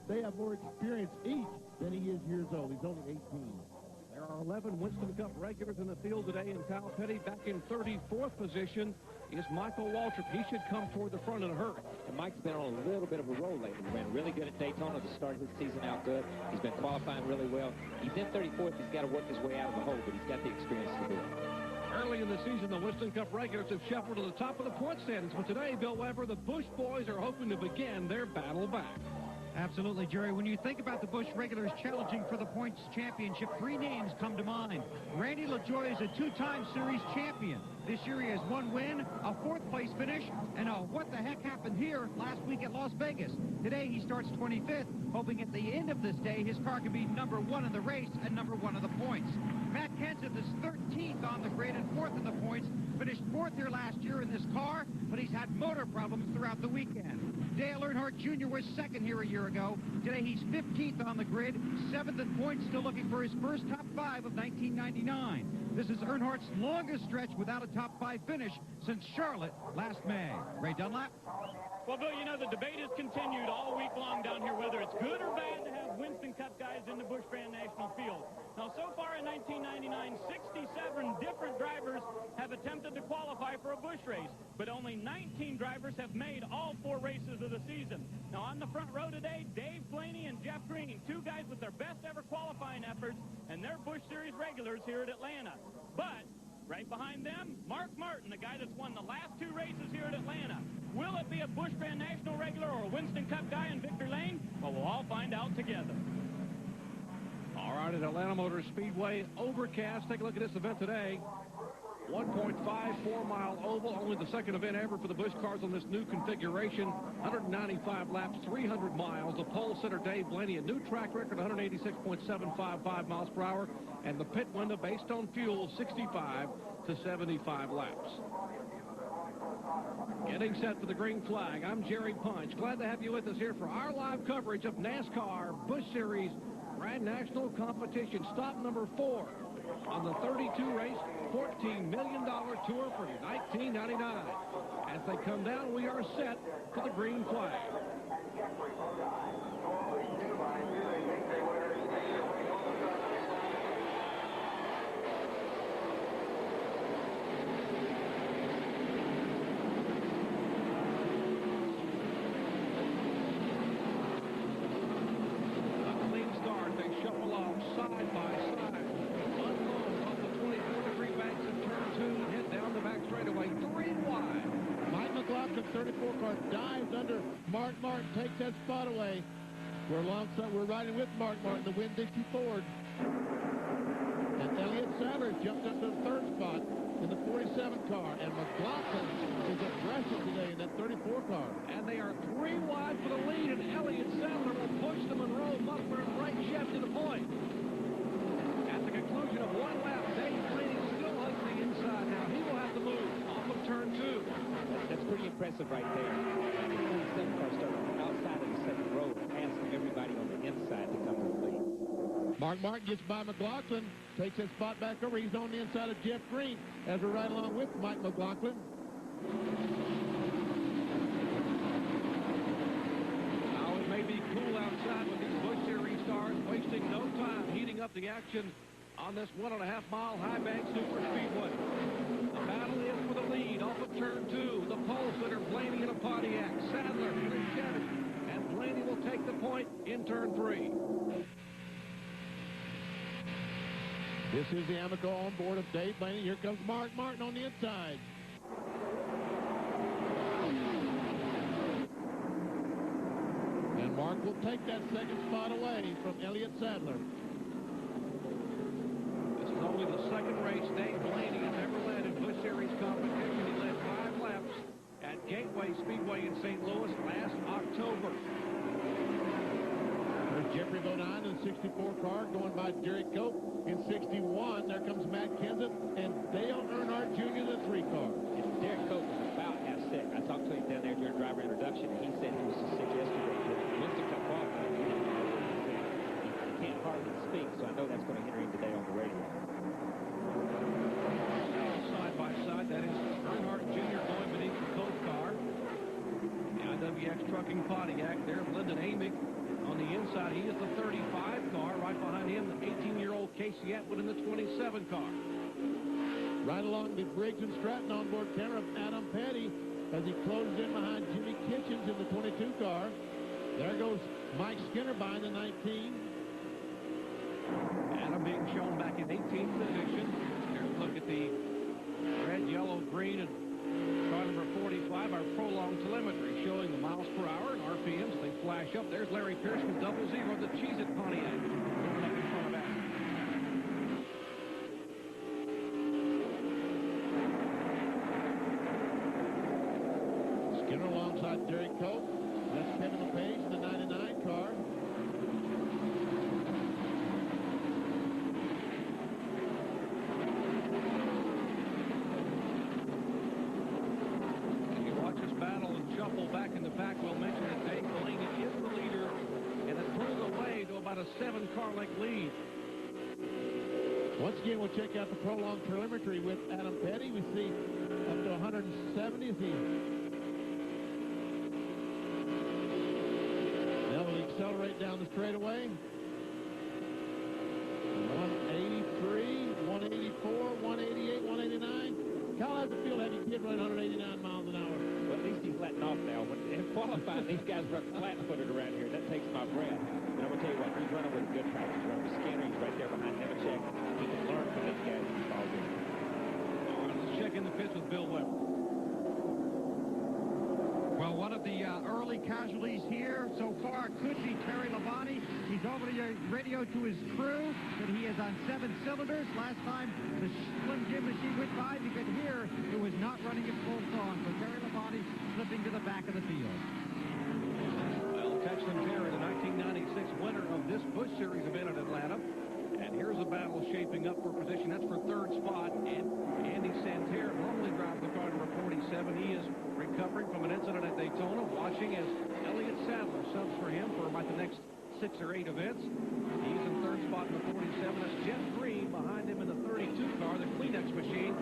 they have more experience each than he is years old. He's only 18. There are 11 Winston Cup regulars in the field today, and Kyle Petty back in 34th position is Michael Waltrip. He should come toward the front in a hurry. And Mike's been on a little bit of a roll lately. He ran really good at Daytona to start his season out good. He's been qualifying really well. He's in 34th. He's got to work his way out of the hole, but he's got the experience to do it. Early in the season, the Winston Cup regulars have shuffled to the top of the point standings. But today, Bill Weber, the Busch boys are hoping to begin their battle back. Absolutely, Jerry. When you think about the Busch regulars challenging for the points championship, 3 names come to mind. Randy LaJoie is a 2-time series champion. This year he has 1 win, a 4th-place finish, and a what the heck happened here last week at Las Vegas. Today he starts 25th, hoping at the end of this day his car can be number 1 in the race and number 1 in the points. Matt Kenseth is 13th on the grid and 4th in the points. Finished 4th here last year in this car, but he's had motor problems throughout the weekend. Dale Earnhardt Jr. was 2nd here a year ago. Today he's 15th on the grid, 7th in points, still looking for his first top 5 of 1999. This is Earnhardt's longest stretch without a top 5 finish since Charlotte last May. Ray Dunlap. Well, Bill, you know, the debate has continued all week long down here whether it's good or bad to have Winston Cup guys in the Busch Grand National Field. Now, so far in 1999, 67 different drivers have attempted to qualify for a Busch race, but only 19 drivers have made all 4 races of the season. Now, on the front row today, Dave Blaney and Jeff Green, 2 guys with their best ever qualifying efforts, and they're Busch Series regulars here at Atlanta. But right behind them, Mark Martin, the guy that's won the last 2 races here at Atlanta. Will it be a Busch Grand National regular or a Winston Cup guy in Victor Lane? Well, we'll all find out together. All right, at Atlanta Motor Speedway, overcast. Take a look at this event today. 1.54-mile oval, only the 2nd event ever for the Busch cars on this new configuration. 195 laps, 300 miles. The pole sitter, Dave Blaney, a new track record, 186.755 miles per hour. And the pit window, based on fuel, 65 to 75 laps. Getting set for the green flag, I'm Jerry Punch. Glad to have you with us here for our live coverage of NASCAR Busch Series Grand National Competition. Stop number 4 on the 32-race, $14 million tour for 1999. As they come down, we are set for the green flag. Mark Martin takes that spot away. We're riding with Mark Martin, the Winn-Dixie Ford. And Elliott Sadler jumped up to the 3rd spot in the 47 car. And McLaughlin is aggressive today in that 34 car. And they are 3 wide for the lead, and Elliott Sadler will push the Monroe Muffler and right Chef to the point. At the conclusion of 1 lap, Dave Blaney still has the inside now. He will have to move off of turn 2. That's pretty impressive right there. The 27 car started outside of the 2nd row, passing everybody on the inside to come to the lead. Mark Martin gets by McLaughlin, takes his spot back over. He's on the inside of Jeff Green as we're right along with Mike McLaughlin. Now it may be cool outside with these Busch Series cars, wasting no time heating up the action on this 1.5-mile high bank super speedway. The battle is for the lead off of turn 2. The pole sitter, Blaney in a Pontiac. Sadler in a Chevy. And Blaney will take the point in turn 3. This is the Amico on board of Dave Blaney. Here comes Mark Martin on the inside. And Mark will take that 2nd spot away from Elliott Sadler. This is only the 2nd race Dave Blaney has ever led in Busch Series competition. He led 5 laps at Gateway Speedway in St. Louis last October. There's Jeffrey Bodine in the 64 car going by Derek Cope in 61. There comes Matt Kenseth and Dale Earnhardt Jr. in the 3 car. And Derek Cope was about half sick. I talked to him down there during driver introduction, and he said he was so sick yesterday that Winston Cup qualifying. He can't hardly speak, so I know that's going to hinder him today on the radio. Side by side, that is Earnhardt Jr. going beneath the Cope car. The IWX Trucking Pontiac there, Lyndon Amick on the inside. him, the 18-year-old Casey Atwood in the 27 car. Right along the Briggs and Stratton onboard camera of Adam Petty as he closes in behind Jimmy Kitchens in the 22 car. There goes Mike Skinner behind the 19. Adam being shown back in 18th position. Here's a look at the red, yellow, green, and car number 45, our prolonged telemetry showing the miles per hour and RPMs. They flash up. There's Larry Pierce with 00, the Cheez-It Pontiac, moving up in front of Adam. Skinner alongside Derek Cope. That's Kevin LePage in the 99 car. Back in the pack, we'll mention that Dave Blaney is the leader and has pulled away to about a 7-car length lead. Once again, we'll check out the prolonged telemetry with Adam Petty. We see up to 170 as he now will accelerate down the straightaway. 183, 184, 188, 189. Kyle has the field heavy kid running 189 miles an hour. Well, at least he's letting off now. When in qualifying, these guys run flat-footed around here. That takes my breath. And I'm going to tell you what, he's running with a good practice. He's running with Skinner. He's right there behind Nemechek. He can learn from these guys in this ballgame. All right, let's check in the pits with Bill Weber. Well, one of the early casualties here so far could be Terry Labonte. He's already radioed to his crew that he is on 7 cylinders. Last time the Slim Jim machine went by, you could hear it was not running at full song. So Terry Labonte slipping to the back of the field. Well, Texan Terry, the 1996 winner of this Busch Series event in Atlanta. And here's a battle shaping up for position. That's for 3rd spot. And Andy Santerre normally drives the car number 47. He is recovering from an incident at Daytona, watching as Elliott Sadler subs for him for about the next 6 or 8 events. He's in 3rd spot in the 47. That's Jeff Green behind him in the 32 car, the Kleenex machine,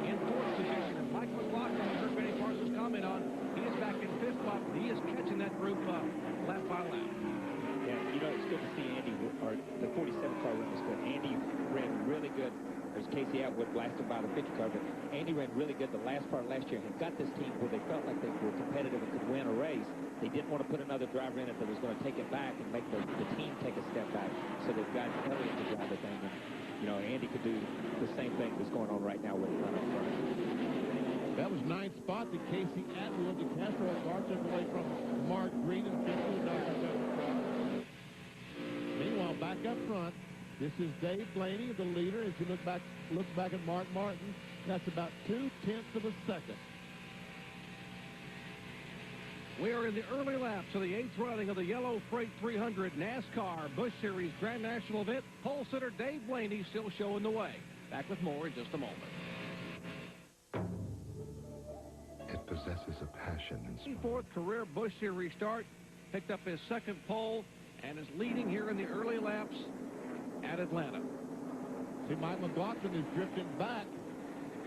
in 4th position. And Mike McLaughlin, you heard Benny Parsons comment on, he is back in 5th spot, but he is catching that group lap by lap. Yeah, you know, it's good to see Andy, or the 47 car run was good. Andy ran really good. There's Casey Atwood blasted by the 50 car, but Andy ran really good the last part of last year and got this team where they felt like they were competitive and could win a race. They didn't want to put another driver in it that was going to take it back and make the team take a step back. So they've got Elliott to drive the thing. And, you know, Andy could do the same thing that's going on right now with the run up front. That was 9th spot. The Casey Atwood, the Castro car took away from Mark Green and 15 Dr. car. Meanwhile, back up front, this is Dave Blaney, the leader. As you looks back at Mark Martin, that's about 0.2 of a second. We are in the early laps of the 8th running of the Yellow Freight 300 NASCAR Busch Series Grand National event. Pole sitter Dave Blaney still showing the way. Back with more in just a moment. It possesses a passion and 4th career Busch Series start. Picked up his 2nd pole and is leading here in the early laps at Atlanta. See, Mike McLaughlin is drifting back.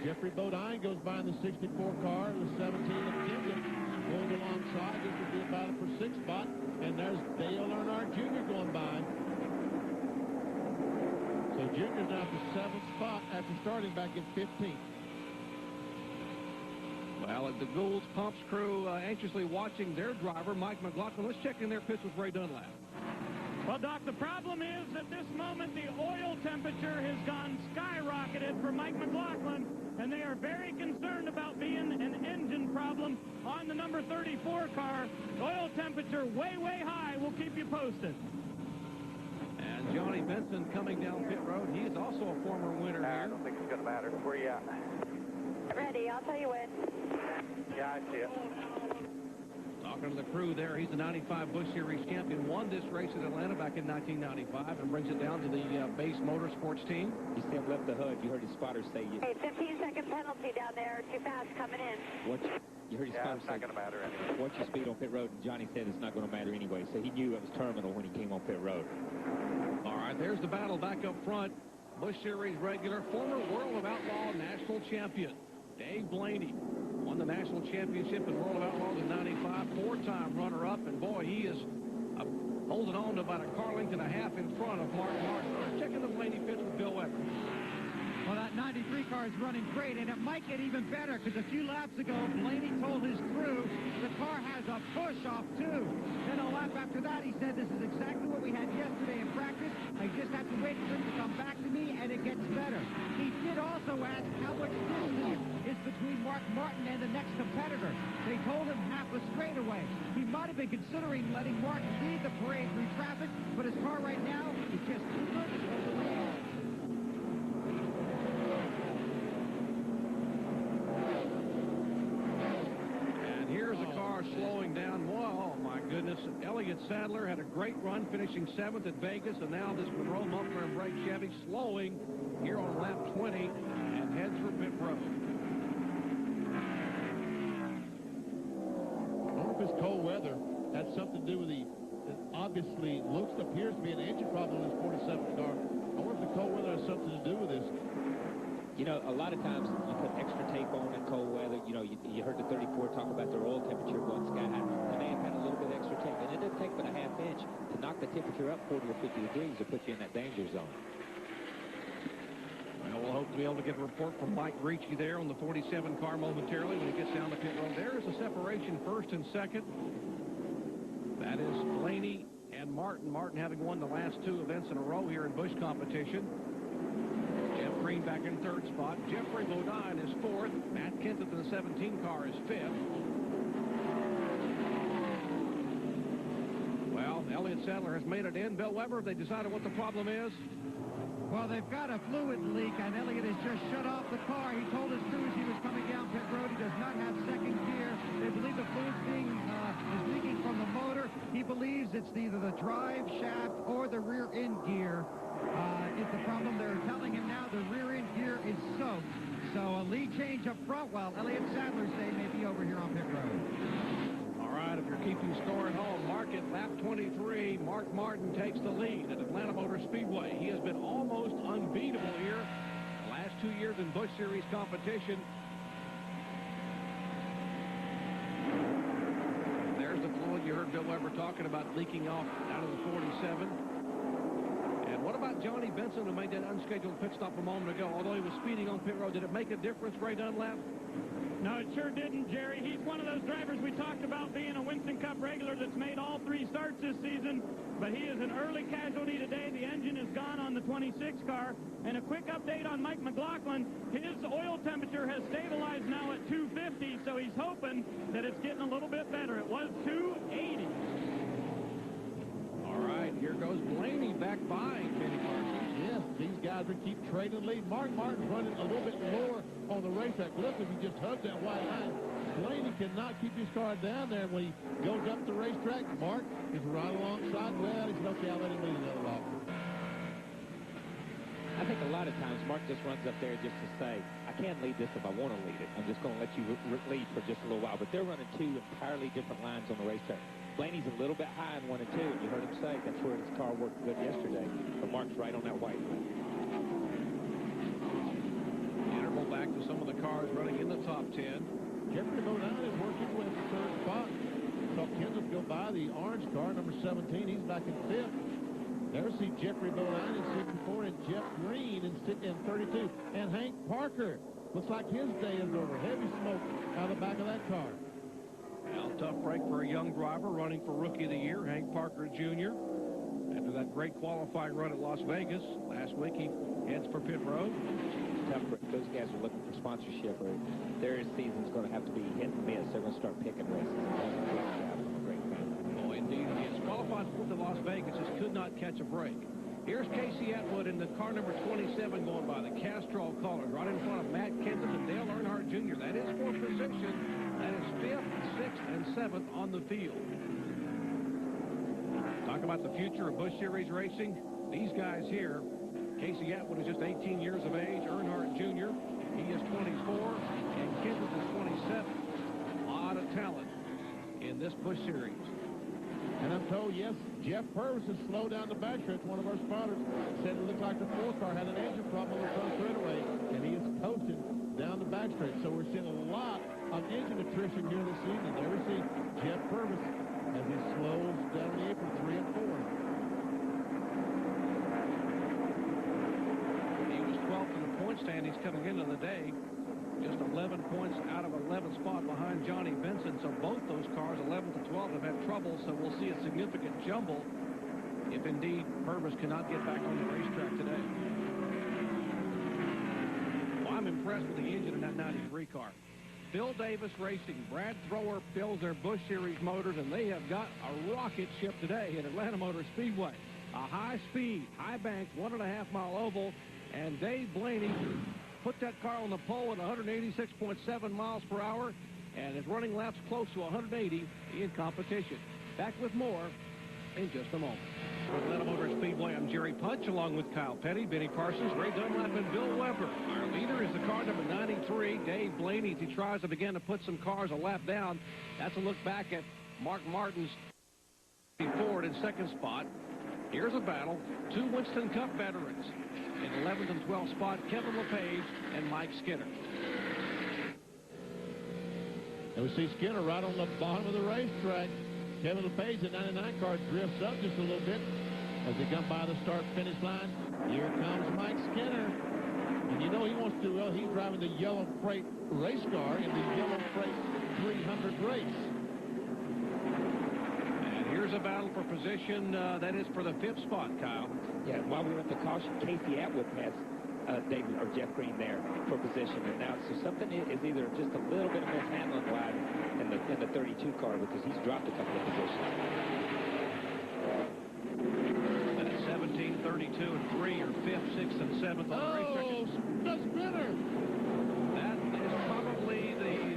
Jeffrey Bodine goes by in the 64 car, the 17 of Kendrick goes alongside. This will be a battle for 6th spot. And there's Dale Earnhardt Jr. going by. So Jr.'s now at the 7th spot after starting back in 15th. Well, the Gould's Pumps crew anxiously watching their driver, Mike McLaughlin. Let's check in their pits with Ray Dunlap. Well, Doc, the problem is at this moment the oil temperature has gone skyrocketed for Mike McLaughlin, and they are very concerned about being an engine problem on the number 34 car. Oil temperature way, way high. We'll keep you posted. And Johnny Benson coming down pit road. He is also a former winner here. I don't think it's going to matter. Where you at? Ready, I'll tell you when. Yeah, I see it. Talking to the crew there, he's the 95 Busch Series champion, won this race at Atlanta back in 1995 and brings it down to the Base Motorsports team. You see him lift the hood. You heard his spotters say you. Hey, 15-second penalty down there. Too fast coming in. You heard his spotters it's say, not going to matter anyway. watch your speed on pit road, and Johnny said it's not going to matter anyway. So he knew it was terminal when he came on pit road. All right, there's the battle back up front. Busch Series regular, former World of Outlaw national champion, Dave Blaney. Won the national championship in World of Outlaws in '95, 4-time runner-up, and boy, he is a holding on to about a car length and a half in front of Mark Martin. Checking the Blaney pits with Bill Weber. Well, that 93 car is running great, and it might get even better because a few laps ago, Blaney told his crew the car has a push-off, too. Then a lap after that, he said, this is exactly what we had yesterday in practice. I just have to wait for him to come back to me, and it gets better. He did also ask how much distance is between Mark Martin and the next competitor. They told him half a straightaway. He might have been considering letting Martin lead the parade through traffic, but his car right now is just too good to hold the lead. Here's a car slowing down. Oh, my goodness. Elliott Sadler had a great run, finishing 7th at Vegas, and now this Monroe Muffler and Brake Chevy slowing here on lap 20 and heads for pit road. I wonder if this cold weather had something to do with it obviously appears to be an engine problem in this 47 car. I wonder if the cold weather has something to do with this. You know, a lot of times you put extra tape on in cold weather. You know, you heard the 34 talk about their oil temperature going sky high. They may have had a little bit extra tape, and it doesn't take but a half inch to knock the temperature up 40 or 50 degrees to put you in that danger zone. Well, we'll hope to be able to get a report from Mike Ricci there on the 47 car momentarily when he gets down the pit road. There is a separation first and second. That is Blaney and Martin. Martin having won the last 2 events in a row here in Busch competition. Jeff Green back in 3rd spot. Jeffrey Bodine is 4th. Matt Kenseth in the 17 car is 5th. Well, Elliott Sadler has made it in. Bill Weber, have they decided what the problem is? Well, they've got a fluid leak, and Elliott has just shut off the car. He told his crew as he was coming down pit road he does not have second gear. They believe the fluid's is leaking from the motor. He believes it's either the drive shaft or the rear end gear. Is the problem. They're telling him now the rear end gear is soaked. So a lead change up front while Elliott Sadler's day may be over here on pit road. All right, if you're keeping score at home, mark it lap 23. Mark Martin takes the lead at Atlanta Motor Speedway. He has been almost unbeatable here the last 2 years in Busch Series competition. There's the fluid you heard Bill Weber talking about leaking off out of the 47. What about Johnny Benson, who made that unscheduled pit stop a moment ago? Although he was speeding on pit road, did it make a difference, Ray Dunlap? No, it sure didn't, Jerry. He's one of those drivers we talked about being a Winston Cup regular that's made all 3 starts this season, but he is an early casualty today. The engine is gone on the 26 car. And a quick update on Mike McLaughlin. His oil temperature has stabilized now at 250, so he's hoping that it's getting a little bit better. It was 280. All right, here goes Blaney back by Kenny Parsons. Yes, these guys will keep trading lead. Mark Martin's running a little bit lower on the racetrack. Look, if he just hugs that white line, Blaney cannot keep his car down there. When he goes up the racetrack, Mark is right alongside. Well, he said, okay, I'll let him lead another lap. I think a lot of times Mark just runs up there just to say, I can't lead this if I want to lead it. I'm just going to let you lead for just a little while. But they're running 2 entirely different lines on the racetrack. Blaney's a little bit high in 1 and 2. You heard him say that's where his car worked good yesterday. But Mark's right on that white line. Interval back to some of the cars running in the top 10. Jeffrey Bodine is working with 3rd spot. Saw Kenseth go by the orange car, number 17. He's back in 5th. There we see Jeffrey Bodine in 64 and Jeff Green in 32. And Hank Parker. Looks like his day is over. Heavy smoke out of the back of that car. Well, tough break for a young driver running for Rookie of the Year, Hank Parker Jr. After that great qualifying run at Las Vegas last week, he heads for pit road. Tough. Those guys are looking for sponsorship, or their season's going to have to be hit and miss. They're going to start picking races. Oh, indeed, he is qualified for the Las Vegas. Just could not catch a break. Here's Casey Atwood in the car number 27 going by the Castrol colors, right in front of Matt Kenseth and Dale Earnhardt Jr. That is for position. That is 5th, 6th, and 7th on the field. Talk about the future of Busch Series racing. These guys here, Casey Atwood is just 18 years of age. Earnhardt Jr., he is 24, and Kenseth is 27. A lot of talent in this Busch Series. And I'm told, yes, Jeff Purvis has slowed down the backstretch. One of our spotters said it looked like the 4 car had an engine problem on the front straightaway, and he is coasting down the backstretch. So we're seeing a lot of engine attrition here this season. There we see Jeff Purvis as he slows down the apron 3 and 4. point standings coming into the day. Just 11 points out of 11th spot behind Johnny Benson. So both those cars, 11 to 12, have had trouble. So we'll see a significant jumble if indeed Purvis cannot get back on the racetrack today. Well, I'm impressed with the engine in that 93 car. Bill Davis Racing, Brad Thrower builds their Busch Series motors, and they have got a rocket ship today at Atlanta Motor Speedway. A high-speed, high-bank, 1.5-mile oval, and Dave Blaney put that car on the pole at 186.7 miles per hour and is running laps close to 180 in competition. Back with more in just a moment. For Atlanta Motor Speedway, I'm Jerry Punch, along with Kyle Petty, Benny Parsons, Ray Dunlap, and Bill Weber. Our leader is the car number 93, Dave Blaney, as he tries to begin to put some cars a lap down. That's a look back at Mark Martin's Ford in second spot. Here's a battle. Two Winston Cup veterans. In 11th and 12th spot, Kevin LePage and Mike Skinner. And we see Skinner right on the bottom of the racetrack. Kevin LePage, the 99 car, drifts up just a little bit as they come by the start-finish line. Here comes Mike Skinner. And you know he wants to, well, he's driving the Yellow Freight race car in the Yellow Freight 300 race. And here's a battle for position. That is for the 5th spot, Kyle. Yeah, while we were at the caution, Casey Atwood has David or Jeff Green there for position, and now so something is either just a little bit of mishandling lag in the 32 car because he's dropped a couple of positions. And at 17, 32, and 3 are 5th, 6th, and 7th on the racetrack. Oh, the Spinner! That is probably the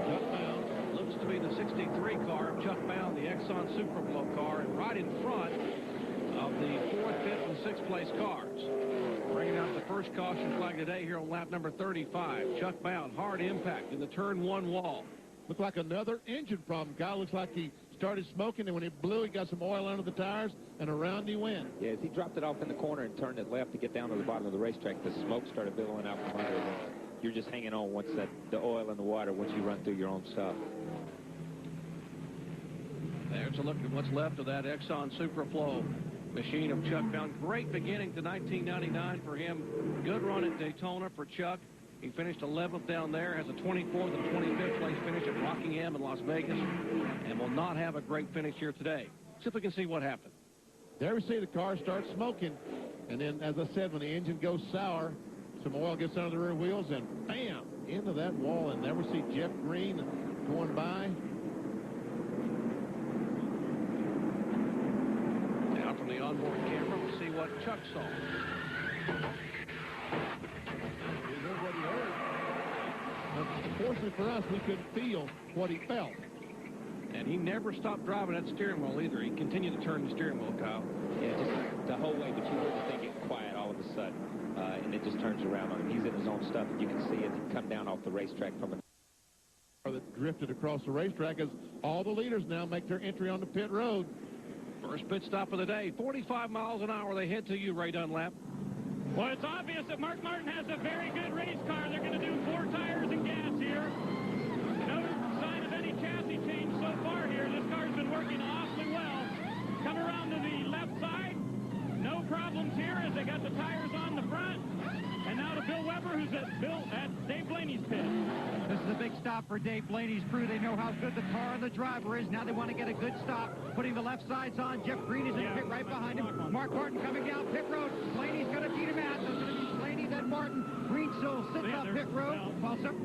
Chuck Bound. Looks to be the 63 car of Chuck Bound, the Exxon Superflow car, and right in front of the 4th, 5th, and 6th place cars. Bringing out the first caution flag today here on lap number 35. Chuck Bound, hard impact in the turn 1 wall. Looked like another engine problem. Guy looks like he started smoking, and when it blew, he got some oil under the tires, and around he went. Yes, he dropped it off in the corner and turned it left to get down to the bottom of the racetrack. The smoke started billowing out from under it. You're just hanging on once the oil and the water once you run through your own stuff. There's a look at what's left of that Exxon Superflow machine of Chuck Bound. Great beginning to 1999 for him. Good run at Daytona for Chuck. He finished 11th down there, has a 24th and 25th place finish at Rockingham in Las Vegas, and will not have a great finish here today. See if we can see what happened. There we see the car start smoking, and then, as I said, when the engine goes sour, some oil gets under the rear wheels, and bam, into that wall. And there we see Jeff Green going by. Now from the onboard camera, we'll see what Chuck saw. Unfortunately for us, we couldn't feel what he felt. And he never stopped driving that steering wheel either. He continued to turn the steering wheel, Kyle. Yeah, just the whole way, but you heard the thing get quiet all of a sudden, and it just turns around on him. He's in his own stuff, and you can see it come down off the racetrack from a that drifted across the racetrack as all the leaders now make their entry on the pit road. First pit stop of the day, 45 miles an hour. They head to you, Ray Dunlap. Well, it's obvious that Mark Martin has a very good race car. They're going to do 4 tires and gas here. No sign of any chassis change so far here. This car's been working awfully well. Come around to the left side. No problems here as they got the tires on the front. And now to Bill Weber, who's at Dave Blaney's pit. This is a big stop for Dave Blaney's crew. They know how good the car and the driver is. Now they want to get a good stop. Putting the left sides on. Jeff Green is in pit right behind him. Mark Martin coming down pit road. Blaney's going to beat him out. There's going to be Blaney, then Martin. Green still sitting on pit road. While some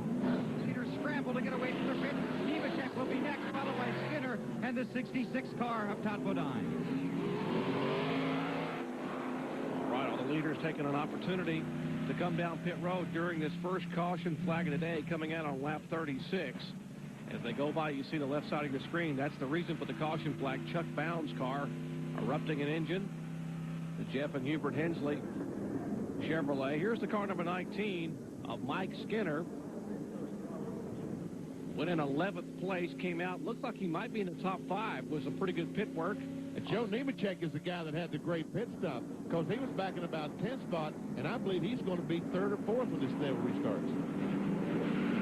leaders scramble to get away from the pit. Nemechek will be next, followed by Skinner and the 66 car up top Bodine. All right, all the leaders taking an opportunity to come down pit road during this first caution flag of the day, coming out on lap 36. As they go by, you see the left side of your screen. That's the reason for the caution flag. Chuck Bound's car erupting an engine. The Jeff and Hubert Hensley Chevrolet. Here's the car number 19 of Mike Skinner. Went in 11th place, came out. Looked like he might be in the top 5. Was a pretty good pit work. And Joe Nemechek is the guy that had the great pit stop because he was back in about 10th spot, and I believe he's going to be 3rd or 4th when this deal restarts.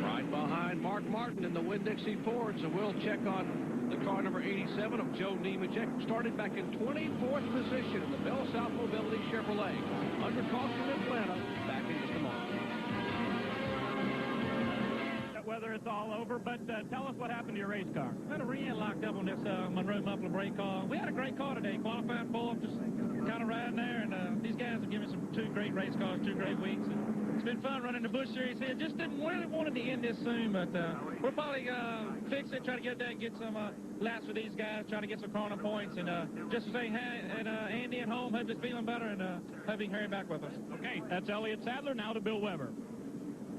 Right behind Mark Martin in the Winn-Dixie Ford, so we'll check on the car number 87 of Joe Nemechek. Started back in 24th position in the Bell South Mobility Chevrolet. Under caution in Atlanta, back in tomorrow. Whether it's all over, but tell us what happened to your race car. Well, the rear locked up on this Monroe muffler brake car. We had a great car today, qualified for, just kind of riding there, and these guys have given us two great race cars, 2 great weeks. And it's been fun running the Busch Series here. Just didn't really want to end this soon, but we'll probably fix it, try to get there and get some laps for these guys, try to get some corner points, and just to say hi, and Andy at home, hope he's feeling better, and hope he can hurry back with us. Okay, that's Elliott Sadler, now to Bill Weber.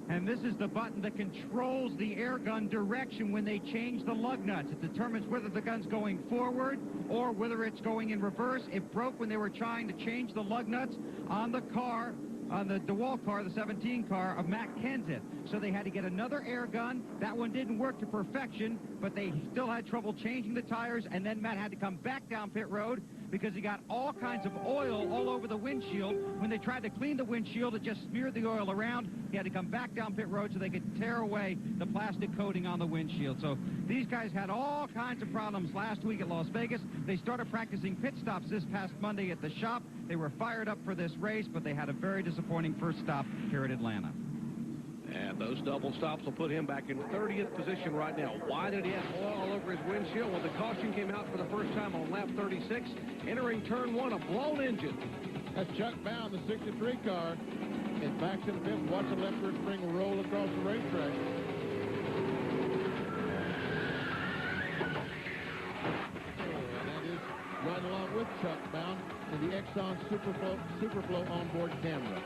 And this is the button that controls the air gun direction when they change the lug nuts. It determines whether the gun's going forward or whether it's going in reverse. It broke when they were trying to change the lug nuts on the car, on the DeWalt car, the 17 car of Matt Kenseth. So they had to get another air gun. That one didn't work to perfection, but they still had trouble changing the tires, and then Matt had to come back down pit road because he got all kinds of oil all over the windshield. When they tried to clean the windshield, it just smeared the oil around. He had to come back down pit road so they could tear away the plastic coating on the windshield. So these guys had all kinds of problems last week at Las Vegas. They started practicing pit stops this past Monday at the shop. They were fired up for this race, but they had a very disappointing first stop here at Atlanta. And those double stops will put him back in 30th position right now. Why did he have oil all over his windshield? Well, the caution came out for the first time on lap 36. Entering turn 1, a blown engine. That's Chuck Bound, the 63 car. And back to the pit. Watch the left rear spring roll across the racetrack. And that is right along with Chuck Bound in the Exxon Superflow onboard camera.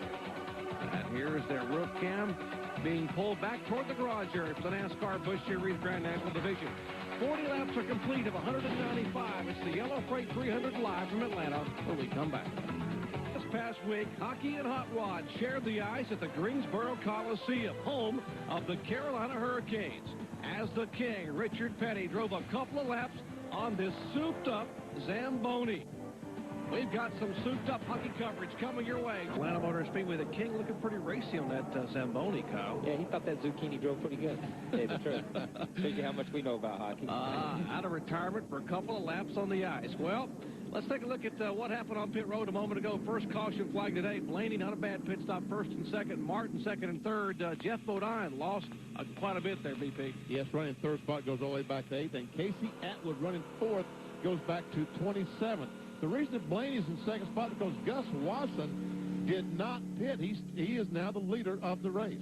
And here's their roof cam being pulled back toward the garage area for the NASCAR Busch Series Grand National Division. 40 laps are complete of 195. It's the Yellow Freight 300 live from Atlanta when we come back. This past week, hockey and hot rod shared the ice at the Greensboro Coliseum, home of the Carolina Hurricanes. As the king, Richard Petty, drove a couple of laps on this souped-up Zamboni. We've got some souped-up hockey coverage coming your way. Atlanta Motor Speedway, the king looking pretty racy on that Zamboni, Kyle. Yeah, he thought that Zucchini drove pretty good. Yeah, that's true. Shows you how much we know about hockey. Out of retirement for a couple of laps on the ice. Well, let's take a look at what happened on pit road a moment ago. First caution flag today. Blaney, not a bad pit stop, first and second. Martin, second and third. Jeff Bodine lost quite a bit there, BP. Yes, running third spot goes all the way back to 8th. And Casey Atwood running fourth goes back to 27th. The reason that Blaney's in second spot is because Gus Watson did not pit. He is now the leader of the race.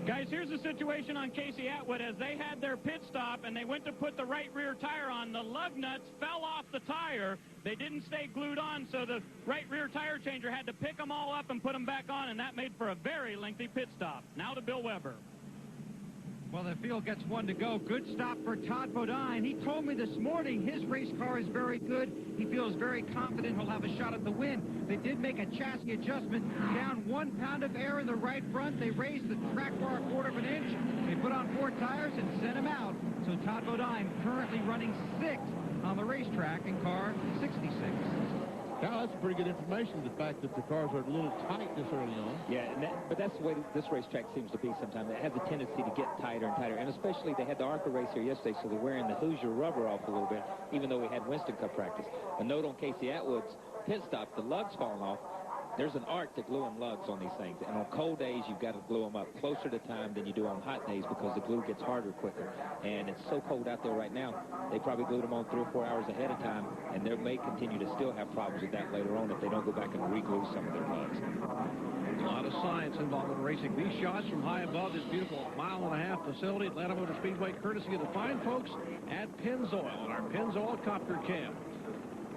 Guys, here's the situation on Casey Atwood. As they had their pit stop and they went to put the right rear tire on, the lug nuts fell off the tire. They didn't stay glued on, so the right rear tire changer had to pick them all up and put them back on, and that made for a very lengthy pit stop. Now to Bill Weber. Well, the field gets one to go. Good stop for Todd Bodine. He told me this morning his race car is very good. He feels very confident he'll have a shot at the win. They did make a chassis adjustment. Down 1 pound of air in the right front. They raised the track bar a 1/4 inch. They put on 4 tires and sent him out. So Todd Bodine currently running 6th on the racetrack in car 66. Now, that's pretty good information, the fact that the cars are a little tight this early on. Yeah, but that's the way this racetrack seems to be sometimes. It has a tendency to get tighter and tighter, and especially they had the ARCA race here yesterday, so they're wearing the Hoosier rubber off a little bit, even though we had Winston Cup practice. A note on Casey Atwood's pit stop, the lugs falling off. There's an art to gluing lugs on these things, and on cold days, you've got to glue them up closer to time than you do on hot days because the glue gets harder quicker. And it's so cold out there right now, they probably glued them on 3 or 4 hours ahead of time, and they may continue to still have problems with that later on if they don't go back and re-glue some of their lugs. A lot of science involved in racing. These shots from high above this beautiful 1.5-mile facility, Atlanta Motor Speedway, courtesy of the fine folks at Pennzoil on our Pennzoil copter cam.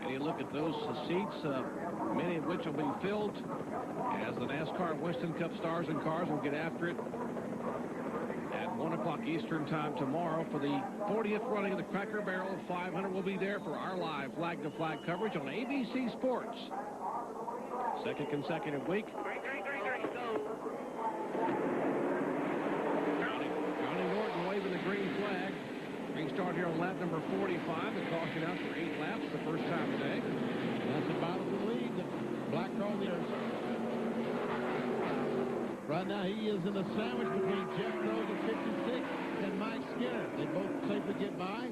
And you look at those seats, many of which will be filled as the NASCAR Winston Cup stars and cars will get after it at 1 o'clock Eastern time tomorrow for the 40th running of the Cracker Barrel 500. Will be there for our live flag-to-flag coverage on ABC Sports. Second consecutive week. Johnny Norton waving the green flag. Restart here on lap number 45. The caution out for 8 laps the first time today. That's about the lead that Black Car leaders. Right now he is in a sandwich between Jeff Rose at 56 and Mike Skinner. They both safely get by.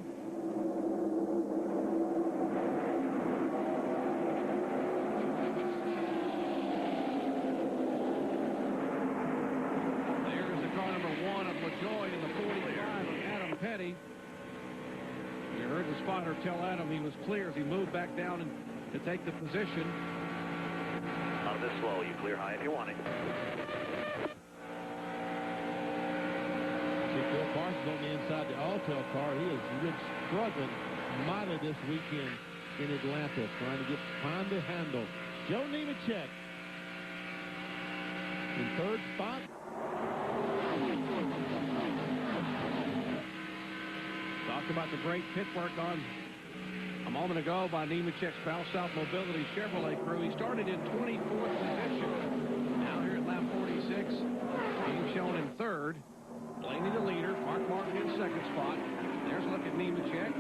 tell Adam he was clear as he moved back down and to take the position. Not this slow. You clear high if you want it. See, Phil Parsons on the inside the Alltel car. He has been struggling mightily this weekend in Atlanta, trying to find the handle. Joe Nemechek in third spot. Talked about the great pit work on a moment ago by Nemechek's Bow South Mobility Chevrolet crew. He started in 24th position. Now here at lap 46, being shown in third. Blaney the leader, Mark Martin in second spot. There's a look at Nemechek.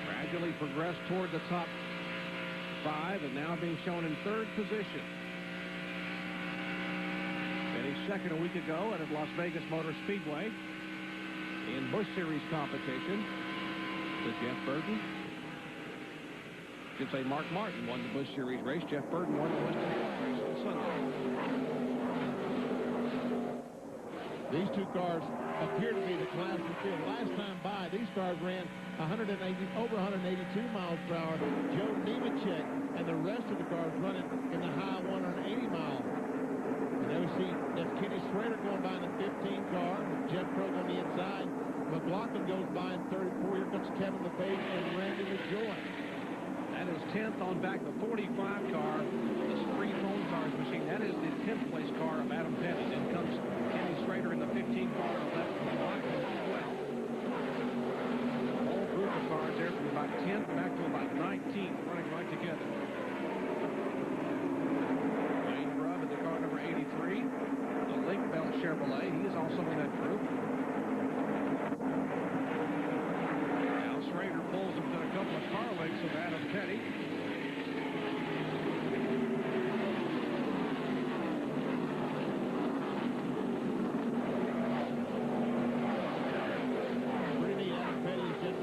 Gradually progressed toward the top 5 and now being shown in third position. Finished second a week ago at Las Vegas Motor Speedway in Busch Series competition. To Jeff Burton. Should say Mark Martin won the Busch Series race. Jeff Burton won the Western race on Sunday. These two cars appear to be the class of the field. Last time by, these cars ran over 182 miles per hour. Joe Nemechek and the rest of the cars running in the high 180 miles. And there we see that's Kenny Schrader going by in the 15 car with Jeff Krogh on the inside. McLaughlin goes by in 34. Here comes Kevin LePage and Randy LaJoie. That is 10th on back the 45 car. The Spree Phone Cars machine. That is the 10th place car of Adam Petty. Then comes Kenny Schrader in the 15 car on left from McLaughlin as well. The whole group of cars there from about 10th back to about 19th running right together. Wayne Grubb in the car number 83. The Link Belt Chevrolet. He is also in that group. Schrader pulls him to a couple of car lengths of Adam Petty. Really, Adam Petty is just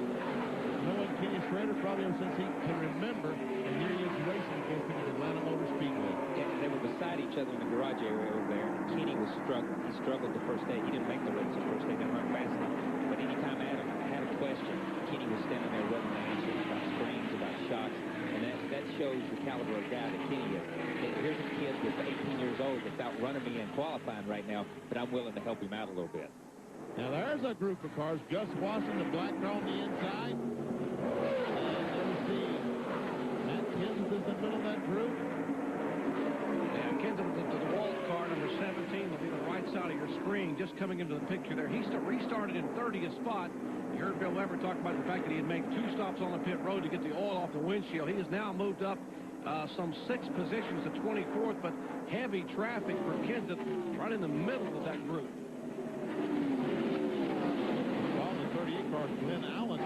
knowing Kenny Schrader probably ever since he can remember, and here he is racing against him at Atlanta Motor Speedway. Yeah, they were beside each other in the garage area over there. Kenny was struggling. He struggled the first day. He didn't make the race the first day. Didn't run fast enough. But anytime Adam had a question, Kenny was standing there ready to answer about springs, about shocks, and that shows the caliber of guy that Kenny is. And here's a kid that's 18 years old that's outrunning me in qualifying right now, but I'm willing to help him out a little bit. Now there's a group of cars. Gus Wasson, the black car on the inside. And then we see Matt Kenseth is in the middle of that group. Yeah, Kenseth to the Walt car number 17 will be the right side of your screen, just coming into the picture there. He restarted in 30th spot. You heard Bill Weber talk about the fact that he had made 2 stops on the pit road to get the oil off the windshield. He has now moved up some 6 positions to 24th, but heavy traffic for Kenseth right in the middle of that group. Well, the 38 car, Glenn Allen.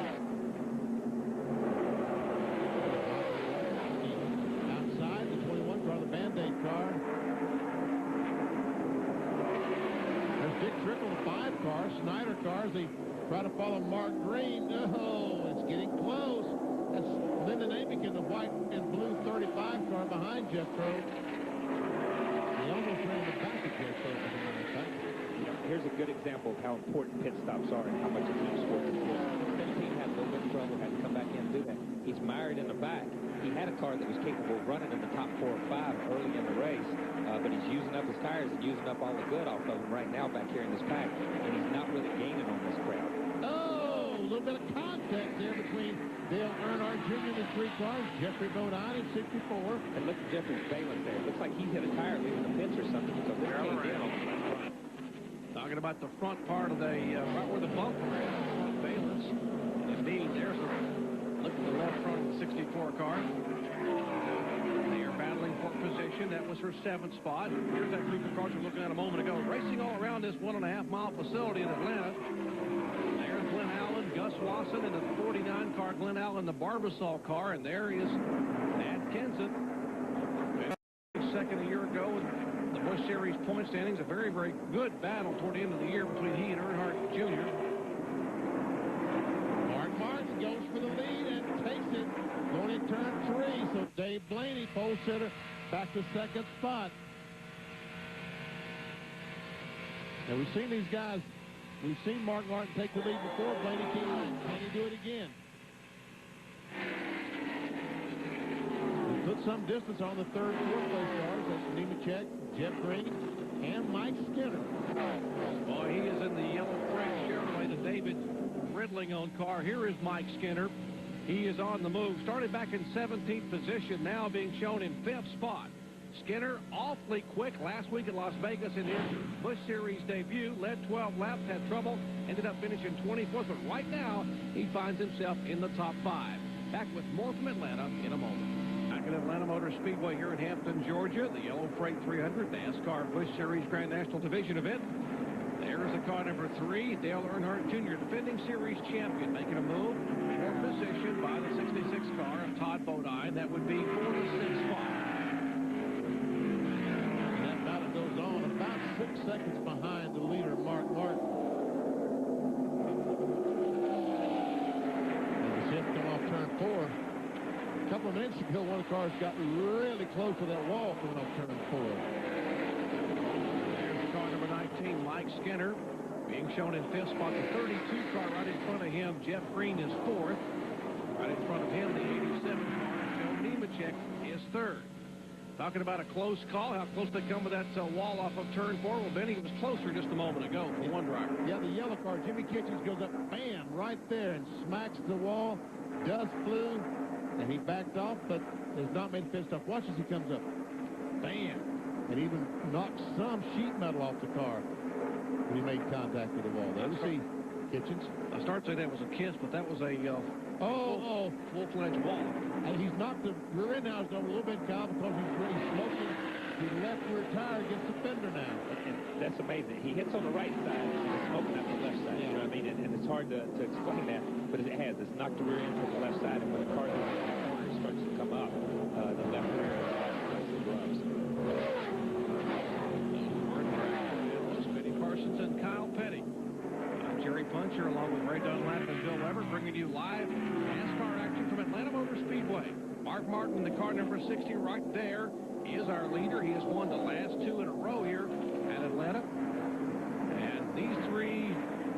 Outside, the 21 car, the Band-Aid car. There's Dick Trickle, the 5 car. Snyder cars, they try to follow Mark Green. Oh, it's getting close. That's Lyndon Amick in the white and blue 35 car behind Jeff Krogh. He almost ran the back of Jeff Krogh. Here's a good example of how important pit stops are and how much a team sport it is. If a team had a little bit of trouble, had to come back in and do that. He's mired in the back. He had a car that was capable of running in the top 4 or 5 early in the race, but he's using up his tires and using up all the good off of them right now back here in this pack, and he's not really gaining on this crowd. Oh, a little bit of contact there between Dale Earnhardt Jr. and the 3 cars. Jeffrey Bodine in 64. And look at Jeffrey's valence there. It looks like he hit a tire leaving the pits or something, because it came down. Talking about the front part of the, right where the bumper is, front valence. And indeed, there's a look at the left front of the 64 car. They are battling for position. That was her 7th spot. Here's that group of cars we were looking at a moment ago, racing all around this 1.5-mile facility in Atlanta. There's Glenn Allen, Gus Wasson, and the 49 car, Glenn Allen, the Barbasol car. And there is Matt Kenseth. Second a year ago with the Busch Series point standings. A very, very good battle toward the end of the year between he and Earnhardt Jr. Mark Martin goes for the lead and takes it going in turn 3. So Dave Blaney, pole sitter, back to 2nd spot. Now we've seen these guys. We've seen Mark Martin take the lead before. Blaney can he do it again? some distance on the third and fourth place cars. That's Nemechek, Jeff Green, and Mike Skinner. Boy, he is in the yellow Freight Chevrolet, the David Ridling-owned car. Here is Mike Skinner. He is on the move. Started back in 17th position, now being shown in 5th spot. Skinner awfully quick last week at Las Vegas in his Busch Series debut. Led 12 laps, had trouble, ended up finishing 24th. But right now, he finds himself in the top 5. Back with more from Atlanta in a moment. Back at Atlanta Motor Speedway here in Hampton, Georgia. The Yellow Freight 300 NASCAR Busch Series Grand National Division event. There's the car number 3, Dale Earnhardt Jr., defending series champion, making a move for position by the 66 car of Todd Bodine. That would be 4 to 6 spot. And that battle goes on about 6 seconds behind the leader, Mark Martin. And the shift come off turn 4. A couple of minutes ago, one of the cars got really close to that wall coming off turn 4. Car number 19, Mike Skinner, being shown in 5th spot. The 32 car right in front of him, Jeff Green, is 4th. Right in front of him, the 87 car, Joe Nemechek, is 3rd. Talking about a close call, how close they come with that wall off of turn 4. Well, Benny was closer just a moment ago for one driver. Yeah, the yellow car, Jimmy Kitchens, goes up, bam, right there and smacks the wall. Dust flew, and he backed off, but has not made a pit stop. Watch as he comes up. Bam. And even knocked some sheet metal off the car when he made contact with the wall. There you see Kitchens. I started to say that was a kiss, but that was a full-fledged wall. And he's knocked the rear end housing over a little bit, Kyle, because he's really smoking the left rear tire against the fender now. And that's amazing. He hits on the right side, and he's smoking out the left side. You know what I mean? And it's hard to explain that, but it has. It's knocked the rear end from the left side, and when the car starts to come up, the left rear end gloves. And Kyle Petty. I'm Jerry Puncher along with Ray Dunlap and Bill Weber, bringing you live NASCAR action from Atlanta Motor Speedway. Mark Martin in the car number 60 right there is our leader. He has won the last 2 in a row here at Atlanta. And these 3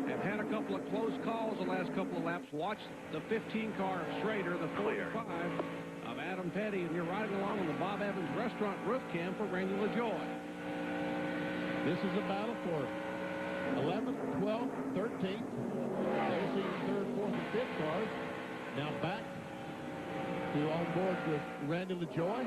have had a couple of close calls the last couple of laps. Watch the 15 car of Schrader, the 45 of Adam Petty, and you're riding along on the Bob Evans restaurant roof cam for Randy LaJoie. This is a battle for 11th, 12th, 13th. There's the 3rd, 4th, and 5th cars. Now back to on board with Randy LaJoie.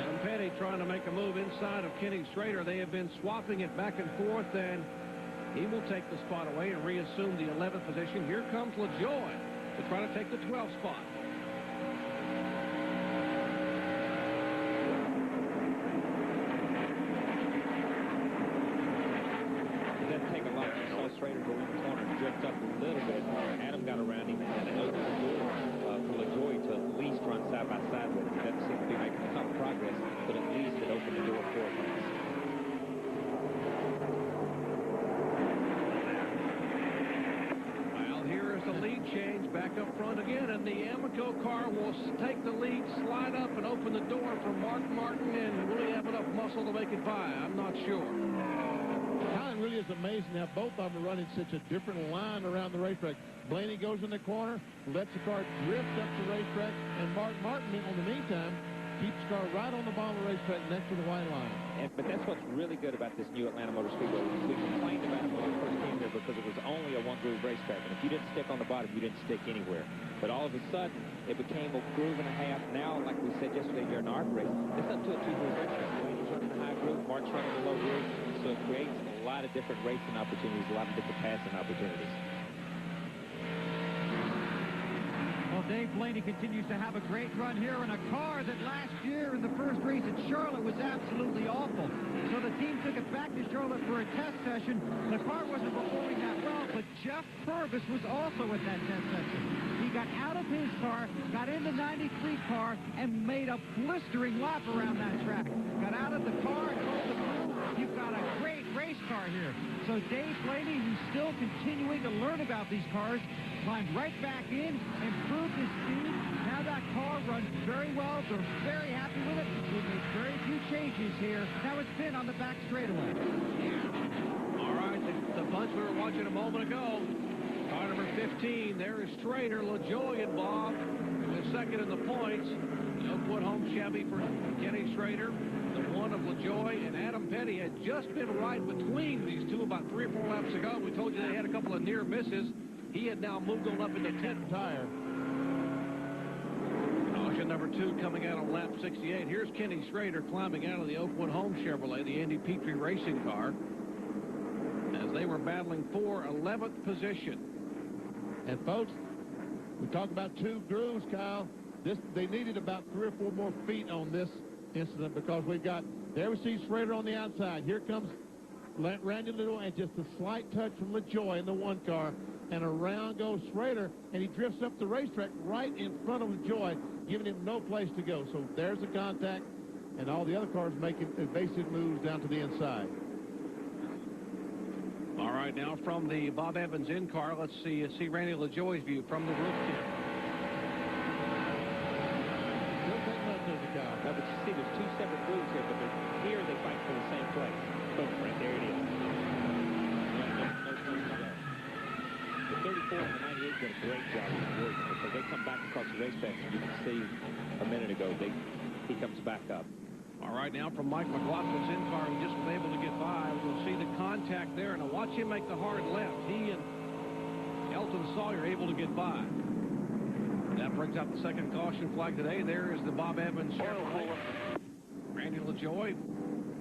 Adam Petty trying to make a move inside of Kenny Schrader. They have been swapping it back and forth, and he will take the spot away and reassume the 11th position. Here comes LaJoie to try to take the 12th spot. It doesn't take a lot. You saw Schrader go in the corner and drift up a little bit. Adam got around him and it opened the door for LaJoie to at least run side by side with him. He doesn't seem to be making some progress, but at least it opened the door for him. The lead change back up front again, and the Amoco car will take the lead, slide up, and open the door for Mark Martin, and will he have enough muscle to make it by? I'm not sure. It really is amazing how both of them are running such a different line around the racetrack. Blaney goes in the corner, lets the car drift up the racetrack, and Mark Martin, in the meantime, keeps the car right on the bottom of the racetrack next to the white line. But that's what's really good about this new Atlanta Motor Speedway. We complained about it when we first came there because it was only a one-groove racetrack. And if you didn't stick on the bottom, you didn't stick anywhere. But all of a sudden, it became a groove and a half. Now, like we said yesterday during our race, it's up to a two-groove racetrack. Blaney's running the high groove, Mark's running the low groove. So it creates a lot of different racing opportunities, a lot of different passing opportunities. Well, Dave Blaney continues to have a great run here in a car that last year in the first race at Charlotte was absolutely awful. So the team took it back to Charlotte for a test session. The car wasn't performing that well, but Jeff Purvis was also at that test session. He got out of his car, got in the 93 car, and made a blistering lap around that track. Got out of the car and told the crew, you've got a great race car here. So Dave Blaney, who's still continuing to learn about these cars, climbed right back in, improved his speed. Now that car runs very well. They're very happy with it. We made very few changes here. Now it's been on the back straightaway. All right, the bunch we were watching a moment ago. Car number 15, there is Strader, LaJoy, and Bob. The second in the points. The Oakwood home Chevy for Kenny Strader. The one of LaJoy and Adam Petty had just been right between these two about 3 or 4 laps ago. We told you they had a couple of near misses. He had now moved on up into 10th tire. Caution number 2 coming out on lap 68. Here's Kenny Strader climbing out of the Oakwood home Chevrolet, the Andy Petrie racing car, as they were battling for 11th position. And folks, we talk about 2 grooves, Kyle. They needed about 3 or 4 more feet on this incident, because we've got, there we see Schrader on the outside. Here comes Randy LaJoy, and just a slight touch from LaJoy in the 1 car, and around goes Schrader, and he drifts up the racetrack right in front of LaJoy, giving him no place to go. So there's the contact, and all the other cars making evasive moves down to the inside. All right, now from the Bob Evans in-car, let's see Randy LaJoy's view from the roof kit. No, but you see, there's 2 separate groups here, but here they fight for the same place. Boom, right there it is. The 34 and the 98 did a great job of working, because they come back across the racetrack, and you can see a minute ago, he comes back up. All right, now from Mike McLaughlin's in-car, who just was able to get by. We'll see the contact there, and watch him make the hard left. He and Elton Sawyer able to get by. That brings out the second caution flag today. There is the Bob Evans Chevrolet. Randy LaJoy,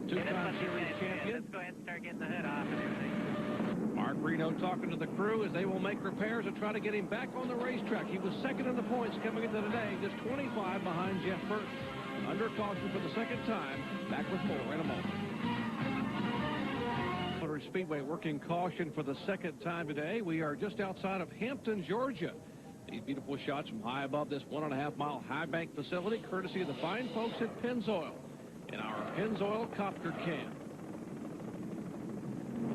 2-time series champion. Let's go ahead and start getting the hood off and everything. Mark Reno talking to the crew as they will make repairs and try to get him back on the racetrack. He was second in the points coming into today, just 25 behind Jeff Burton. Under caution for the second time. Back with more in a moment. Motor Speedway working caution for the second time today. We are just outside of Hampton, Georgia. These beautiful shots from high above this 1.5-mile high bank facility, courtesy of the fine folks at Pennzoil in our Pennzoil Copter Camp.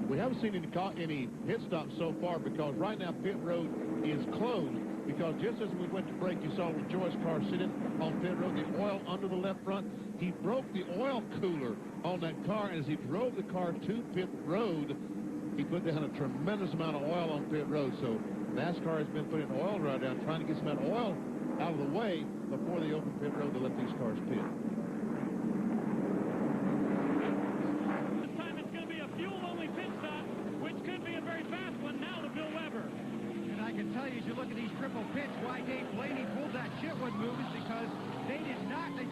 We haven't seen any pit stops so far, because right now pit road is closed, because just as we went to break, you saw LaJoy's car sitting on pit road, the oil under the left front. He broke the oil cooler on that car, and as he drove the car to pit road, he put down a tremendous amount of oil on pit road. So NASCAR has been putting oil right down, trying to get some of that oil out of the way before they open pit road to let these cars pit. This time it's going to be a fuel-only pit stop, which could be a very fast one now to Bill Weber. And I can tell you, as you look at these triple pits, why Dave Blaney pulled that Chitwood move is because they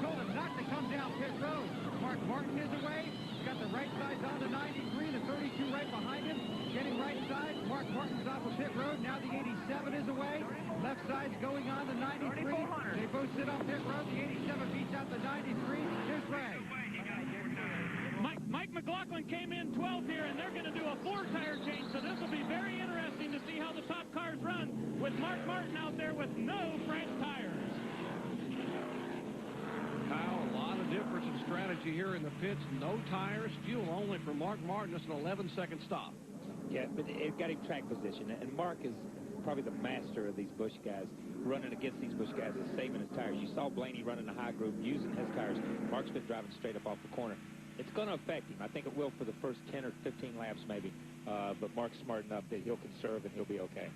told him not to come down pit road. Mark Martin is away. He's got the right side on the 93, the 32 right behind him. Getting right side, Mark Martin's off of pit road. Now the 87 is away. Left side's going on the 93. They both sit on pit road. The 87 beats out the 93. Here's Ray. Mike McLaughlin came in 12th here, and they're going to do a 4-tire change, so this will be very interesting to see how the top cars run with Mark Martin out there with no French tires. Kyle, a lot of difference in strategy here in the pits. No tires, fuel only for Mark Martin. Just an 11-second stop. Yeah, but it got him track position, and Mark is probably the master of these Busch guys. Running against these Busch guys is saving his tires. You saw Blaney running the high groove using his tires. Mark's been driving straight up off the corner. It's going to affect him. I think it will for the first 10 or 15 laps maybe, but Mark's smart enough that he'll conserve and he'll be okay.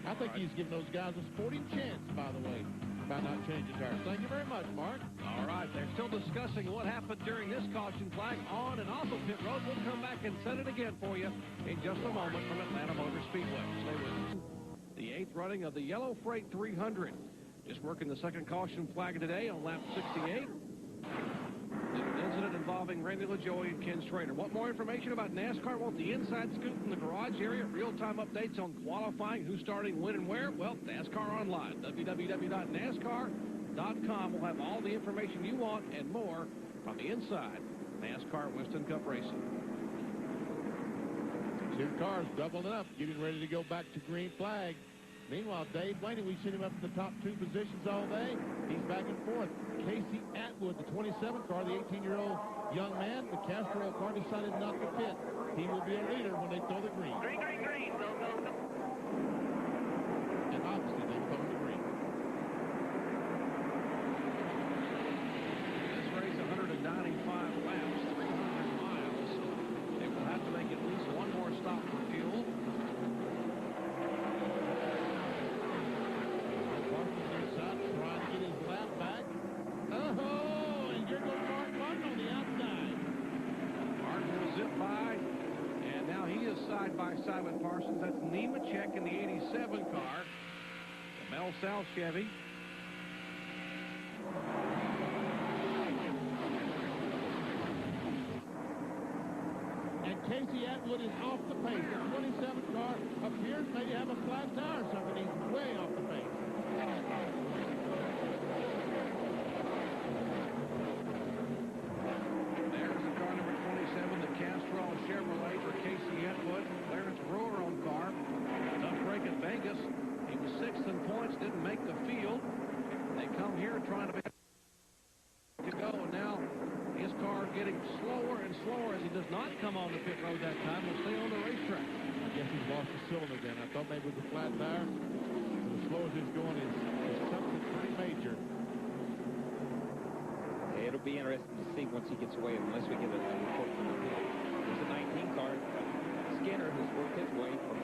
I think he's giving those guys a sporting chance, by the way, by not changing tires. Thank you very much, Mark. All right, they're still discussing what happened during this caution flag on and off of pit road. We'll come back and set it again for you in just a moment from Atlanta Motor Speedway. Stay with us. The 8th running of the Yellow Freight 300. Just working the second caution flag today on lap 68. An incident involving Randy LaJoy and Ken Schrader. Want more information about NASCAR? Want the inside scoop from the garage area? Real-time updates on qualifying, who's starting, when, and where? Well, NASCAR Online. www.nascar.com will have all the information you want and more from the inside NASCAR Winston Cup Racing. 2 cars doubling up, getting ready to go back to green flag. Meanwhile, Dave Blaney, we've seen him up in the top 2 positions all day. He's back and forth. Casey Atwood, the 27 car, the 18-year-old young man, the Castro car decided not to pit. He will be a leader when they throw the green. Green, green, green. Go, go, go. And obviously, they throw the green. This race, 195 laps, 300 miles. They will have to make at least one more stop for fuel. side by side with Parsons. That's Nemechek in the 87 car. The Mel South Chevy. And Casey Atwood is off the pace. The 27 car appears maybe have a flat tire or something. He's way off the pace. There's the car number 27, the Castrol Chevrolet for Casey Atwood. Clarence Brewer on car. Tough break at Vegas. He was 6th in points, didn't make the field. They come here trying to go, and now his car getting slower and slower as he does not come on the pit road that time. Will stay on the racetrack. I guess he's lost the cylinder then. I thought maybe it was a flat tire. But as slow as he's going is something pretty major. It'll be interesting to see once he gets away, unless we get a report from the pit. There's a 19 car, Skinner, who's worked his way from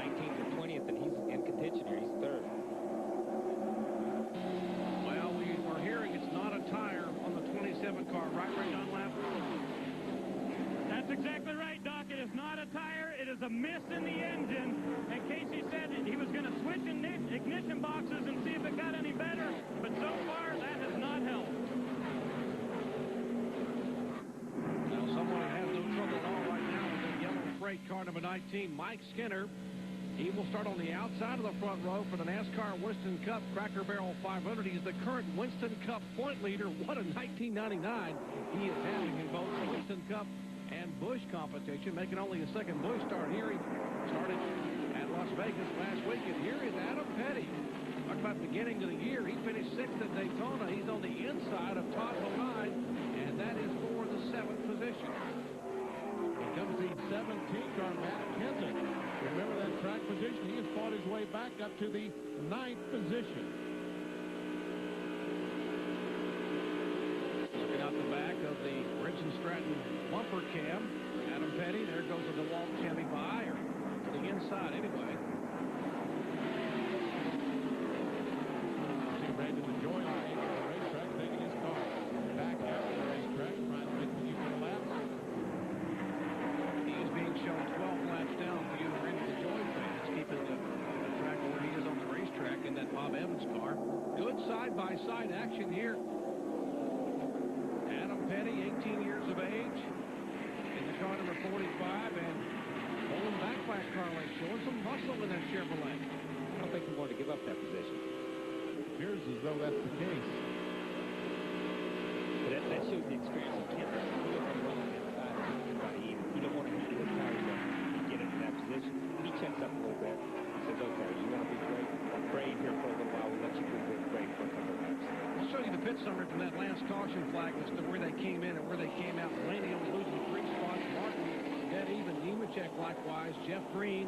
19th to 20th, and he's in contention here. He's 3rd. Well, we are hearing it's not a tire on the 27 car. Right, Ray Dunlap? That's exactly right, Doc. It is not a tire. It is a miss in the engine. And Casey said he was going to switch ignition boxes and see if it got any better. But so far, that has not helped. Now, someone has no trouble at all right now with the yellow freight car number 19, Mike Skinner. He will start on the outside of the front row for the NASCAR Winston Cup Cracker Barrel 500. He's the current Winston Cup point leader. What a 1999 he is having in both the Winston Cup and Busch competition, making only a second Busch start here. He started at Las Vegas last week, and here is Adam Petty. Talk about beginning of the year. He finished 6th at Daytona. He's on the inside of Todd Line, and that is for the 7th position. Here comes the 17 car, Matt Kenseth. Remember that track position? He has fought his way back up to the 9th position. Looking out the back of the Rich and Stratton bumper cam, Adam Petty. There goes the DeWalt Chevy by, or to the inside anyway. See Brandon enjoying the racetrack, taking his car back out of the racetrack, trying to get the few more laps. He is being shown 12 laps down for you into the Joy fans, keeping the track where he is on the racetrack in that Bob Evans car. Good side-by-side action here. Adam Petty, 18 years of age, in the car number 45, and pulling back by Carly, showing some muscle in that Chevrolet. I don't think he wanted to give up that position. Appears as though that's the case. But that shows the experience of Kent. He don't want to run on the inside of everybody either. He don't want to heat his tires up and get into that position. He checks up a little bit. He says, okay, you want to be brave here for a little while. We'll let you go brave for a couple of laps. I'll show you the pit summary from that last caution flag as to where they came in and where they came out. Blaney only losing 3 spots. Martin dead even. Nemechek likewise. Jeff Green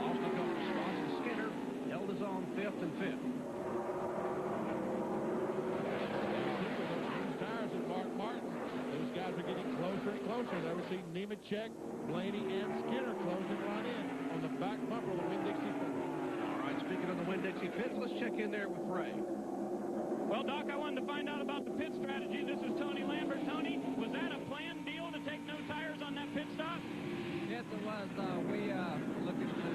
lost a couple of spots. And Skinner held his own 5th and 5th. Tires and Mark Martin. Those guys are getting closer and closer. There we see Nemechek, Blaney, and Skinner closing right in on the back bumper of the Winn-Dixie. All right, speaking of the Winn-Dixie pits, let's check in there with Ray. Well, Doc, I wanted to find out about the pit strategy. This is Tony Lambert. Tony, was that a planned deal to take no tires on that pit stop? Yes, it was. We looking to,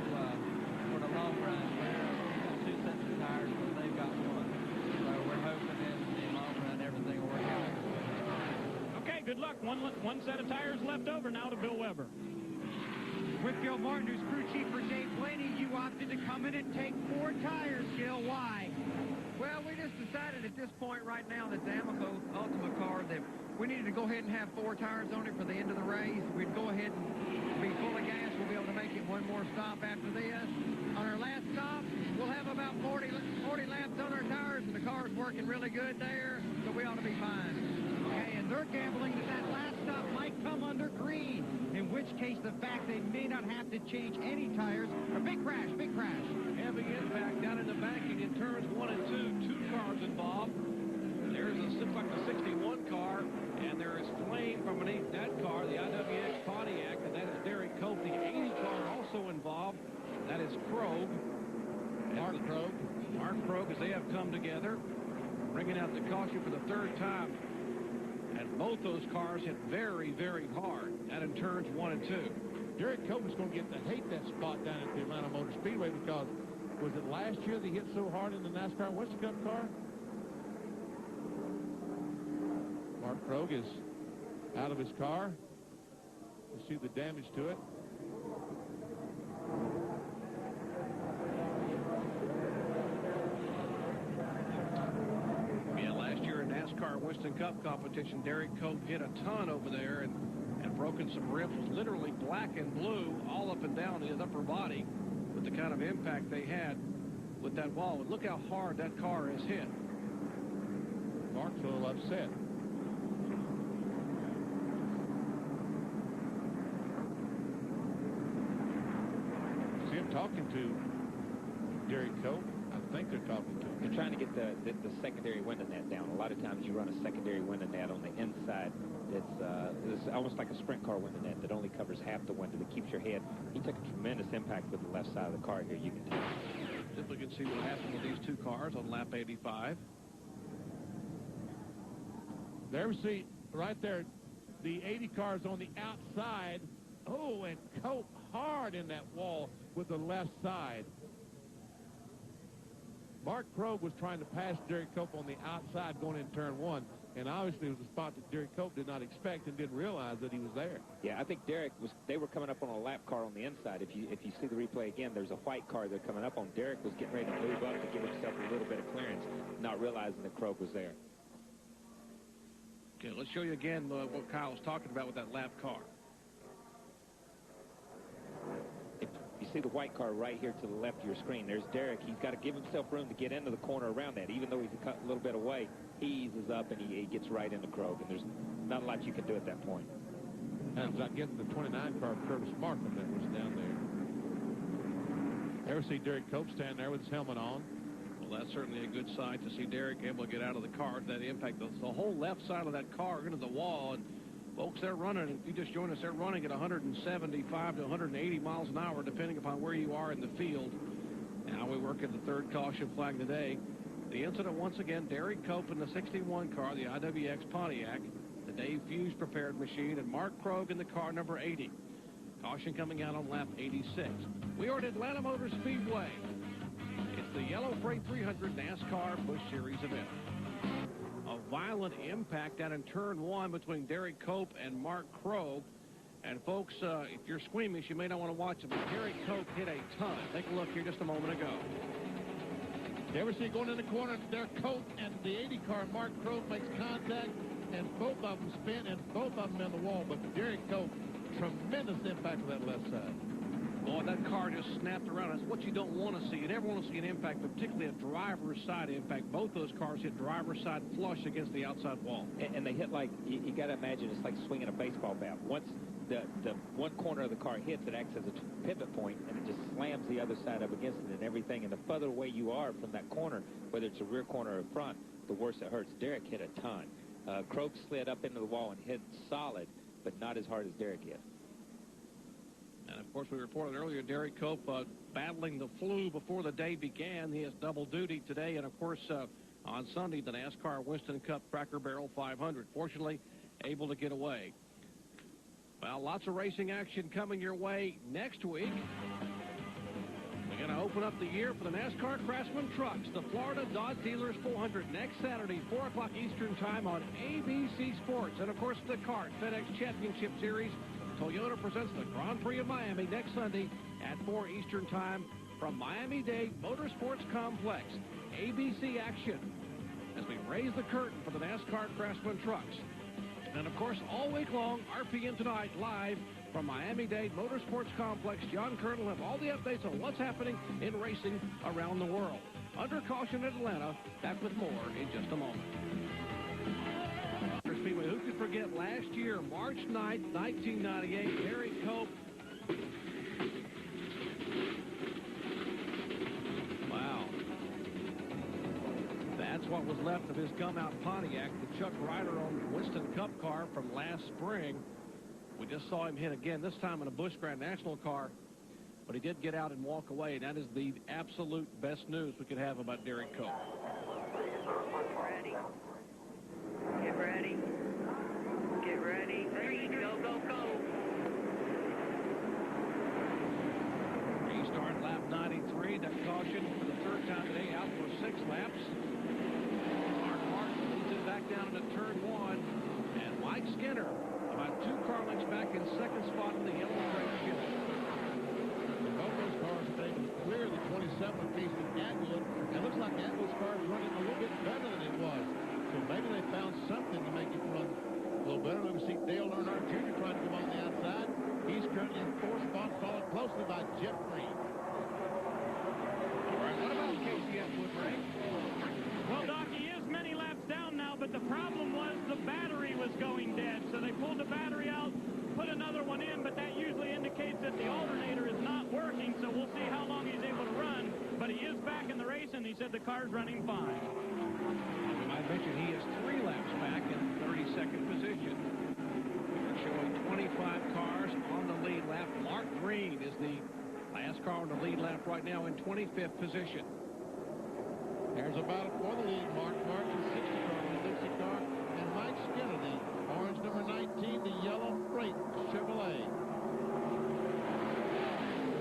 for the long run, we're 2 sets of tires, but they've got 1. So we're hoping in the long run everything will work out. Okay, good luck. One set of tires left over now to Bill Weber. With Gil Martin, who's crew chief for Dave Blaney, you opted to come in and take 4 tires, Gil. Why? Well, we just decided at this point right now that the Amoco Ultima car, that we needed to go ahead and have 4 tires on it for the end of the race. We'd go ahead and be full of gas. We'll be able to make it one more stop after this. On our last stop, we'll have about 40 laps on our tires, and the car's working really good there, so we ought to be fine. Okay, and they're gambling that last stop might come under green, in which case the fact they may not have to change any tires. A big crash, big crash. Heavy impact down in the banking in turns 1 and 2. 2 cars involved. There's looks like the 61 car, and there is flame from beneath that car, the IWX Pontiac, and that is Derek Cope. The 80 car also involved. That is Krogh. Mark Krogh. Mark Krogh, as they have come together, bringing out the caution for the 3rd time. And both those cars hit very, very hard. That in turns 1 and 2. Derek Cope is going to get to hate that spot down at the Atlanta Motor Speedway because was it last year they hit so hard in the NASCAR Western Cup car? Mark Krogh is out of his car. You see the damage to it. Yeah, last year in NASCAR Winston Cup competition, Derek Cope hit a ton over there and broken some ribs. Was literally black and blue all up and down his upper body with the kind of impact they had with that wall. And look how hard that car is hit. Mark's a little upset. See him talking to Derek Cope. I think they're talking to him. They're trying to get the secondary window net down. A lot of times you run a secondary window net on the inside. It's almost like a sprint car window net that only covers half the window that keeps your head. He took a tremendous impact with the left side of the car here. You can tell. If we can see what happened with these two cars on lap 85. There we see right there the 80 cars on the outside. Oh, and Cope hard in that wall with the left side. Mark Krogh was trying to pass Derek Cope on the outside going in turn one, and obviously it was a spot that Derek Cope did not expect and didn't realize that he was there. Yeah, I think they were coming up on a lap car on the inside. If you see the replay again, there's a white car they're coming up on. Derek was getting ready to move up to give himself a little bit of clearance, not realizing that Krogh was there. Okay, let's show you again what Kyle was talking about with that lap car. You see the white car right here to the left of your screen. There's Derek. He's got to give himself room to get into the corner around that. Even though he's a little bit away, he eases up and he gets right into Krogh. And there's not a lot you can do at that point. And I guess the 29 car of Curtis Markham that was down there. Ever see Derek Cope stand there with his helmet on? Well, that's certainly a good sign to see Derek able to get out of the car. That impact, the whole left side of that car into the wall. And folks, they're running, if you just joined us, they're running at 175 to 180 miles an hour, depending upon where you are in the field. Now we work at the third caution flag today. The incident, once again, Derek Cope in the 61 car, the IWX Pontiac, the Dave Fuse prepared machine, and Mark Krogh in the car number 80. Caution coming out on lap 86. We are at Atlanta Motor Speedway. It's the Yellow Freight 300 NASCAR Busch Series event. A violent impact out in turn one between Derek Cope and Mark Krogh. And folks, if you're squeamish, you may not want to watch it, but Derek Cope hit a ton. Take a look here just a moment ago. You ever see going in the corner there, Cope and the 80 car, Mark Krogh makes contact, and both of them spin, and both of them in the wall. But Derek Cope, tremendous impact with that left side. Boy, that car just snapped around. That's what you don't want to see. You never want to see an impact, particularly a driver's side impact. Both those cars hit driver's side flush against the outside wall. And they hit like, you got to imagine, it's like swinging a baseball bat. Once the one corner of the car hits, it acts as a pivot point, and it just slams the other side up against it and everything. And the further away you are from that corner, whether it's a rear corner or front, the worse it hurts. Derek hit a ton. Krogh slid up into the wall and hit solid, but not as hard as Derek hit. And, of course, we reported earlier, Derek Cope battling the flu before the day began. He has double duty today, and, of course, on Sunday, the NASCAR Winston Cup Cracker Barrel 500. Fortunately, able to get away. Well, lots of racing action coming your way next week. We're going to open up the year for the NASCAR Craftsman Trucks, the Florida Dodge Dealers 400, next Saturday, 4 o'clock Eastern Time on ABC Sports. And, of course, the CART FedEx Championship Series. Toyota presents the Grand Prix of Miami next Sunday at 4 Eastern Time from Miami-Dade Motorsports Complex. ABC action as we raise the curtain for the NASCAR Craftsman Trucks. And, of course, all week long, RPM Tonight live from Miami-Dade Motorsports Complex. John Kern will have all the updates on what's happening in racing around the world. Under caution at Atlanta. Back with more in just a moment. Speedway. Who could forget last year, March 9th, 1998, Derek Cope. Wow. That's what was left of his gum-out Pontiac, the Chuck Ryder on Winston Cup car from last spring. We just saw him hit again, this time in a Busch Grand National car. But he did get out and walk away, and that is the absolute best news we could have about Derek Cope. Ready. Get ready. Get ready. 3, go, go, go. made that caution for the third time today, out for 6 laps. Mark Martin leads it back down into turn 1. And Mike Skinner, about 2 car lengths back in second spot in the yellow freight Chevy. Both those cars today was clear the 27 apiece with Atwood. And it looks like Atwood's car is running a little bit better than it was. So maybe they found something to make it run a little better. We see Dale Earnhardt Jr. trying to come on the outside. He's currently in 4th spot, followed closely by Jeff Green. All right, what about Casey Atwood, Ray? Well, Doc, he is many laps down now, but the problem was the battery was going dead. So they pulled the battery out, put another one in, but that usually indicates that the alternator is not working, so we'll see how long he's able to run. But he is back in the race, and he said the car's running fine. We might mention he is 3 laps back in 32nd position. We're showing 25 cars on the lead lap. Mark Green is the last car on the lead lap right now in 25th position. There's a battle for the lead. Mark Martin, 60 car, the Dixie car, and Mike Skinner, the orange number 19, the yellow freight Chevrolet.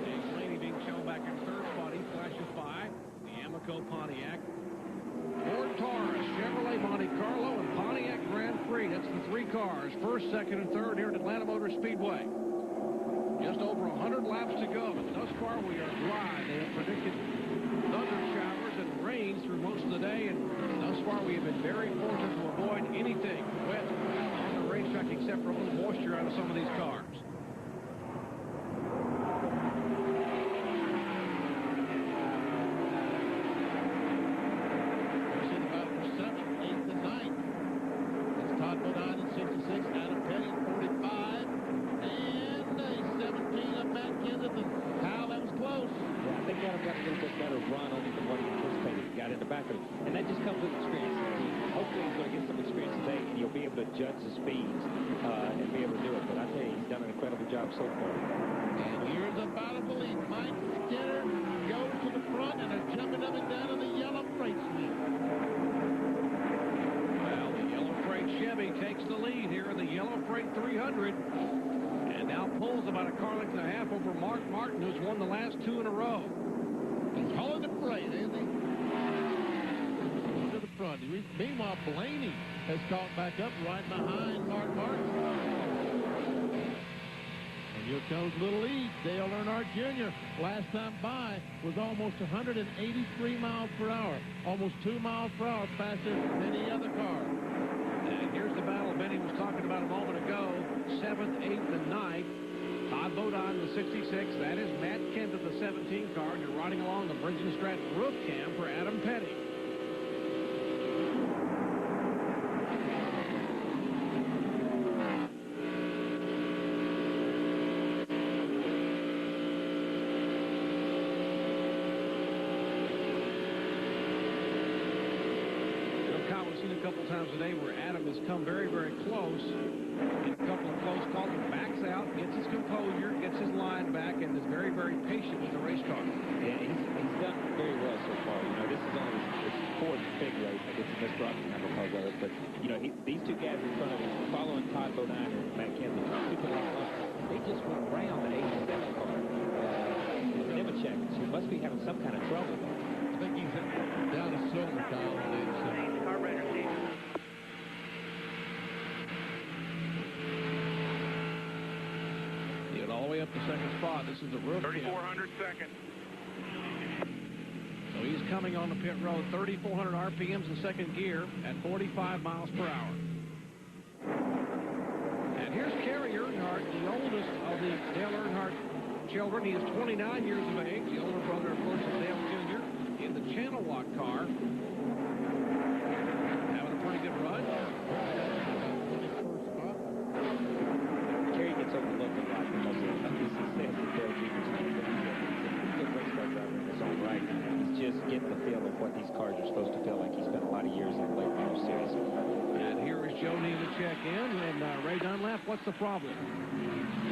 Dave Blaney being shown back in third spot. He flashes by the Amoco Pontiac. Ford Taurus, Chevrolet Monte Carlo, and Pontiac Grand Prix. That's the 3 cars, first, second, and third here at Atlanta Motor Speedway. Just over 100 laps to go. Thus far, we are dry. They have predicted thunder showers and rain through most of the day, and thus far we have been very fortunate to avoid anything wet on the racetrack except for a little moisture out of some of these cars. We're seeing the battle for 7th, 8th, and 9th. It's Todd Bodine in 66, Adam Petty in 45, and a 17 of Matt Kenseth, and Kyle, that was close. Yeah, I think Adam got a little bit better run on him than what he anticipated. He got in the back of it. And that just comes with experience. Hopefully he's going to get some experience today, and you'll be able to judge the speeds and be able to do it. But I tell you, he's done an incredible job so far. And here's a battle for the lead. Mike Skinner goes to the front and are jumping up and down in the yellow freight suite. Well, the yellow freight Chevy takes the lead here in the yellow freight 300. And now pulls about a car length and a half over Mark Martin, who's won the last 2 in a row. He's hauling the freight, isn't he? To the front. Meanwhile, Blaney has caught back up right behind Mark Martin. And here comes Little E, Dale Earnhardt Jr. Last time by was almost 183 miles per hour. Almost 2 miles per hour faster than any other car. And here's the battle Benny was talking about a moment ago. 7th, 8th, and 9th. Todd Bodine, the 66. That is Matt Kenseth, the 17 car. And you're riding along the Bridge and Stratton roof cam for Adam Petty. Times today where Adam has come very, very close. In a couple of close calls, he backs out, gets his composure, gets his line back, and is very, very patient with the race car. Yeah, he's done very well so far. You know, this is only his 4th big race. I guess he missed Rocky number because of it. But, you know, these 2 guys in front of him, following Todd Bodine and Matt Kenseth, they just went around the 87 car. Nemechek, who must be having some kind of trouble. I think he's down a silver, Kyle, on the 87. Carburetor seat. All the way up to second spot. This is the roof. 3,400 seconds. So he's coming on the pit road. 3,400 RPMs in second gear at 45 miles per hour. And here's Kerry Earnhardt, the oldest of the Dale Earnhardt children. He is 29 years of age. The older brother, of course, is Dale Jr. in the Channel Lock car. Having a pretty good run. Kerry gets overlooked a lot because of the success that Dale Jr.'s made. He's a good race car driver in his own right. He's just getting the feel of what these cars are supposed to feel like. He spent a lot of years in the late model series. And here is Joe Nemechek in, and Ray Dunlap, what's the problem?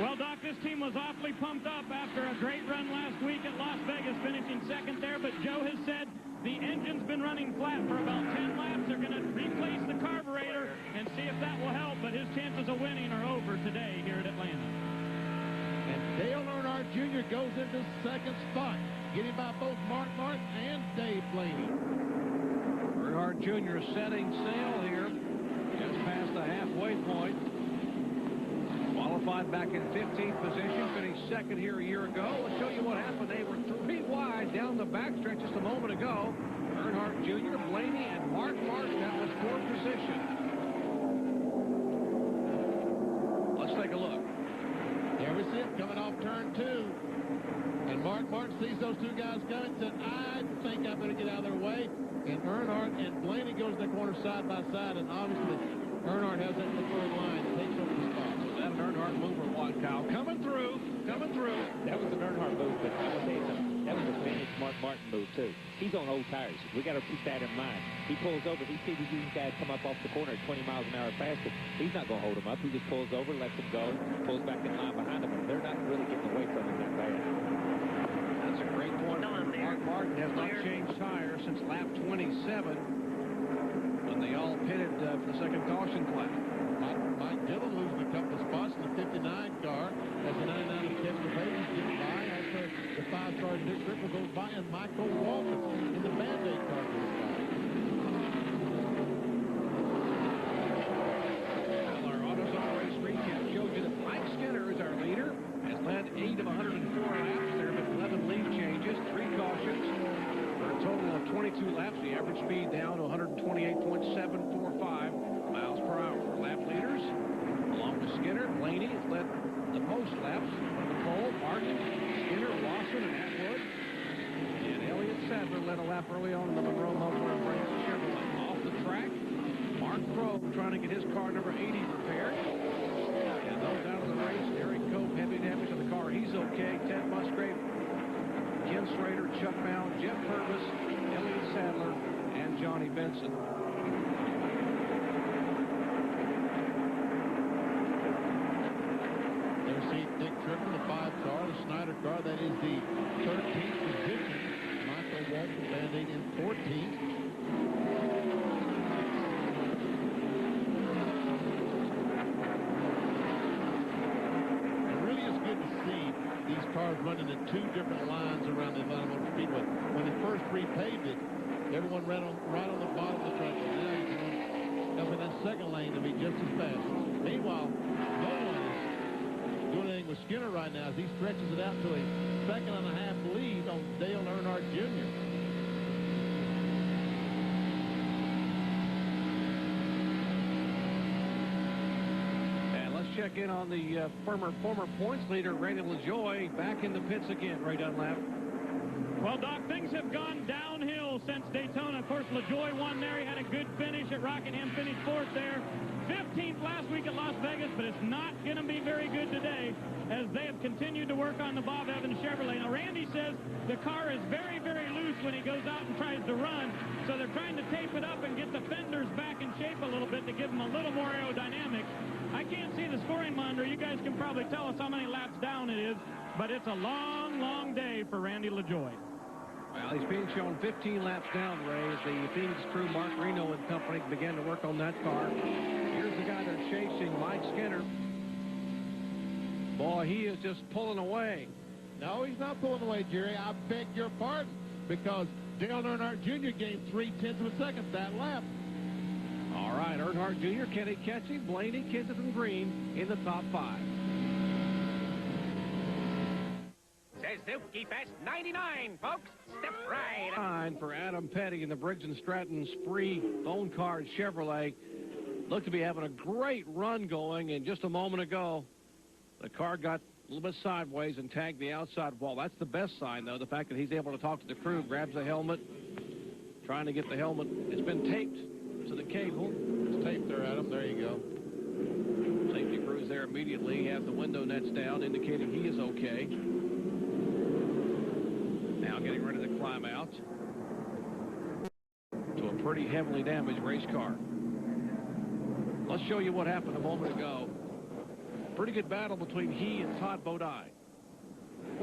Well, Doc, this team was awfully pumped up after a great run last week at Las Vegas, finishing second there, but Joe has said the engine's been running flat for about 10 laps. They're going to replace the carburetor and see if that will help, but his chances of winning are over today here at Atlanta. And Dale Earnhardt Jr. goes into second spot, getting by both Mark Martin and Dave Blaney. Earnhardt Jr. setting sail here, just past the halfway point. Qualified back in 15th position, finished second here a year ago. Let's show you what happened. They were 3 wide down the backstretch just a moment ago. Earnhardt Jr., Blaney, and Mark Martin. That was 4th position. Let's take a look. There we see it coming off turn 2. And Mark Martin sees those 2 guys coming and said, I think I better get out of their way. And Earnhardt and Blaney goes to the corner side by side. And obviously, Earnhardt has that preferred line, takes over the spot. Was that an Earnhardt move or what, Kyle? Coming through. That was an Earnhardt move, but I will tell you something. That was a vintage Mark Martin move, too. He's on old tires. We got to keep that in mind. He pulls over. He sees these guys come up off the corner at 20 miles an hour faster. He's not going to hold them up. He just pulls over, lets them go, pulls back in line behind them, and they're not really getting away from him that bad. That's a great point. Mark Martin has not changed tires since lap 27 when they all pitted for the second caution flag. Mike Dillon losing a couple of spots in the 59 car as the 99 of Kevin Bates gets by. Also, the 5-car Dick Ripple goes by, and Michael Walton in the Band-Aid car goes by. Well, our AutoZone race recap shows you that Mike Skinner is our leader, has led 8 of 104 laps. There have been 11 lead changes, 3 cautions, for a total of 22 laps. The average speed down to 128.745 miles per hour. Lap leaders, along with Skinner, Blaney has led the most laps from the pole. Martin, Skinner, Lawson, and Atwood. And Elliott Sadler led a lap early on in the Monroe Muffler and Brakes Chevrolet. Off the track, Mark Grove trying to get his car number 80 repaired. And those out of the race, Eric Cope, heavy damage to the car. He's okay. Ted Musgrave, Ken Schrader, Chuck Mound, Jeff Purvis, Elliott Sadler, and Johnny Benson. Dick Triple, the 5-car, the Snyder car, that is the 13th position. Michael Walton, Band-Aid in 14th. It really is good to see these cars running in 2 different lines around the Atlanta Motor Speedway. When they first repaved it, everyone ran right on the bottom of the track. Now you can run up in that second lane to be just as fast. Meanwhile, no one is doing anything with Skinner right now as he stretches it out to a 2.5 lead on Dale Earnhardt Jr. And let's check in on the former points leader, Randy LaJoie, back in the pits again. Ray Dunlap. Well, Doc, things have gone downhill since Daytona. Of course, LaJoie won there. He had a good finish at Rockingham, finished 4th there. 15th last week at Las Vegas, but it's not going to be very good today as they have continued to work on the Bob Evans Chevrolet. Now, Randy says the car is very, very loose when he goes out and tries to run, so they're trying to tape it up and get the fenders back in shape a little bit to give them a little more aerodynamics. I can't see the scoring monitor. You guys can probably tell us how many laps down it is, but it's a long, long day for Randy LaJoie. Well, he's being shown 15 laps down, Ray, as the Phoenix crew, Mark Reno and company, began to work on that car. Here's the guy they're chasing, Mike Skinner. Boy, he is just pulling away. No, he's not pulling away, Jerry. I beg your pardon, because Dale Earnhardt Jr. gained 0.3 of a second that lap. All right, Earnhardt Jr., Kenny Ketchy, Blaney, Kenseth, and Green in the top 5. Suzuki Fest 99, folks. Step right up. Fine for Adam Petty in the Briggs & Stratton Spree Bone Card Chevrolet. Looked to be having a great run going, and just a moment ago, the car got a little bit sideways and tagged the outside wall. That's the best sign, though, the fact that he's able to talk to the crew, grabs the helmet, trying to get the helmet. It's been taped to the cable. It's taped there, Adam. There you go. Safety crew's there immediately. He has the window nets down, indicating he is okay. Now getting ready to climb out to a pretty heavily damaged race car. Let's show you what happened a moment ago. Pretty good battle between he and Todd Bodine.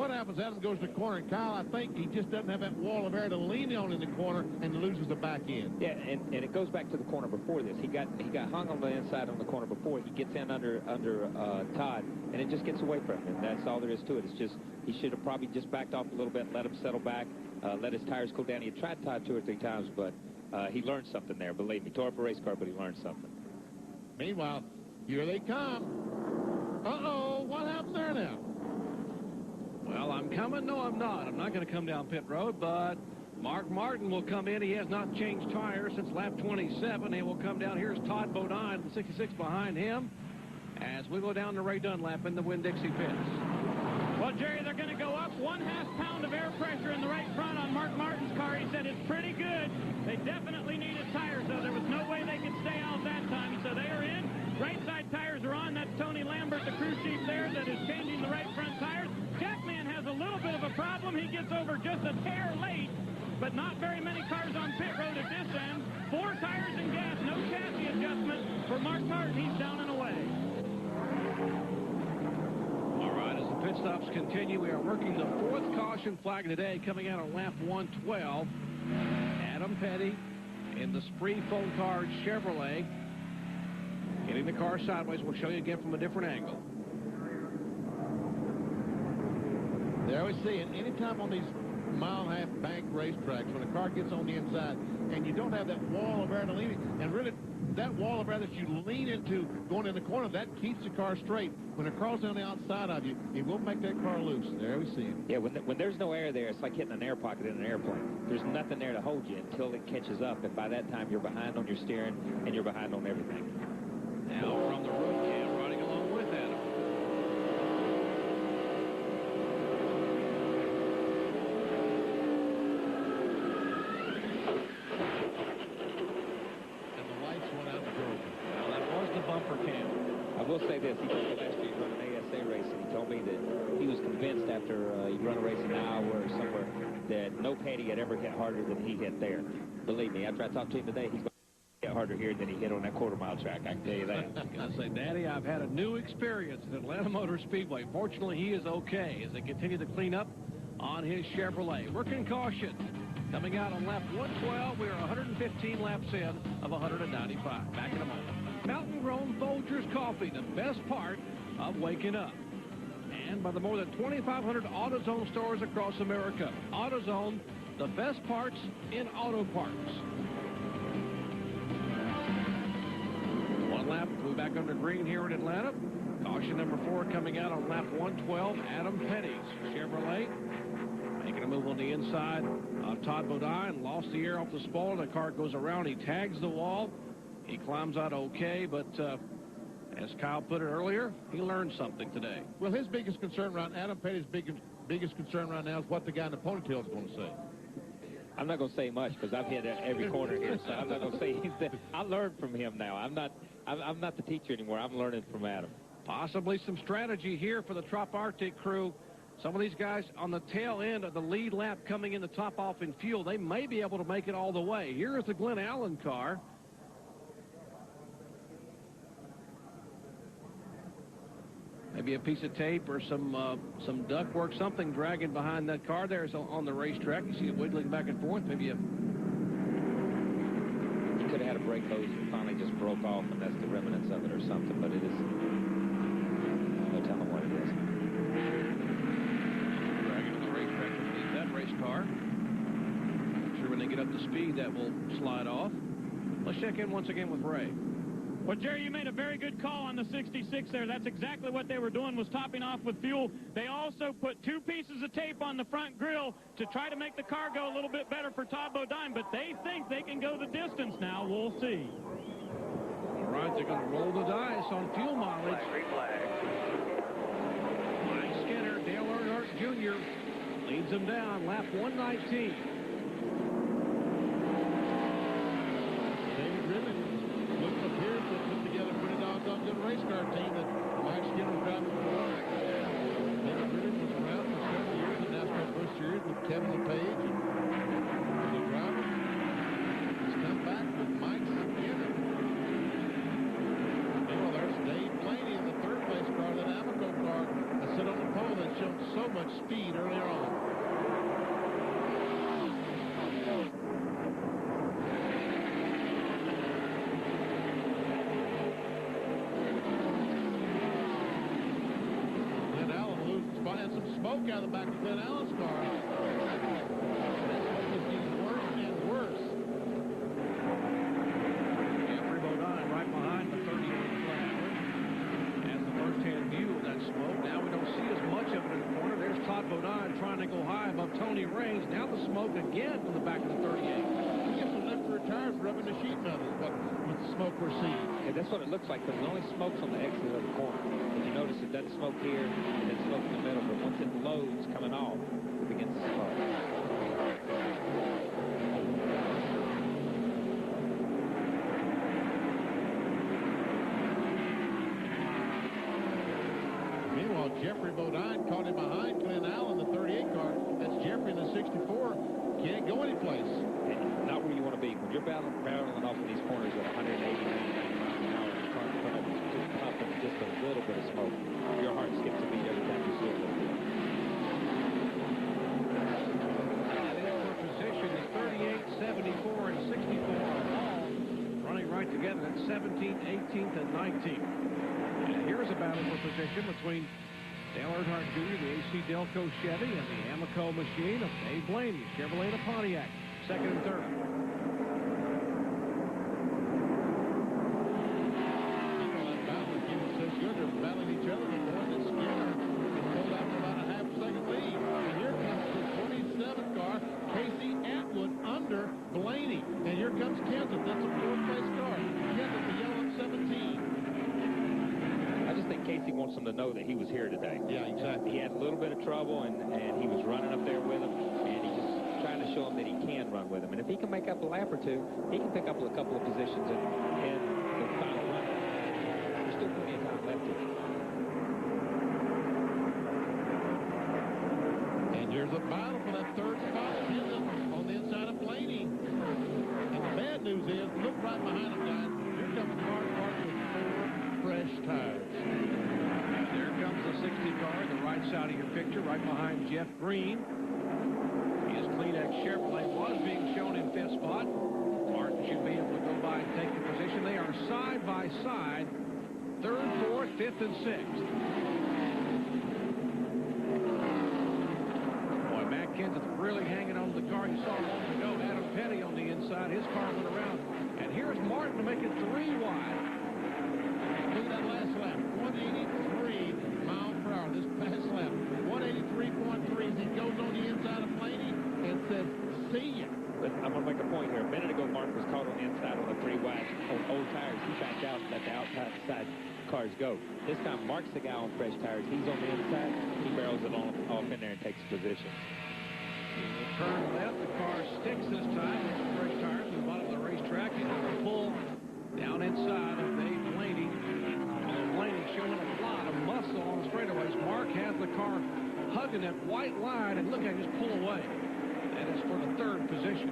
what happens? Adam goes to the corner, and Kyle, I think he just doesn't have that wall of air to lean on in the corner and loses the back end. Yeah, and it goes back to the corner before this. He got hung on the inside on the corner before. He gets in under Todd, and it just gets away from him. And that's all there is to it. It's just he should have probably just backed off a little bit, let him settle back, let his tires cool down. He had tried Todd 2 or 3 times, but he learned something there. Believe me, tore up a race car, but he learned something. Meanwhile, here they come. Uh-oh, what happened there now? Well, I'm coming. No, I'm not. I'm not going to come down pit road, but Mark Martin will come in. He has not changed tires since lap 27. He will come down. Here's Todd Bodine, the 66 behind him, as we go down to Ray Dunlap in the Winn-Dixie pits. Well, Jerry, they're going to go up 1/2 pound of air pressure in the right front on Mark Martin's car. He said it's pretty good. They definitely needed tires, though. There was no way they could stay out that time, so they are in. Right side tires are on. That's Tony Lambert, the crew chief there, that is changing the right front tires. Jackman has a little bit of a problem. He gets over just a hair late, but not very many cars on pit road at this end. 4 tires and gas, no chassis adjustment for Mark Martin. He's down and away. All right, as the pit stops continue, we are working the 4th caution flag today, coming out on lap 112. Adam Petty in the Spree phone card Chevrolet, hitting the car sideways. We'll show you again from a different angle. There we see it. Anytime on these mile-and-a-half bank racetracks, when a car gets on the inside and you don't have that wall of air to lean in, and really that wall of air that you lean into going in the corner, that keeps the car straight. When it crawls on the outside of you, it will make that car loose. There we see it. Yeah, when there's no air there, it's like hitting an air pocket in an airplane. There's nothing there to hold you until it catches up, and by that time you're behind on your steering and you're behind on everything. Now from the road cam, running along with Adam. And the lights went out the door. Well, that was the bumper cam. I will say this. He told me last year he run an ASA race, and he told me that he was convinced after he'd run a race in Iowa or somewhere that no Petty had ever hit harder than he hit there. Believe me, after I talked to him today, he's going to hit harder here than he hit on that quarter-mile track. I can tell you that. I say, Daddy, I've had a new experience at Atlanta Motor Speedway. Fortunately, he is okay as they continue to clean up on his Chevrolet. Working caution. Coming out on lap 112, we are 115 laps in of 195. Back in a moment. Mountain-grown Folgers coffee, the best part of waking up. And by the more than 2,500 AutoZone stores across America. AutoZone, the best parts in auto parts. One lap, we're back under green here in Atlanta. Caution number 4 coming out on lap 112, Adam Petty's Chevrolet. Making a move on the inside of Todd Bodine. Lost the air off the spoiler. The car goes around. He tags the wall. He climbs out okay, but as Kyle put it earlier, he learned something today. Well, his biggest concern right now, Adam Petty's biggest concern right now is what the guy in the ponytail is going to say. I'm not going to say much because I've hit every corner here, so I'm not going to say anything. I learned from him now. I'm not the teacher anymore. I'm learning from Adam. Possibly some strategy here for the Trop Arctic crew. Some of these guys on the tail end of the lead lap coming in the top off in fuel, they may be able to make it all the way. Here is the Glenn Allen car. Maybe a piece of tape or some ductwork, something dragging behind that car there is on the racetrack. You see it wiggling back and forth. Maybe he could have had a brake hose that finally just broke off, and that's the remnants of it or something, but it is. No telling what it is. Dragging to the racetrack to leave that race car. I'm sure when they get up to speed, that will slide off. Let's check in once again with Ray. Well, Jerry, you made a very good call on the 66 there. That's exactly what they were doing, was topping off with fuel. They also put 2 pieces of tape on the front grille to try to make the car go a little bit better for Todd Bodine, but they think they can go the distance now. We'll see. All right, they're going to roll the dice on fuel mileage. Mike Skinner, Dale Earnhardt Jr. leads them down, lap 119. Race car team that Mike Skinner was driving for. David Riddle was around for several years in NASCAR Busch Series with Kevin LePage and the driver. He's come back with Mike Skinner. Well, there's Dave Blaney in the 3rd place car, that Amoco car that sit on the pole that's shown so much speed earlier on. Glenn Allen loses spot and some smoke out of the back of Glenn Allen's car. That smoke is getting worse and worse. Jeffrey Bodine right behind the 38 flag. Has the first-hand view of that smoke. Now we don't see as much of it in the corner. There's Todd Bodine trying to go high above Tony Raines. Now the smoke again from the back of the 38. He gets some lift for tires rubbing the sheet metal with the smoke we're seeing. Yeah, that's what it looks like, but it only smokes on the exit of the corner. If you notice, it doesn't smoke here, and then smoke in the middle, but once it loads coming off, it begins to smoke. Meanwhile, Jeffrey Bodine caught him behind Glenn Allen, the 38 car. That's Jeffrey in the 64. Can't go anyplace. Not where you want to be. When you're barreling off in these corners at 180, 99 miles an hour, and the car in front of you is just pumping just a little bit of smoke, your heart skips a beat every time you see a little bit. And in for position, the 38, 74, and 64 are all running right together at 17th, 18th, and 19th. And here's a battle for position between Dale Earnhardt Jr., the AC Delco Chevy, and the Amoco machine of Dave Blaney, Chevrolet and Pontiac, second and third. That battle is getting so good, they're battling each other. They're going to Skinner and pulled out for about a half-second lead. And here comes the 27 car, Casey Atwood, under Blaney. And here comes Kenseth. That's a fourth-place car. Kenseth, the yellow at 17. I just think Casey wants them to know that he was here today. Yeah, exactly. He had a little bit of trouble, and he was running up there with him, and he's just trying to show him that he can run with him. And if he can make up a lap or two, he can pick up a couple of positions in the final run. There's still plenty of time left here. And here's a battle for that third spot. Kenseth on the inside of Blaney. And the bad news is, look right behind him, guys. Here comes Mark Martin with 4 fresh tires. And there comes the 60 car, the right side of your picture, right behind Jeff Green. His Kleenex Chevrolet was being shown in 5th spot. Martin should be able to go by and take the position. They are side by side, 3rd, 4th, 5th, and 6th. Boy, Matt Kenseth really hanging on to the car. You saw a moment ago, Adam Petty on the inside. His car went around. And here's Martin to make it 3 wide. Look at that last lap, 183 miles per hour. This past lap, 183.3. He goes on the inside of Blaney and says, see ya. But I'm going to make a point here. A minute ago, Mark was caught on the inside on the 3 wide on old tires. He backed out and let the outside cars go. This time, Mark's the guy on fresh tires. He's on the inside. He barrels it off in there and takes position. Turn left, the car sticks this time. It's fresh tires at the bottom of the racetrack, and it's a pull down inside of Dave Blaney. Blaney showing a lot of muscle on the straightaways. Mark has the car hugging that white line, and look at it just pull away. That is for the 3rd position.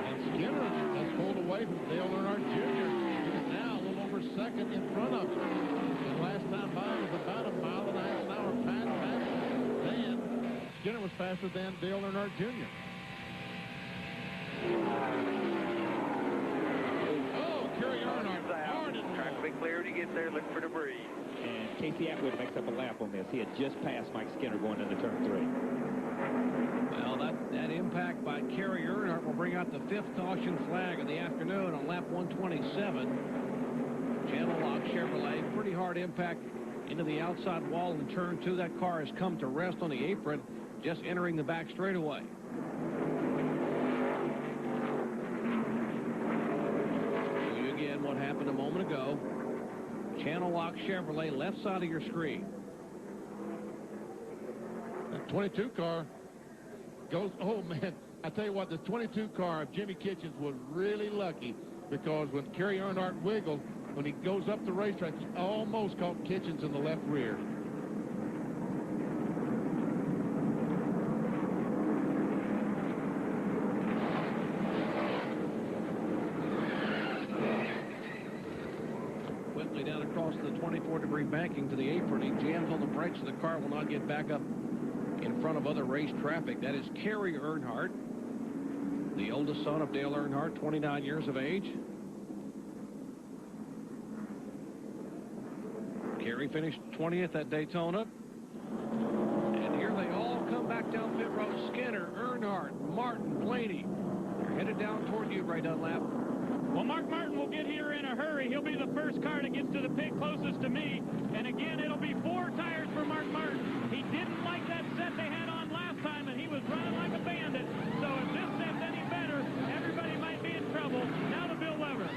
And Skinner has pulled away from Dale Earnhardt Jr. He's now a little over 2nd in front of him. And last time by was about a mile and a half an hour faster than Skinner was faster than Dale Earnhardt Jr. Oh, Kerry Earnhardt hard and Trying to be clear when you get there, look for debris. And Casey Atwood makes up a lap on this. He had just passed Mike Skinner going into turn 3. Well, that impact by Kerry Earnhardt will bring out the 5th caution flag of the afternoon on lap 127. Channel Lock Chevrolet, pretty hard impact into the outside wall in turn 2. That car has come to rest on the apron, just entering the back straightaway. Show you again what happened a moment ago. Channel Lock Chevrolet, left side of your screen. That 22 car goes, oh man, I tell you what, the 22 car of Jimmy Kitchens was really lucky, because when Kerry Earnhardt wiggled, when he goes up the racetrack, he almost caught Kitchens in the left rear. quickly down across the 24-degree banking to the apron. He jams on the brakes, so the car will not get back up in front of other race traffic. That is Kerry Earnhardt, the oldest son of Dale Earnhardt, 29 years of age. Kerry finished 20th at Daytona. And here they all come back down pit road. Skinner, Earnhardt, Martin, Blaney. They're headed down toward you, Ray Dunlap. Well, Mark Martin will get here in a hurry. He'll be the first car that gets to the pit closest to me. And again, it'll be 4 tires for Mark Martin. He didn't like that set they had on last time, and he was running like a bandit. So if this set's any better, everybody might be in trouble. Now to Bill Weber.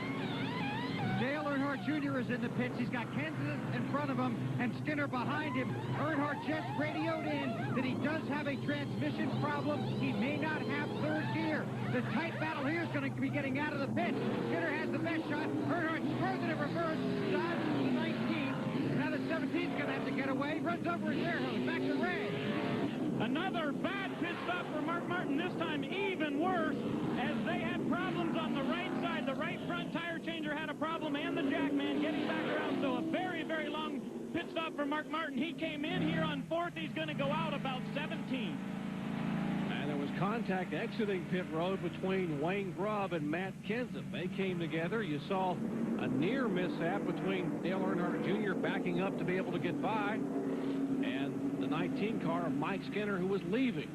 Dale Earnhardt Jr. is in the pits. He's got Kansas in front of him and Skinner behind him. Earnhardt just radioed in that he does have a transmission problem. He may not have third gear. The tight battle here is going to be getting out of the pits. Skinner has the best shot. Earnhardt throws it in reverse. Dives to the 19th. Now the 17th going to have to get away. Runs over his air hose. Back to Ray. Another bad pit stop for Mark Martin, this time even worse, as they had problems on the right side. The right front tire changer had a problem, and the jackman getting back around. So a very, very long pit stop for Mark Martin. He came in here on 4th. He's going to go out about 17. And there was contact exiting pit road between Wayne Grubb and Matt Kenseth. They came together. You saw a near mishap between Dale Earnhardt Jr. backing up to be able to get by, and the 19 car of Mike Skinner, who was leaving.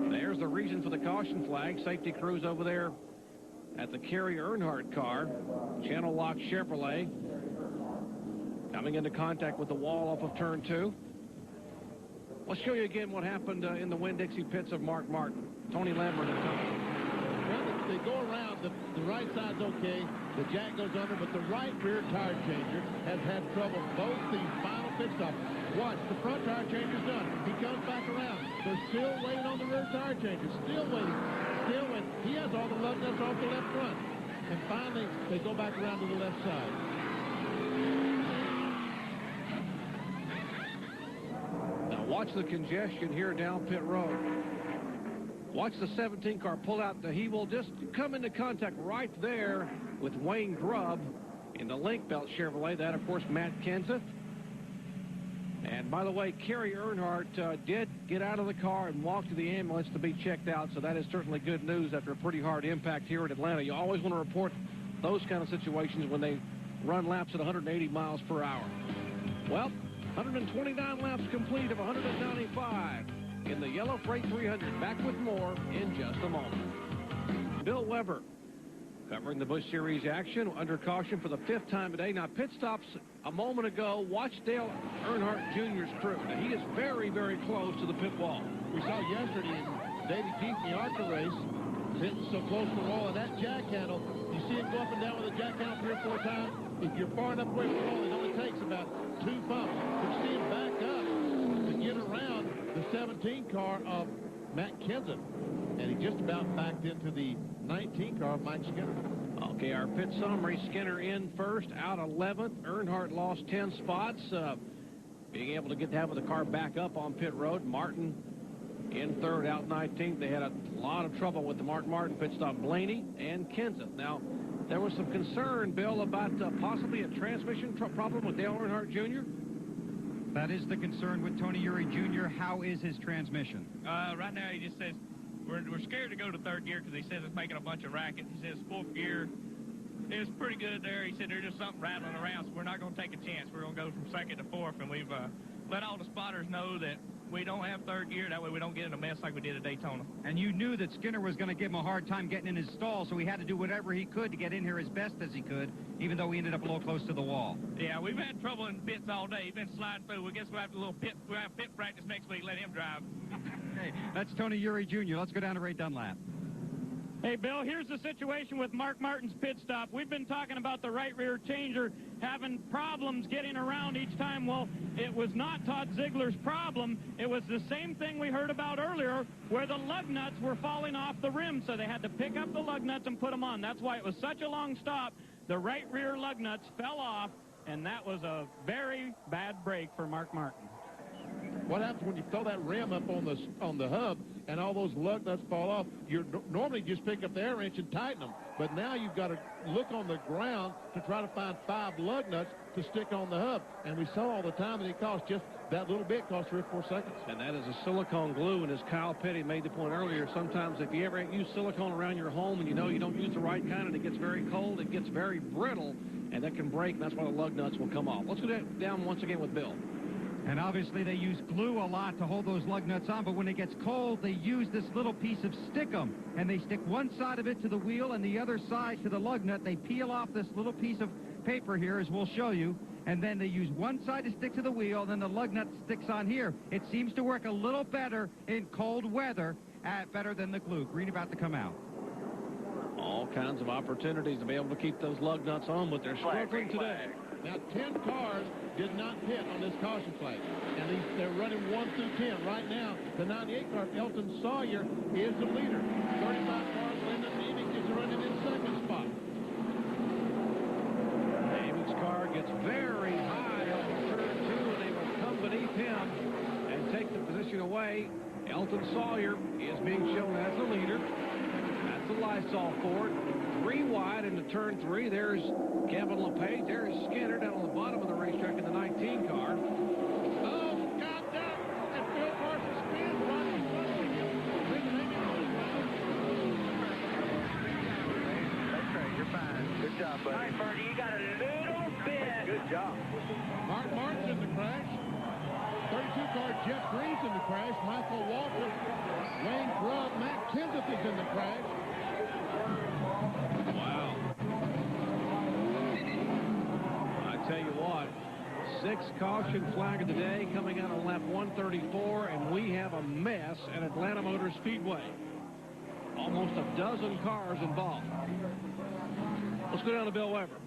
There's the reason for the caution flag. Safety crews over there at the Kerry Earnhardt car. Channel Lock Chevrolet coming into contact with the wall off of turn 2. Let's show you again what happened in the Winn-Dixie pits of Mark Martin. Tony Lambert and company. Well, they go around. The right side's okay. The jack goes under, but the right rear tire changer has had trouble both these final pit stops. Watch, the front tire changer's done. He comes back around. They're still waiting on the rear tire changer. Still waiting. Still waiting. He has all the lug nuts off the left front. And finally, they go back around to the left side. Now watch the congestion here down pit road. Watch the 17 car pull out. He will just come into contact right there with Wayne Grubb in the Link Belt Chevrolet. That, of course, Matt Kenseth. And by the way, Kerry Earnhardt did get out of the car and walk to the ambulance to be checked out. So that is certainly good news after a pretty hard impact here in Atlanta. You always want to report those kind of situations when they run laps at 180 miles per hour. Well, 129 laps complete of 195. In the yellow Freight 300. Back with more in just a moment. Bill Weber covering the Busch Series action under caution for the 5th time today. Now, pit stops a moment ago. Watch Dale Earnhardt Jr.'s crew. Now, he is very, very close to the pit wall. We saw yesterday in Davey Keith in the ARCA race, sitting so close to the wall, and that jack handle, you see it go up and down with the jack handle 3 or 4 times. If you're far enough away from the wall, it only takes about 2 bumps. But you see him back up to get around the 17 car of Matt Kenseth, and he just about backed into the 19 car of Mike Skinner. Okay, our pit summary. Skinner in first, out 11th. Earnhardt lost 10 spots. Being able to get to have the car back up on pit road. Martin in third, out 19th. They had a lot of trouble with the Mark Martin pit stop. Blaney and Kenseth. Now, there was some concern, Bill, about possibly a transmission problem with Dale Earnhardt Jr. That is the concern with Tony Eury Jr. How is his transmission? Right now, he just says, we're scared to go to third gear because he says it's making a bunch of racket. He says 4th gear is pretty good there. He said there's just something rattling around, so we're not going to take a chance. We're going to go from 2nd to 4th, and we've let all the spotters know that we don't have third gear. That way we don't get in a mess like we did at Daytona. And you knew that Skinner was going to give him a hard time getting in his stall, so he had to do whatever he could to get in here as best as he could, even though he ended up a little close to the wall. Yeah, we've had trouble in pits all day. He's been sliding through. We guess we'll have we'll have pit practice next week. Let him drive. Hey, that's Tony Eury Jr. Let's go down to Ray Dunlap. Hey, Bill, here's the situation with Mark Martin's pit stop. We've been talking about the right rear changer having problems getting around each time. Well, it was not Todd Ziegler's problem. It was the same thing we heard about earlier where the lug nuts were falling off the rim, so they had to pick up the lug nuts and put them on. That's why it was such a long stop. The right rear lug nuts fell off, and that was a very bad break for Mark Martin. what happens when you throw that rim up on the hub and all those lug nuts fall off? You're normally just pick up the air wrench and tighten them, but now you've got to look on the ground to try to find 5 lug nuts to stick on the hub. And we saw all the time that it cost just that little bit, cost 3 or 4 seconds. And that is a silicone glue, and as Kyle Petty made the point earlier, sometimes if you ever use silicone around your home and you know you don't use the right kind and it gets very cold, it gets very brittle, and that can break, and that's why the lug nuts will come off. Let's go down once again with Bill. And obviously they use glue a lot to hold those lug nuts on, but when it gets cold, they use this little piece of stickum, and they stick one side of it to the wheel and the other side to the lug nut. They peel off this little piece of paper here, as we'll show you, and then they use one side to stick to the wheel, then the lug nut sticks on here. It seems to work a little better in cold weather, better than the glue. Green about to come out. All kinds of opportunities to be able to keep those lug nuts on, but they're struggling today. Now, 10 cars did not pit on this caution flag, and they're running 1 through 10. Right now, the 98 car, Elton Sawyer, is the leader. 35 cars, Lyndon Amick is running in second spot. Amick's car gets very high on turn 2, and they will come beneath him and take the position away. Elton Sawyer is being shown as the leader. That's the Lysol Ford. 3 wide into turn 3. There's Kevin LePage. There's Skinner down on the bottom of the racetrack in the 19 car. Oh, God, that! And Phil Parsons spins right in front of him. That's right, you're fine. Good job, buddy. All right, Bertie, you got a little bit. Good job. Mark Martin's in the crash. 32 car Jeff Green's in the crash. Michael Walker, Wayne Grubb, Matt Kenseth is in the crash. Wow. I tell you what, 6 caution flag of the day coming out on lap 134, and we have a mess at Atlanta Motor Speedway. Almost a dozen cars involved. Let's go down to Bill Weber.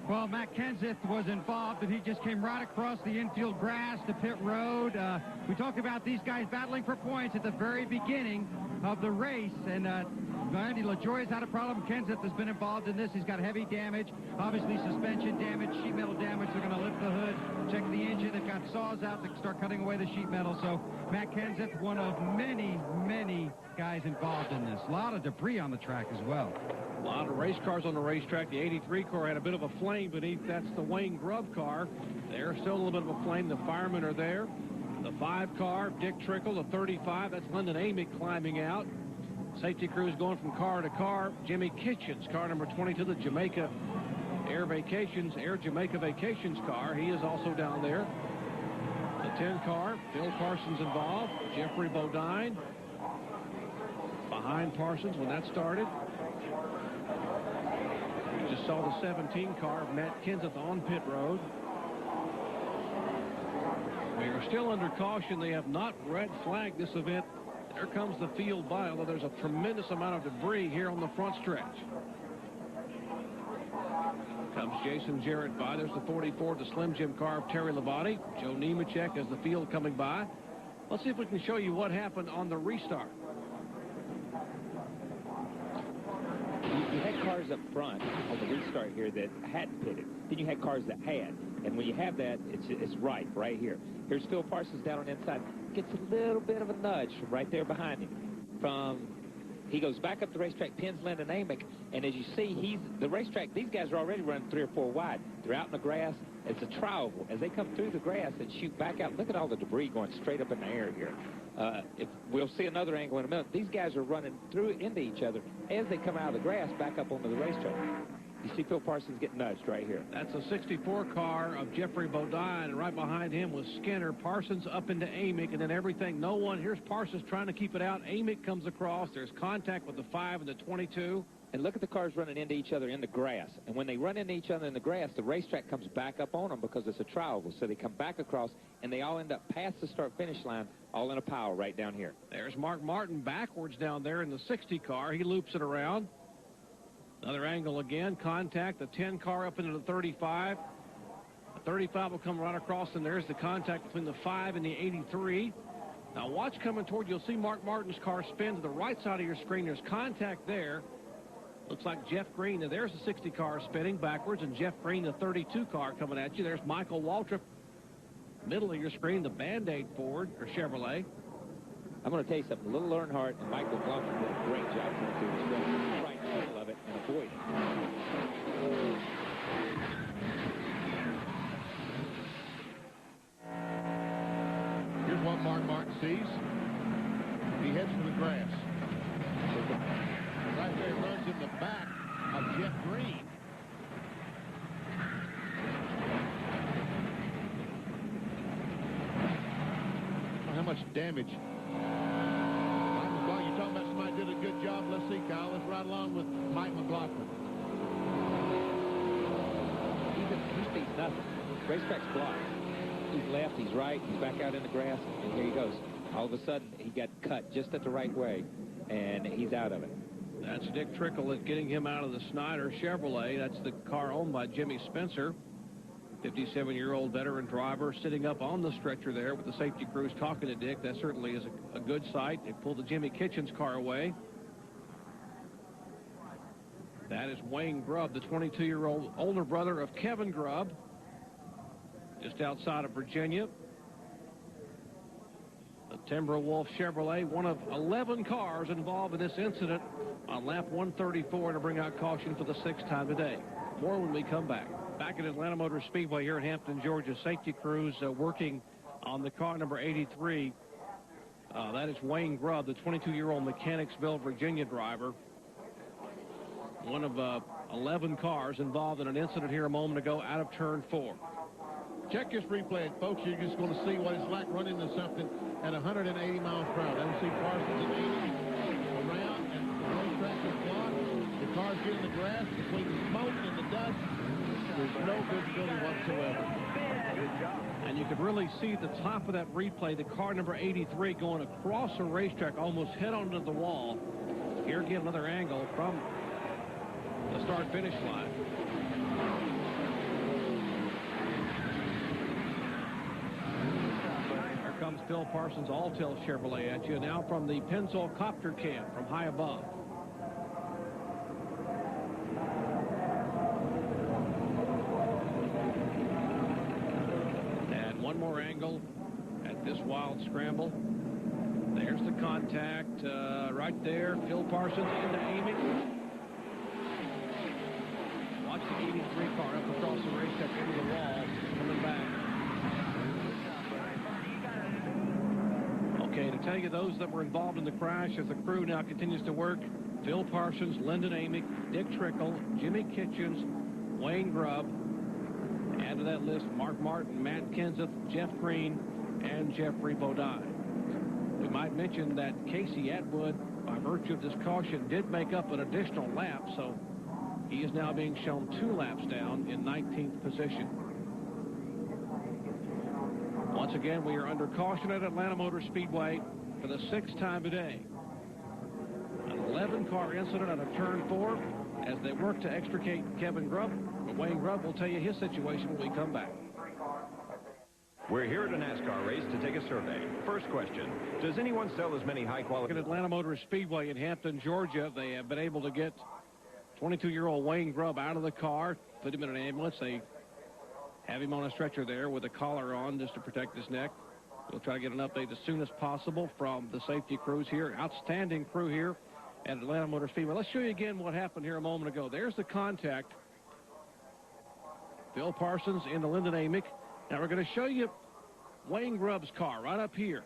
Well, Matt Kenseth was involved, and he just came right across the infield grass to pit road. We talked about these guys battling for points at the very beginning of the race, and Randy LaJoy's had a problem. Kenseth has been involved in this. He's got heavy damage, obviously suspension damage, sheet metal damage. They're going to lift the hood, check the engine. They've got saws out to start cutting away the sheet metal. So Matt Kenseth, one of many, many guys involved in this. A lot of debris on the track as well. A lot of race cars on the racetrack. The 83 car had a bit of a flame beneath. That's the Wayne Grubb car. There's still a little bit of a flame. The firemen are there. The 5 car, Dick Trickle. The 35, that's Lyndon Amick climbing out. Safety crews going from car to car. Jimmy Kitchens, car number 22, the Jamaica Air Jamaica Vacations car. He is also down there. The 10 car, Bill Parsons involved. Jeffrey Bodine behind Parsons when that started. You just saw the 17 car of Matt Kenseth on pit road. We are still under caution. They have not red flagged this event. There comes the field by, although there's a tremendous amount of debris here on the front stretch. Comes Jason Jarrett by. There's the 44, the Slim Jim car of Terry Labonte. Joe Nemechek as the field coming by. Let's see if we can show you what happened on the restart. You had cars up front on the restart here that hadn't pitted. Then you had cars that had. And when you have that, it's right here. Here's Phil Parsons down on the inside. Gets a little bit of a nudge from right there behind him. He goes back up the racetrack, pins Lyndon Amick, and as you see, the racetrack, these guys are already running 3 or 4 wide. They're out in the grass. It's a trial. As they come through the grass and shoot back out, look at all the debris going straight up in the air here. We'll see another angle in a minute. These guys are running through into each other as they come out of the grass back up onto the racetrack. You see Phil Parsons get nudged right here. That's a 64 car of Jeffrey Bodine, and right behind him was Skinner. Parsons up into Amick, and then everything. No one. Here's Parsons trying to keep it out. Amick comes across. There's contact with the 5 and the 22. And look at the cars running into each other in the grass. And when they run into each other in the grass, the racetrack comes back up on them because it's a trial. So they come back across, and they all end up past the start-finish line, all in a pile right down here. There's Mark Martin backwards down there in the 60 car. He loops it around. Another angle again. Contact. The 10 car up into the 35. The 35 will come right across, and there's the contact between the 5 and the 83. Now watch coming toward you. You'll see Mark Martin's car spin to the right side of your screen. There's contact there. Looks like Jeff Green. Now there's the 60 car spinning backwards, and Jeff Green, the 32 car, coming at you. There's Michael Waltrip Middle of your screen, the Band-Aid Ford, or Chevrolet. I'm going to tell you something. Little Earnhardt and Michael McLaughlin did a great job coming through the stretch. Right in the middle of it and avoid it. Here's what Mark Martin sees. He heads for the grass. Right there, runs in the back of Jeff Green. How much damage. Well, you're talking about somebody did a good job. Let's see, Kyle. Let's ride along with Mike McLaughlin. He speaks nothing. Racetrack's blocked. He's left, he's right, he's back out in the grass, and here he goes. All of a sudden, he got cut just at the right way, and he's out of it. That's Dick Trickle that's getting him out of the Snyder Chevrolet. That's the car owned by Jimmy Spencer. 57-year-old veteran driver sitting up on the stretcher there with the safety crews talking to Dick. That certainly is a good sight. They pulled the Jimmy Kitchens car away. That is Wayne Grubb, the 22-year-old older brother of Kevin Grubb, just outside of Virginia. The Timberwolf Chevrolet, one of 11 cars involved in this incident on lap 134 to bring out caution for the 6th time today. More when we come back. Back at Atlanta Motor Speedway here in Hampton, Georgia, safety crews working on the car number 83. That is Wayne Grubb, the 22-year-old Mechanicsville, Virginia driver. One of 11 cars involved in an incident here a moment ago out of turn 4. Check this replay, folks. You're just going to see what it's like running into something at 180 miles per hour. That'll see Parsons and Amy around, and the racetrack is blocked. The cars get in the grass between the smoke and the dust. There's no visibility whatsoever. And you could really see the top of that replay, the car number 83 going across the racetrack, almost head on to the wall. Here again, another angle from the start-finish line. Here comes Phil Parsons' Alltel Chevrolet at you now from the Pennzoil Copter Cam from high above. One more angle at this wild scramble. There's the contact right there. Phil Parsons into Amy. Watch the 83 car up across the racetrack into the wall, coming back. Okay, to tell you those that were involved in the crash as the crew now continues to work: Phil Parsons, Lyndon Amick, Dick Trickle, Jimmy Kitchens, Wayne Grubb. Add to that list Mark Martin, Matt Kenseth, Jeff Green, and Jeffrey Bodine. We might mention that Casey Atwood, by virtue of this caution, did make up an additional lap, so he is now being shown 2 laps down in 19th position. Once again, we are under caution at Atlanta Motor Speedway for the 6th time today. An 11-car incident on a turn 4 as they work to extricate Kevin Grubb. But Wayne Grubb will tell you his situation when we come back. We're here at a NASCAR race to take a survey. First question, does anyone sell as many high-quality... At Atlanta Motor Speedway in Hampton, Georgia, they have been able to get 22-year-old Wayne Grubb out of the car, put him in an ambulance. They have him on a stretcher there with a collar on just to protect his neck. We'll try to get an update as soon as possible from the safety crews here. Outstanding crew here at Atlanta Motor Speedway. Let's show you again what happened here a moment ago. There's the contact. Phil Parsons into Lyndon Amick. Now we're going to show you Wayne Grubb's car right up here.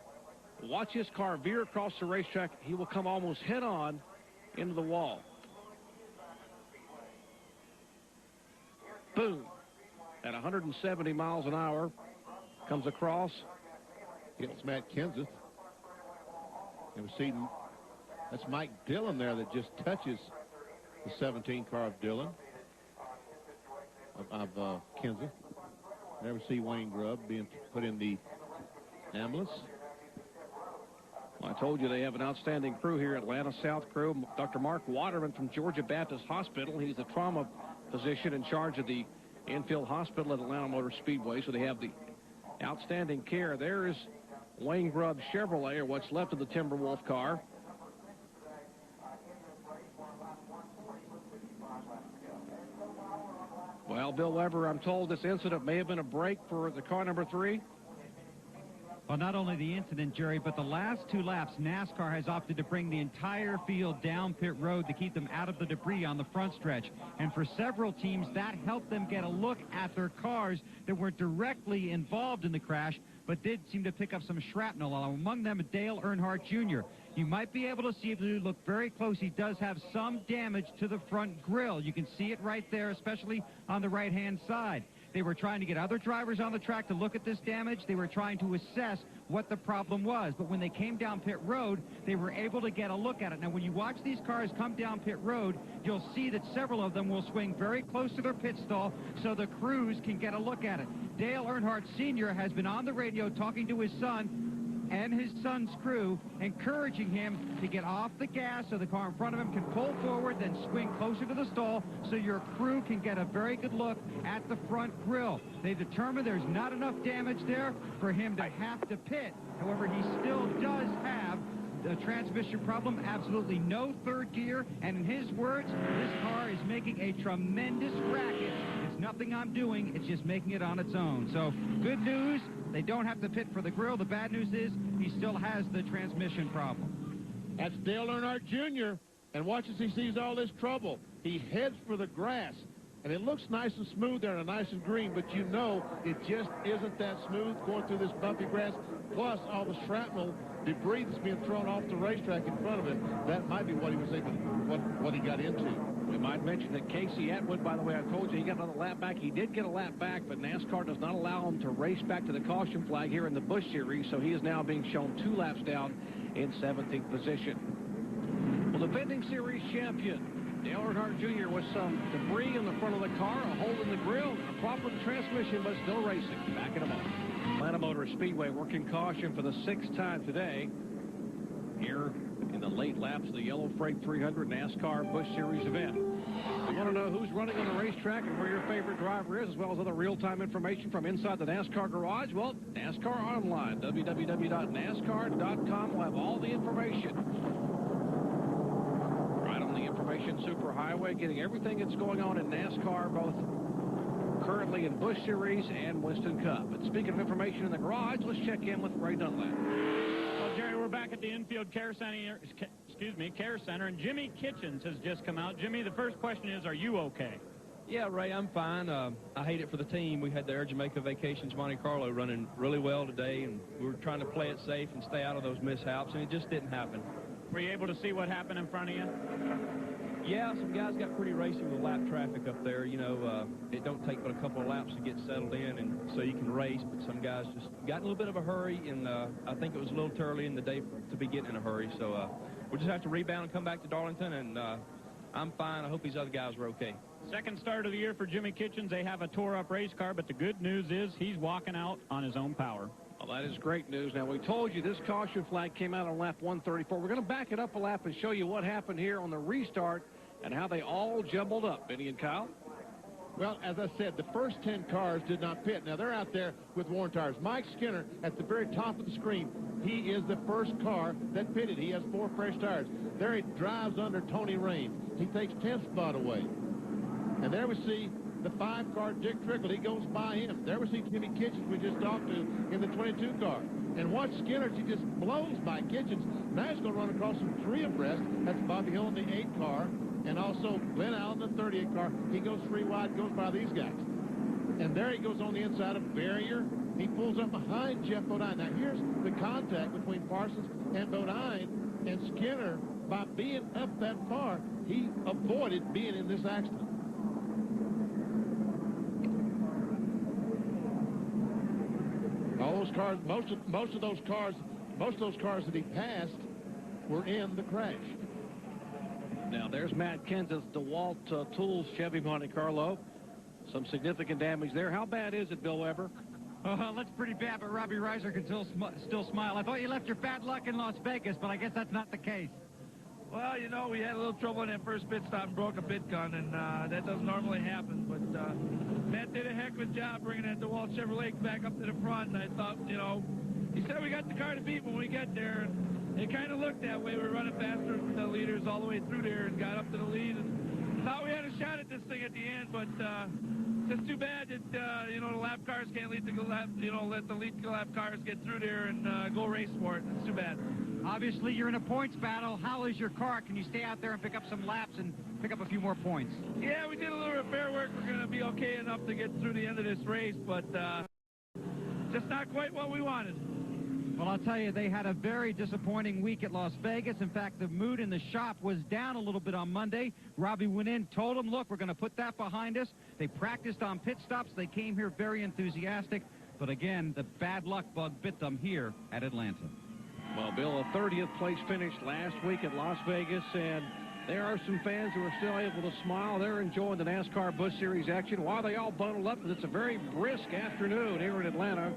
Watch his car veer across the racetrack. He will come almost head-on into the wall. Boom. At 170 miles an hour. Comes across. It's Matt Kenseth. And we see that's Mike Dillon there that just touches the 17 car of Dillon. Of Kenseth. Never see Wayne Grubb being put in the ambulance. Well, I told you they have an outstanding crew here, Atlanta South crew. Dr. Mark Waterman from Georgia Baptist Hospital. He's the trauma physician in charge of the infield hospital at Atlanta Motor Speedway, so they have the outstanding care. There is Wayne Grubb's Chevrolet, or what's left of the Timberwolf car. Well, Bill Weber, I'm told this incident may have been a break for the car number 3. Well, not only the incident, Jerry, but the last 2 laps, NASCAR has opted to bring the entire field down pit road to keep them out of the debris on the front stretch. And for several teams, that helped them get a look at their cars that weren't directly involved in the crash, but did seem to pick up some shrapnel, among them Dale Earnhardt Jr. You might be able to see, if you look very close, he does have some damage to the front grille. You can see it right there, especially on the right-hand side. They were trying to get other drivers on the track to look at this damage. They were trying to assess what the problem was. But when they came down pit road, they were able to get a look at it. Now, when you watch these cars come down pit road, you'll see that several of them will swing very close to their pit stall so the crews can get a look at it. Dale Earnhardt Sr. has been on the radio talking to his son and his son's crew, encouraging him to get off the gas so the car in front of him can pull forward, then swing closer to the stall so your crew can get a very good look at the front grille. They determined there's not enough damage there for him to have to pit. However, he still does have the transmission problem, absolutely no third gear, and in his words, this car is making a tremendous racket. It's nothing I'm doing, it's just making it on its own. So, good news, they don't have to pit for the grill. The bad news is he still has the transmission problem. That's Dale Earnhardt Jr., and watch as he sees all this trouble. He heads for the grass, and it looks nice and smooth there and nice and green, but you know it just isn't that smooth going through this bumpy grass, plus all the shrapnel debris that's being thrown off the racetrack in front of him. That might be what he was thinking, what he got into. We might mention that Casey Atwood, by the way, I told you he got another lap back. He did get a lap back, but NASCAR does not allow him to race back to the caution flag here in the Busch Series, so he is now being shown 2 laps down in 17th position. Well, defending series champion Dale Earnhardt Jr. with some debris in the front of the car, a hole in the grill, and a problem with the transmission, but still racing. Back in a moment. Atlanta Motor Speedway working caution for the 6th time today here in the late laps of the Yellow Freight 300 NASCAR Busch Series event. We want to know who's running on the racetrack and where your favorite driver is, as well as other real-time information from inside the NASCAR garage. Well, NASCAR Online, www.nascar.com will have all the information. Right on the Information Superhighway, getting everything that's going on in NASCAR, both currently in Busch Series and Winston Cup. And speaking of information in the garage, let's check in with Ray Dunlap. Well, Jerry, we're back at the infield care center, and Jimmy Kitchens has just come out. Jimmy, the first question is, are you okay? Yeah, Ray, I'm fine. I hate it for the team. We had the Air Jamaica Vacations Monte Carlo running really well today, and we were trying to play it safe and stay out of those mishaps, and it just didn't happen. Were you able to see what happened in front of you? Yeah, some guys got pretty racy with lap traffic up there. You know, it don't take but a couple of laps to get settled in, and so you can race, but some guys just got in a little bit of a hurry, and I think it was a little too early in the day to be getting in a hurry. So we'll just have to rebound and come back to Darlington, and I'm fine. I hope these other guys are okay. Second start of the year for Jimmy Kitchens. They have a tore-up race car, but the good news is he's walking out on his own power. Well, that is great news. Now, we told you this caution flag came out on lap 134. We're going to back it up a lap and show you what happened here on the restart and how they all jumbled up. Benny and Kyle? Well, as I said, the first 10 cars did not pit. Now, they're out there with worn tires. Mike Skinner, at the very top of the screen, he is the first car that pitted. He has 4 fresh tires. There he drives under Tony Rain. He takes 10th spot away. And there we see the 5-car Dick Trickle. He goes by him. There we see Jimmy Kitchens we just talked to in the 22 car. And watch Skinner, he just blows by Kitchens. Now he's going to run across some 3 abreast. That's Bobby Hill in the 8 car. And also Glenn Allen, the 38 car. He goes 3 wide, goes by these guys. And there he goes on the inside of Barrier. He pulls up behind Jeff Bodine. Now here's the contact between Parsons and Bodine. And Skinner, by being up that far, he avoided being in this accident. All those cars, most of those cars that he passed were in the crash. Now, there's Matt Kenseth's DeWalt Tools Chevy Monte Carlo. Some significant damage there. How bad is it, Bill Weber? Oh, that's pretty bad, but Robbie Reiser can still smile. I thought you left your bad luck in Las Vegas, but I guess that's not the case. Well, you know, we had a little trouble in that first pit stop and broke a pit gun, and that doesn't normally happen. But Matt did a heck of a job bringing that DeWalt Chevrolet back up to the front, and I thought, you know, he said we got the car to beat when we get there, and it kind of looked that way. We were running faster than the leaders all the way through there and got up to the lead, and thought we had a shot at this thing at the end, but just too bad that you know, the lap cars can't lead the lap, you know, let the lead lap cars get through there and go race for it. It's too bad. Obviously, you're in a points battle. How is your car? Can you stay out there and pick up some laps and pick up a few more points? Yeah, we did a little repair work. We're going to be okay enough to get through the end of this race, but just not quite what we wanted. Well, I'll tell you, they had a very disappointing week at Las Vegas. In fact, the mood in the shop was down a little bit on Monday. Robbie went in, told them, look, we're going to put that behind us. They practiced on pit stops. They came here very enthusiastic. But again, the bad luck bug bit them here at Atlanta. Well, Bill, a 30th place finish last week at Las Vegas, and there are some fans who are still able to smile. They're enjoying the NASCAR Busch Series action while they all bundle up, because it's a very brisk afternoon here in Atlanta.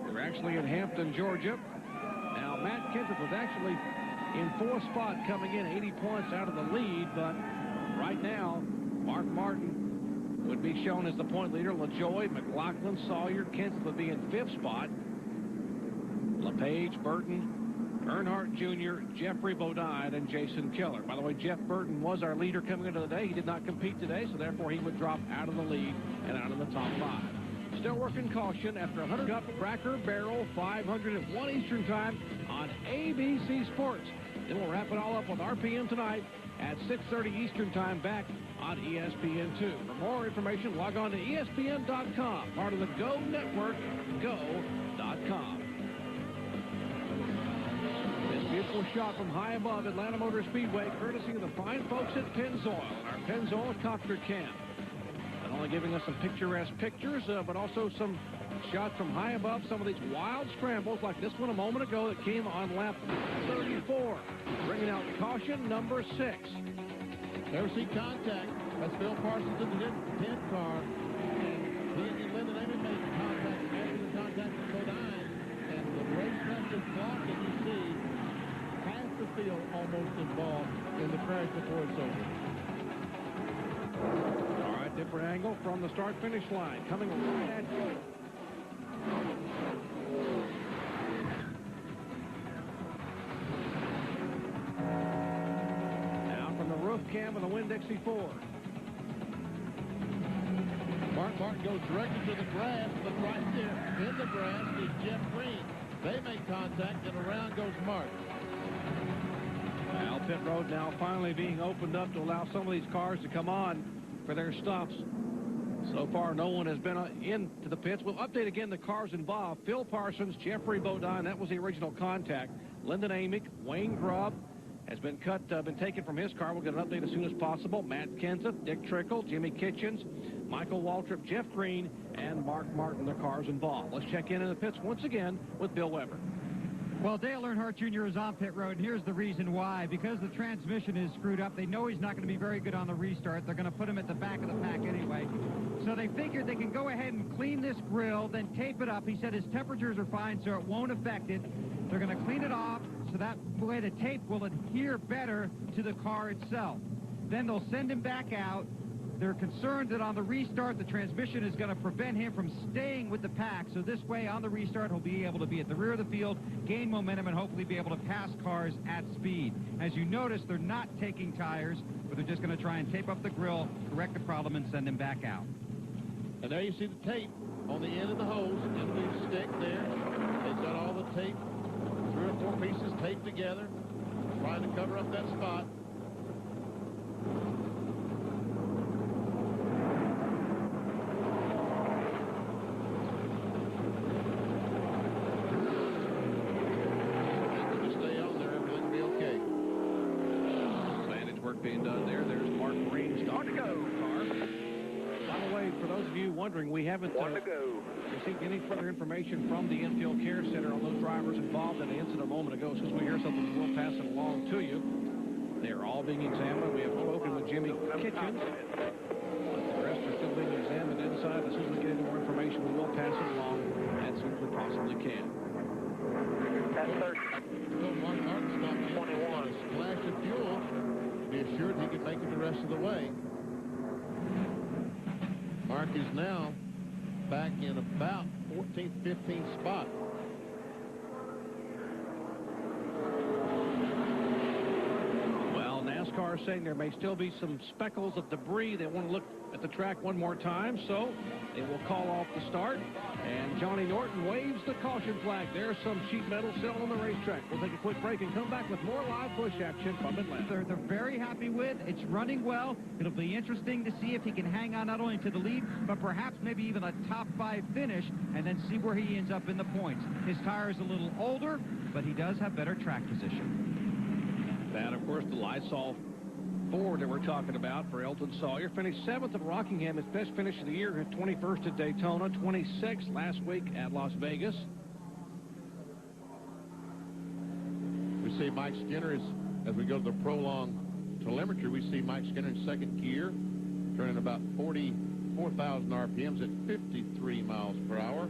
We're actually in Hampton, Georgia. Now, Matt Kenseth was actually in fourth spot coming in, 80 points out of the lead, but right now, Mark Martin would be shown as the point leader. LaJoie, McLaughlin, Sawyer, Kenseth would be in fifth spot. LePage, Burton, Earnhardt Jr., Jeffrey Bodine, and Jason Keller. By the way, Jeff Burton was our leader coming into the day. He did not compete today, so therefore he would drop out of the lead and out of the top five. Still working caution after 100 Cup Cracker Barrel 501 Eastern Time on ABC Sports. Then we'll wrap it all up with RPM tonight at 6:30 Eastern Time back on ESPN2. For more information, log on to ESPN.com, part of the Go Network, go.com. This beautiful shot from high above Atlanta Motor Speedway, courtesy of the fine folks at Pennzoil and our Pennzoil Copter Cam. Not only giving us some picturesque pictures, but also some shots from high above, some of these wild scrambles like this one a moment ago that came on lap 34. Bringing out caution number 6. Never see contact. That's Phil Parsons in the 10 car. And he and Lyndon Amy made contact after the contact with Bodine. And the race message blocked, and you see half the field almost involved in the crash before it's over. All right, different angle from the start-finish line. Coming right at you. Now from the roof cam of the Winn-Dixie Ford. Mark Martin goes directly to the grass, but right there in the grass is Jeff Green. They make contact, and around goes Mark. Well, pit road now finally being opened up to allow some of these cars to come on for their stops. So far, no one has been into the pits. We'll update again the cars involved. Phil Parsons, Jeffrey Bodine, that was the original contact. Lyndon Amick, Wayne Grubb has been taken from his car. We'll get an update as soon as possible. Matt Kenseth, Dick Trickle, Jimmy Kitchens, Michael Waltrip, Jeff Green, and Mark Martin, the cars involved. Let's check in the pits once again with Bill Weber. Well, Dale Earnhardt Jr. is on pit road, and here's the reason why. Because the transmission is screwed up, they know he's not going to be very good on the restart. They're going to put him at the back of the pack anyway. So they figured they can go ahead and clean this grill, then tape it up. He said his temperatures are fine, so it won't affect it. They're going to clean it off, so that way the tape will adhere better to the car itself. Then they'll send him back out. They're concerned that on the restart, the transmission is going to prevent him from staying with the pack. So this way, on the restart, he'll be able to be at the rear of the field, gain momentum, and hopefully be able to pass cars at speed. As you notice, they're not taking tires, but they're just going to try and tape up the grill, correct the problem, and send him back out. And there you see the tape on the end of the hose, and the stick there. They've got all the tape, 3 or 4 pieces taped together, trying to cover up that spot. Being done there. There's Mark Green's car. By the way, for those of you wondering, we haven't received any further information from the Infield Care Center on those drivers involved in the incident a moment ago. As soon as we hear something, we'll pass it along to you. They're all being examined. We have spoken with Jimmy Kitchens. The rest are still being examined inside. As soon as we get any more information, we will pass it along as soon as we possibly can. That's 30. Mark Martin stopped 21. A splash of fuel. Be assured he can make it the rest of the way. Mark is now back in about 14th, 15th spot. Well, NASCAR are saying there may still be some speckles of debris. They want to look at the track one more time, so they will call off the start. And Johnny Norton waves the caution flag. There's some sheet metal still on the racetrack. We'll take a quick break and come back with more live Busch action from Atlanta. They're very happy with. It's running well. It'll be interesting to see if he can hang on not only to the lead, but perhaps maybe even a top 5 finish, and then see where he ends up in the points. His tire is a little older, but he does have better track position. That, of course, the Lysol Ford that we're talking about for Elton Sawyer. Finished 7th at Rockingham, his best finish of the year, at 21st at Daytona, 26th last week at Las Vegas. We see Mike Skinner, as we go to the prolonged telemetry, we see Mike Skinner in second gear, turning about 44,000 RPMs at 53 miles per hour.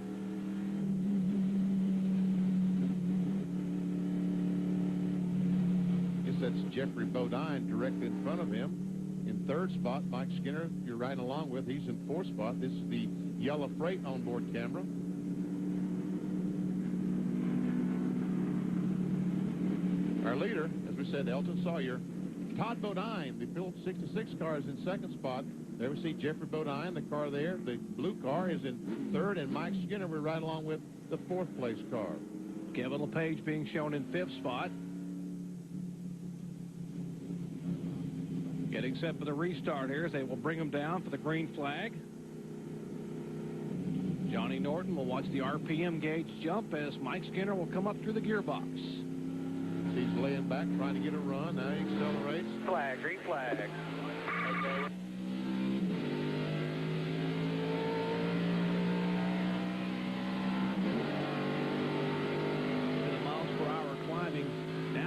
That's Jeffrey Bodine directly in front of him. In third spot, Mike Skinner, you're riding along with. He's in fourth spot. This is the yellow freight onboard camera. Our leader, as we said, Elton Sawyer. Todd Bodine, the Field 66 car, is in second spot. There we see Jeffrey Bodine, the car there. The blue car is in third, and Mike Skinner, we're right along with the fourth place car. Kevin LePage being shown in fifth spot. Getting set for the restart here as they will bring him down for the green flag. Johnny Norton will watch the RPM gauge jump as Mike Skinner will come up through the gearbox. He's laying back, trying to get a run. Now he accelerates. Flag, green flag.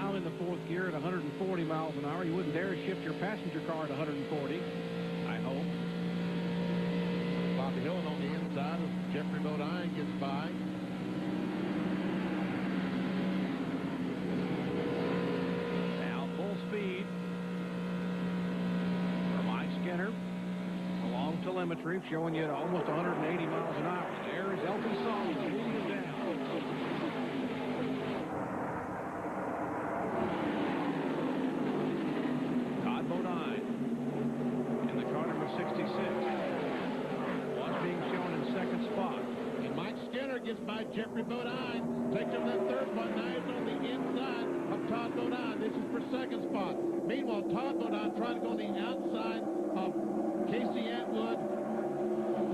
In the fourth gear at 140 miles an hour. You wouldn't dare shift your passenger car at 140, I hope. Bobby Hillin on the inside as Jeffrey Bodine gets by. Now full speed for Mike Skinner. Along telemetry showing you almost 180 miles an hour. There is Elton Sawyer leading him down. Gets by Jeffrey Bodine, takes him that third spot. Now he's on the inside of Todd Bodine. This is for second spot. Meanwhile, Todd Bodine trying to go on the outside of Casey Atwood,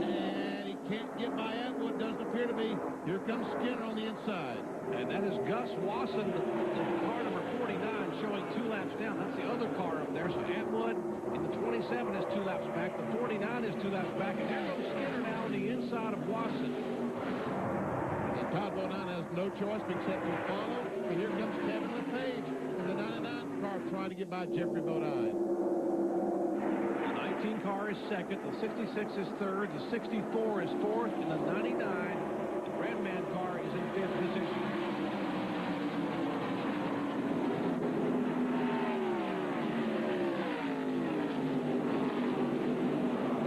and he can't get by Atwood. Doesn't appear to be. Here comes Skinner on the inside. And that is Gus Wasson, the car number 49, showing 2 laps down. That's the other car up there. So Atwood in the 27 is 2 laps back. The 49 is 2 laps back. And there goes Skinner now on the inside of Wasson. Todd Bodine has no choice except to follow. And here comes Kevin LePage in the 99 car trying to get by Jeffrey Bodine. The 19 car is second. The 66 is third. The 64 is fourth. And the 99, the red man car, is in fifth position.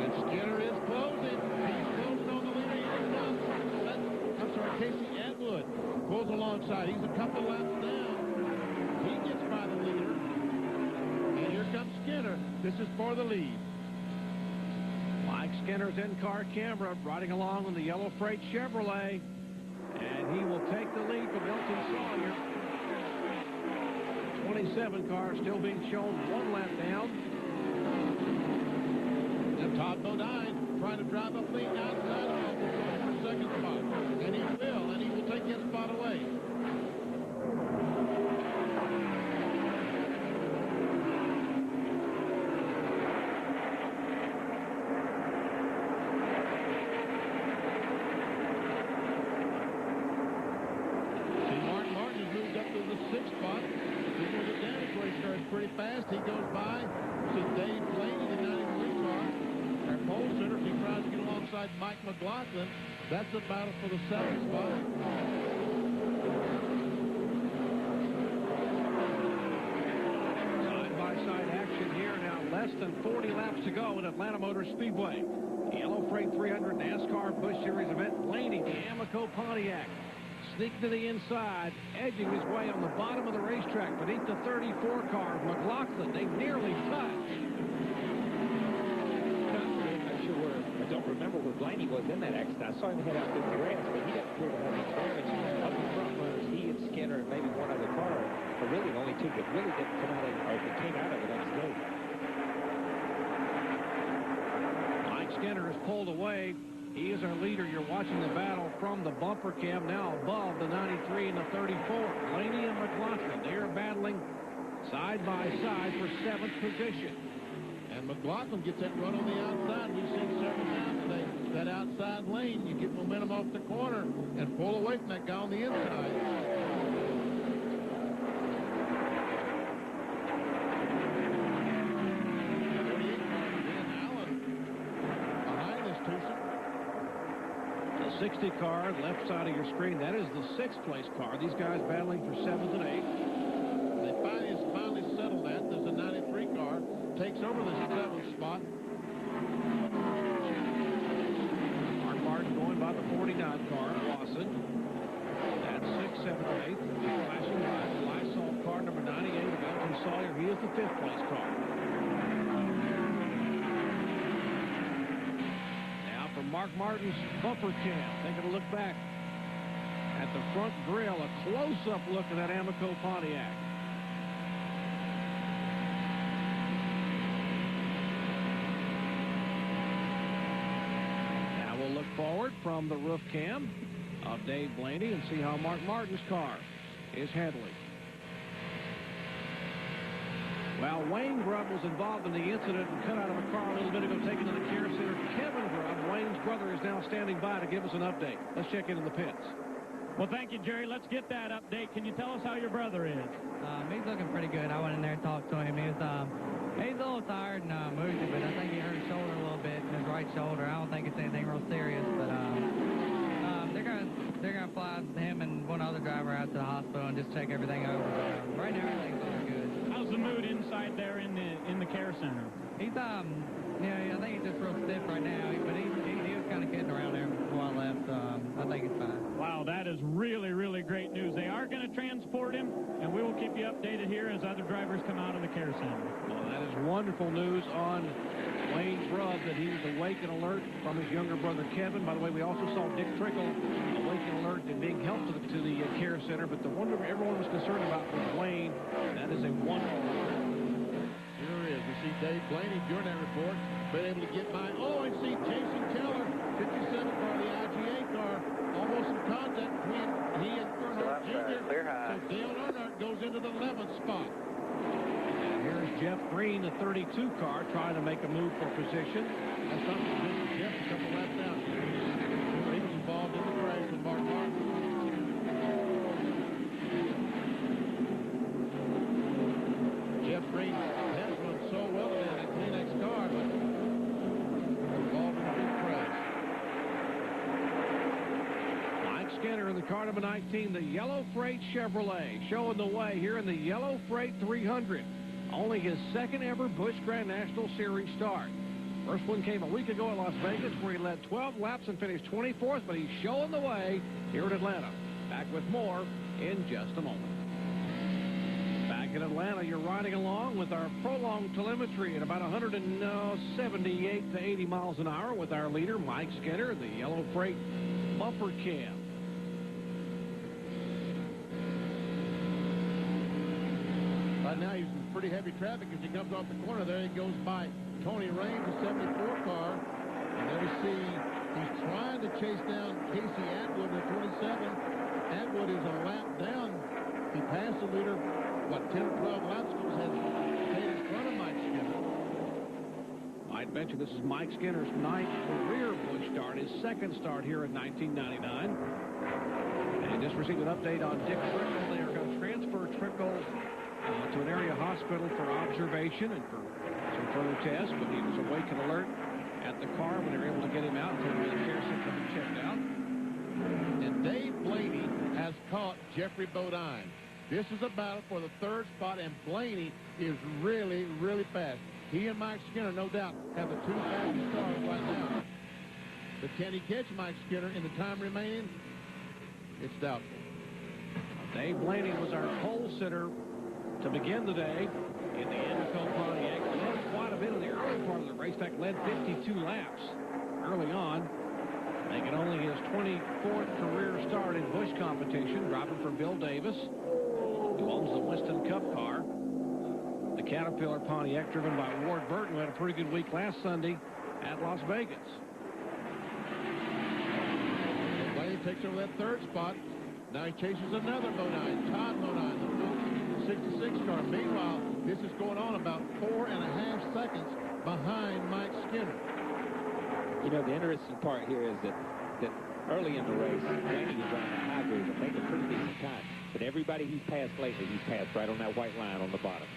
And Skinner is closing. He's closing on the leader. Casey Atwood pulls alongside. He's a couple laps down. He gets by the leader. And here comes Skinner. This is for the lead. Mike Skinner's in-car camera riding along on the yellow freight Chevrolet. And he will take the lead from Elton Sawyer. The 27 car still being shown 1 lap down. And Todd Bodine trying to drive up the outside of the second spot. And he will take his spot away. See, Martin has moved up to the 6th spot. He's going to get damage race car is pretty fast. He goes by. See Dave Blaney, the 93 car. Our pole sitter, he tries to get alongside Mike McLaughlin. That's a battle for the 7th spot. Side-by-side action here now. Less than 40 laps to go at Atlanta Motor Speedway. The Yellow Freight 300 NASCAR Busch Series event. Blaney, the Amoco Pontiac. sneaked to the inside, edging his way on the bottom of the racetrack beneath the 34 car of McLaughlin. They nearly touched. Not sure where, I don't remember where Blaney was in that accident. I saw him head out through the grass, but he didn't appear to have any damage. Of the front runners, he and Skinner and maybe one other car are really the only two that really didn't come out of, or that came out of it unscathed. Mike Skinner is pulled away. He is our leader. You're watching the battle from the bumper cam now above the 93 and the 34. Blaney and McLaughlin, they are battling side by side for 7th position. And McLaughlin gets that run on the outside. We've seen several times today. That outside lane, you get momentum off the corner and pull away from that guy on the inside. The 60 car, left side of your screen, that is the 6th place car. These guys battling for 7th and 8th. They finally settled that. There's a 93 car. Takes over the 7th spot. Mark Martin going by the 49 car, Lawson. That's 6th, 7th, and 8th. Flashing by the Lysol car, number 98 of Elton Sawyer. He is the 5th place car. Mark Martin's bumper cam. Taking a look back at the front grille. A close-up look at that Amoco Pontiac. Now we'll look forward from the roof cam of Dave Blaney and see how Mark Martin's car is handling. Well, Wayne Grubb was involved in the incident and cut out of a car a little bit ago, taken to the care center. Kevin Grubb, Wayne's brother, is now standing by to give us an update. Let's check into the pits. Well, thank you, Jerry. Let's get that update. Can you tell us how your brother is? He's looking pretty good. I went in there and talked to him. He's a little tired and woozy, but I think he hurt his shoulder a little bit, his right shoulder. I don't think it's anything real serious, but they're gonna fly him and one other driver out to the hospital and just check everything over. But, right now, everything's looking good. How's the mood inside there in the care center? He's yeah, I think he's just real stiff right now, but he was kind of kidding around there before I left, so I think it's fine. Wow, that is really, really great news. They are going to transport him, and we will keep you updated here as other drivers come out of the care center. Well, that is wonderful news on Wayne Grubb, that he was awake and alert from his younger brother Kevin. By the way, we also saw Dick Trickle awake and alert and being helped to the care center, but the one everyone was concerned about was Wayne. That is a wonderful news. Sure is. We see Dave Blaney during that report been able to get by. Oh, and see Jason Keller, 57 car, the IGA car, almost in contact between he and Earnhardt Jr. So Dale Earnhardt goes into the 11th spot. And here's Jeff Green, the 32 car, trying to make a move for position. That's not position. Jeff a couple laps out. He was involved in the crash with Mark Martin. Jeff Green has run so well in that Kleenex car, but involved in a big crash. Mike Skinner in the car number 19, the Yellow Freight Chevrolet, showing the way here in the Yellow Freight 300. Only his 2nd ever Busch Grand National Series start. First one came a week ago at Las Vegas, where he led 12 laps and finished 24th, but he's showing the way here in Atlanta. Back with more in just a moment. Back in Atlanta, you're riding along with our prolonged telemetry at about 178 to 80 miles an hour with our leader, Mike Skinner, the Yellow Freight bumper cam. Right now, he's in pretty heavy traffic as he comes off the corner. There he goes by Tony Raines, the 74 car. And there we see he's trying to chase down Casey Atwood, the 27. Atwood is a lap down. He passed the leader, 10 or 12 laps ago, has stayed in front of Mike Skinner. I'd mention this is Mike Skinner's 9th career Busch start, his 2nd start here in 1999. And just received an update on Dick Trickle. They are going to transfer Trickle to an area hospital for observation and for some further tests, but he was awake and alert at the car when they were able to get him out and take him to the care center and checked out. And Dave Blaney has caught Jeffrey Bodine. This is a battle for the 3rd spot, and Blaney is really, really fast. He and Mike Skinner, no doubt, have the 2 fastest cars right now. But can he catch Mike Skinner in the time remaining? It's doubtful. Dave Blaney was our pole sitter to begin the day in the Amoco Pontiac. Led quite a bit in the early part of the race. In fact, led 52 laps early on, making only his 24th career start in Busch competition, driving for Bill Davis, who owns the Winston Cup car. The Caterpillar Pontiac, driven by Ward Burton, who had a pretty good week last Sunday at Las Vegas. Blaney takes over that third spot. Now he chases another Bodine, Todd Bodine, the 66 car. Meanwhile, this is going on about 4.5 seconds behind Mike Skinner. You know, the interesting part here is that early in the race, Blaney was running a high grade and making a pretty decent time. But everybody he's passed lately, he's passed right on that white line on the bottom.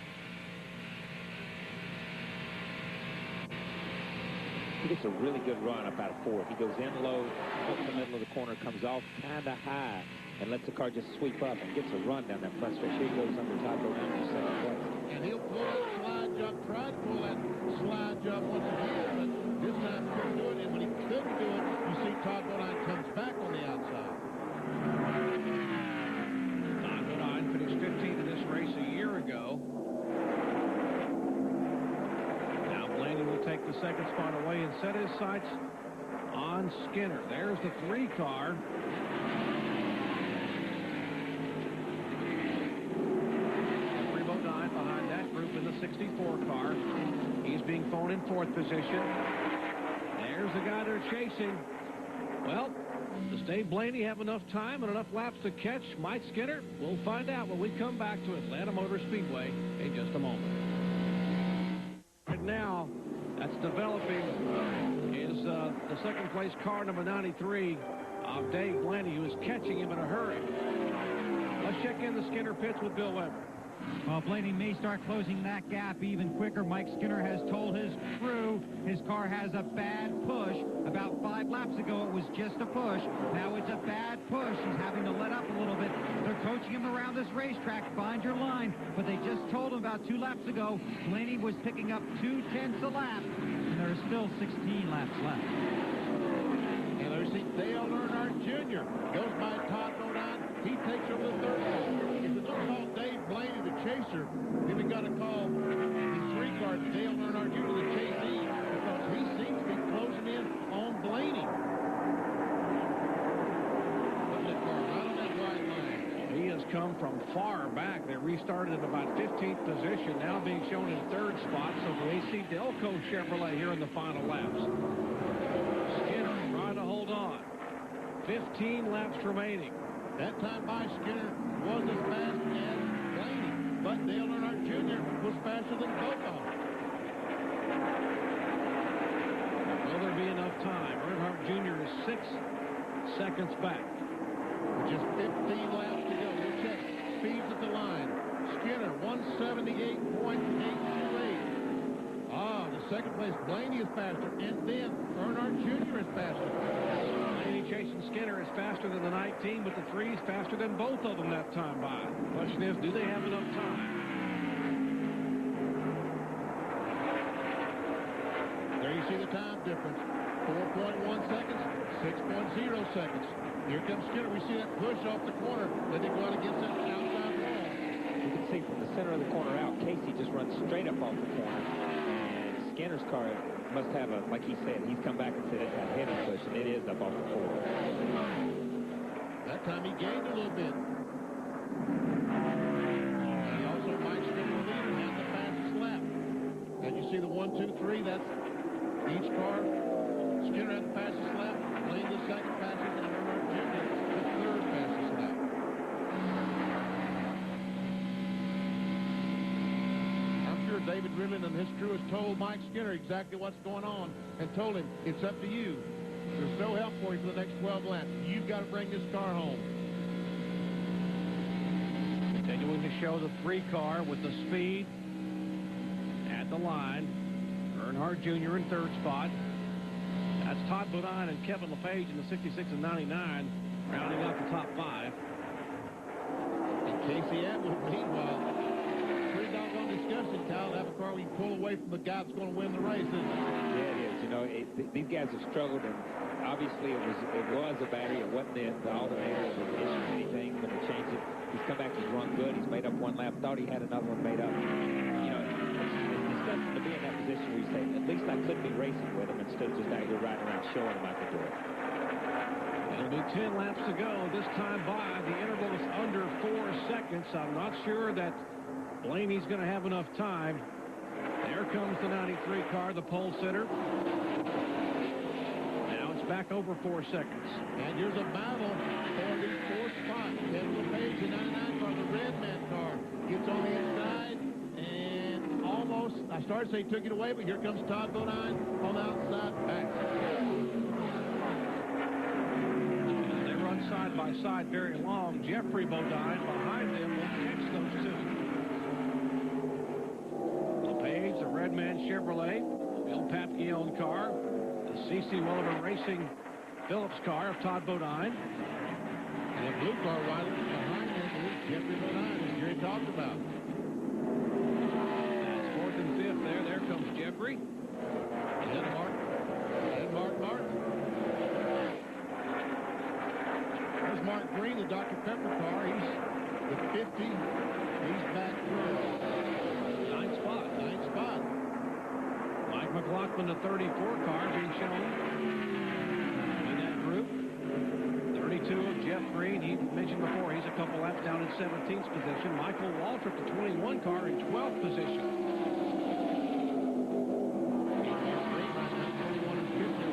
He gets a really good run up out of fourth. He goes in low, up the middle of the corner, comes off kind of high, and lets the car just sweep up and gets a run down that front stretch. Here he goes under Todd Bodine for second place. And he'll pull that slide jump, try to pull that slide jump once again, but this time he couldn't do it. And when he couldn't do it, you see Todd Bodine comes back on the outside. Todd Bodine finished 15th in this race a year ago. Now Blaney will take the second spot away and set his sights on Skinner. There's the 3 car. Behind that group in the 64 car. He's being thrown in 4th position. There's the guy they're chasing. Well, does Dave Blaney have enough time and enough laps to catch Mike Skinner? We'll find out when we come back to Atlanta Motor Speedway in just a moment. Right now, that's developing is the second place car, number 93, of Dave Blaney, who is catching him in a hurry. Let's check in the Skinner pits with Bill Weber. Well, Blaney may start closing that gap even quicker. Mike Skinner has told his crew his car has a bad push. About 5 laps ago, it was just a push. Now it's a bad push. He's having to let up a little bit. They're coaching him around this racetrack. Find your line. But they just told him about 2 laps ago, Blaney was picking up 0.2 a lap. And there's still 16 laps left. And there's Dale Earnhardt Jr. goes by Todd Bodine. He takes over the third spot. If we don't call Dave Blaney the chaser, then we got to call the 3 car Dale Earnhardt Jr. the chasee, because he seems to be closing in on Blaney. Look at that car right on that white line. He has come from far back. They restarted at about 15th position, now being shown in 3rd spot. So the AC Delco Chevrolet here in the final laps. Skinner trying to hold on. 15 laps remaining. That time by Skinner was as fast as Blaney, but Dale Earnhardt Jr. was faster than both of them. Will there be enough time? Earnhardt Jr. is 6 seconds back. With just 15 laps to go. We'll check speeds at the line. Skinner, 178.828. The second place, Blaney is faster, and then Earnhardt Jr. is faster. Blaney chasing Skinner is faster than the 19, but the 3 is faster than both of them that time by. Question is, do they have enough time? There you see the time difference. 4.1 seconds, 6.0 seconds. Here comes Skinner. We see that push off the corner. Let it go out against that outside wall. You can see from the center of the corner out, Casey just runs straight up off the corner. And Skinner's car must have a, like he said, he's come back and said it's a heavy push, and it is up off the corner. That time he gained a little bit. And he also, Mike Skinner, the leader, had the fastest lap. And you see the 1, 2, 3, that's each car. Skinner had the fastest lap, Blaney the second fastest, and Earnhardt Jr. the third fastest lap. I'm sure David Ridley and his crew has told Mike Skinner exactly what's going on and told him, it's up to you. There's no help for you for the next 12 laps. You've got to bring this car home. Continuing to show the 3 car with the speed at the line. Earnhardt Jr. in 3rd spot. That's Todd Bodine and Kevin LePage in the 66 and 99, rounding out the top 5. And Casey Atwood, meanwhile, pretty doggone disgusting, Kyle, to have a car where you pull away from the guy that's going to win the race, isn't it? Yeah, it is. You know, these guys have struggled, and obviously it was a battery. It wasn't the alternator that was issue or anything when they changed it. He's come back, he's run good. He's made up one lap. Thought he had another one made up. You know, it's disgusting to be in that position where you say, at least I could be racing with him instead of just out here riding around showing him I could do it. It'll be 10 laps to go. This time by, the interval is under 4 seconds. I'm not sure that Blaney's going to have enough time. There comes the 93 car, the pole sitter. Now it's back over 4 seconds. And here's a battle for the 4th spot. Edwin Page, the 99 car, the red man car, gets on the inside and almost, I started to say took it away, but here comes Todd Bodine on the outside back. They run side by side very long. Jeffrey Bodine behind them will catch those two. LePage, the red man Chevrolet, Bill Papillon car, the C.C. Williver Racing Phillips car of Todd Bodine. And the blue car right behind him is Jeffrey Bodine, as Jerry talked about. That's 4th and 5th there. There comes Jeffrey. And then Mark Martin. There's Mark Green, the Dr. Pepper car. He's the 50. He's back through. 9th spot. Mike McLaughlin, the 34 car, being shown in that group. 32 of Jeff Green. He mentioned before he's a couple laps down in 17th position. Michael Waltrip, the 21 car, in 12th position.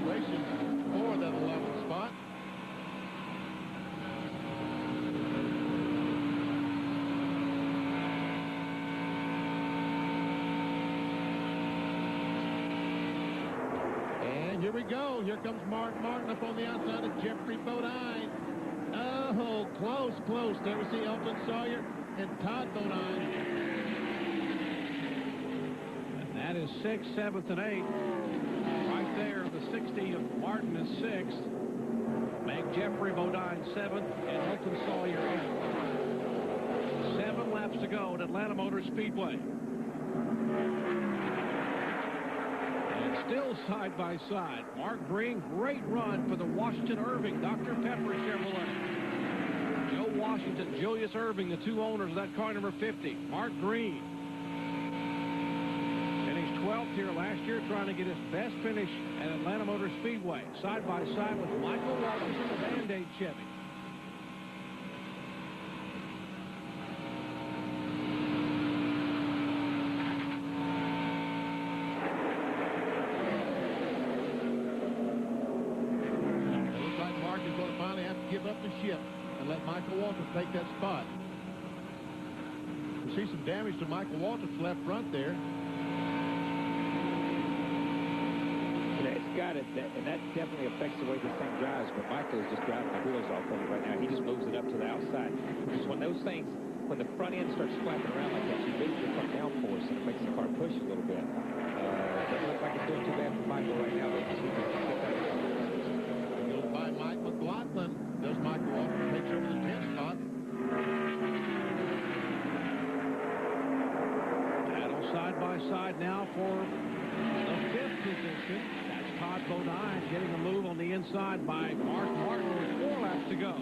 Racing for that 11th spot. And here we go. Here comes Mark Martin up on the outside of Jeffrey Bodine. Oh, close. There we see Elton Sawyer and Todd Bodine. And that is 6th, 7th, and 8th. Right there, the 60 of Martin is 6th. Make Jeffrey Bodine 7th and Elton Sawyer 8th. 7 laps to go at Atlanta Motor Speedway. And still side by side. Mark Green, great run for the Washington Irving Dr. Pepper Chevrolet. Joe Washington, Julius Irving, the two owners of that car number 50. Mark Green. 12th here last year, trying to get his best finish at Atlanta Motor Speedway. Side by side with Michael Walters in the Band-Aid Chevy. It looks like Mark is going to finally have to give up the ship and let Michael Walters take that spot. You see some damage to Michael Walters' left front there. It's got it, and that definitely affects the way this thing drives, but Michael is just driving the wheels off of it right now. He just moves it up to the outside. Because when those things, when the front end starts flapping around like that, you lose your front downforce, and it makes the car push a little bit. Doesn't look like it's doing too bad for Michael right now, but Goes by Mike McLaughlin. Does Michael Walters takes over the 10th spot. Battle side by side now for the 5th position. That's Todd Bodine getting a move on the inside by Mark Martin with 4 laps to go.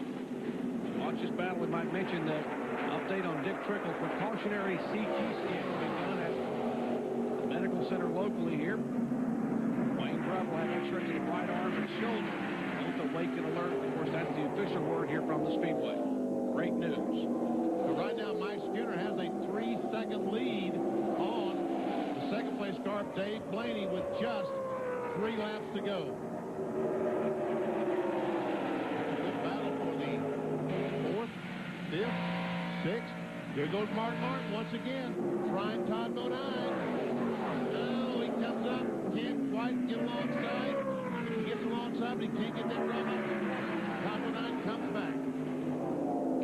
Watch this battle. We might mention the update on Dick Trickle. Precautionary CT scan will be done at the medical center locally here. Wayne Grubb will have x-rays of the right arm and shoulder. Both awake and alert. Of course, that's the official word here from the Speedway. Great news. But right now, Mike Skinner has a 3-second lead on the second place car of Dave Blaney with just 3 laps to go. It's a good battle for the 4th, 5th, 6th. Here goes Mark Martin once again, trying Todd Bodine. Oh, he comes up, can't quite get alongside. He gets alongside, but he can't get that run up. Todd Bodine comes back.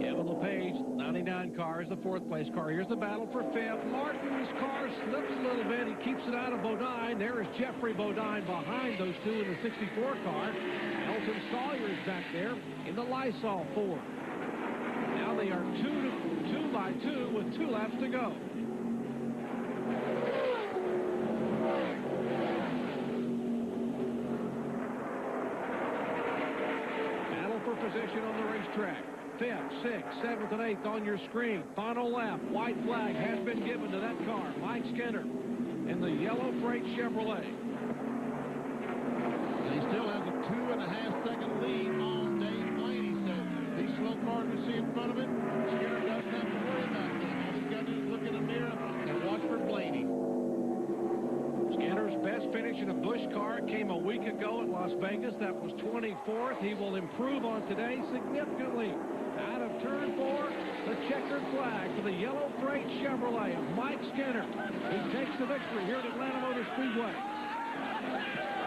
Kevin LePage, 99 car, is the 4th place car. Here's the battle for 5th. Martin's car slips a little bit. He keeps it out of Bodine. There is Jeffrey Bodine behind those two in the 64 car. Elton Sawyer is back there in the Lysol Ford. Now they are 2 by 2 with 2 laps to go. position on the racetrack. 5th, 6th, 7th, and 8th on your screen. Final lap. White flag has been given to that car. Mike Skinner in the yellow freight Chevrolet. And he still has a 2.5-second lead on Dave Blaney. So these slow cars we see in front of him, Skinner doesn't have to worry about them. All he's got to do is look in the mirror and watch for Blaney. Skinner's best finish in a Busch car came a week ago at Las Vegas. That was 24th. He will improve on today significantly. Out of turn 4, the checkered flag for the yellow freight Chevrolet of Mike Skinner. He takes the victory here at Atlanta Motor Speedway.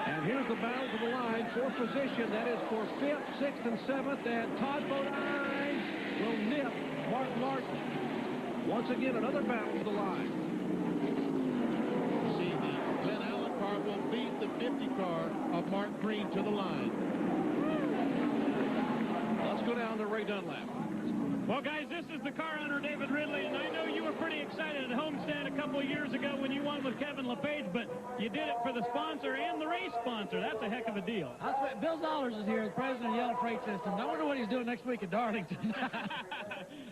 And here's the battle to the line for position. That is for 5th, 6th, and 7th. And Todd Bodine will nip Mark Martin. Once again, another battle to the line. See, the Glenn Allen car will beat the 50 car of Mark Green to the line. Let's go down to Ray Dunlap. Well, guys, this is the car owner, David Ridley, and I know you were pretty excited at Homestead a couple of years ago when you won with Kevin LePage, but you did it for the sponsor and the race sponsor. That's a heck of a deal. Bill Zollers is here, the president of the Yellow Freight Systems. I wonder what he's doing next week at Darlington.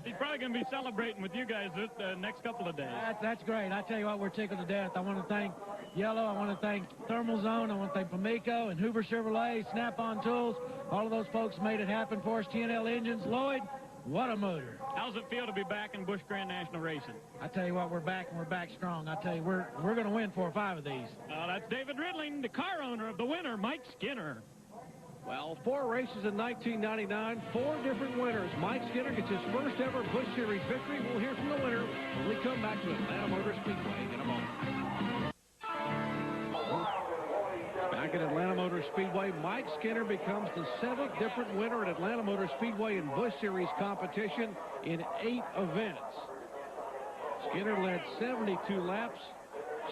He's probably going to be celebrating with you guys this next couple of days. That's great. I tell you what, we're tickled to death. I want to thank Yellow. I want to thank Thermal Zone. I want to thank Pamico and Hoover Chevrolet, Snap-on Tools. All of those folks made it happen for us. TNL Engines. Lloyd, what a motor. How's it feel to be back in Busch Grand National Racing? I tell you what, we're back, and we're back strong. I tell you, we're going to win 4 or 5 of these. That's David Ridling, the car owner of the winner, Mike Skinner. Well, 4 races in 1999, 4 different winners. Mike Skinner gets his first ever Busch Series victory. We'll hear from the winner when we come back to Atlanta Motor Speedway in a moment. Back at Atlanta Motor Speedway, Mike Skinner becomes the 7th different winner at Atlanta Motor Speedway in Busch Series competition in 8 events. Skinner led 72 laps,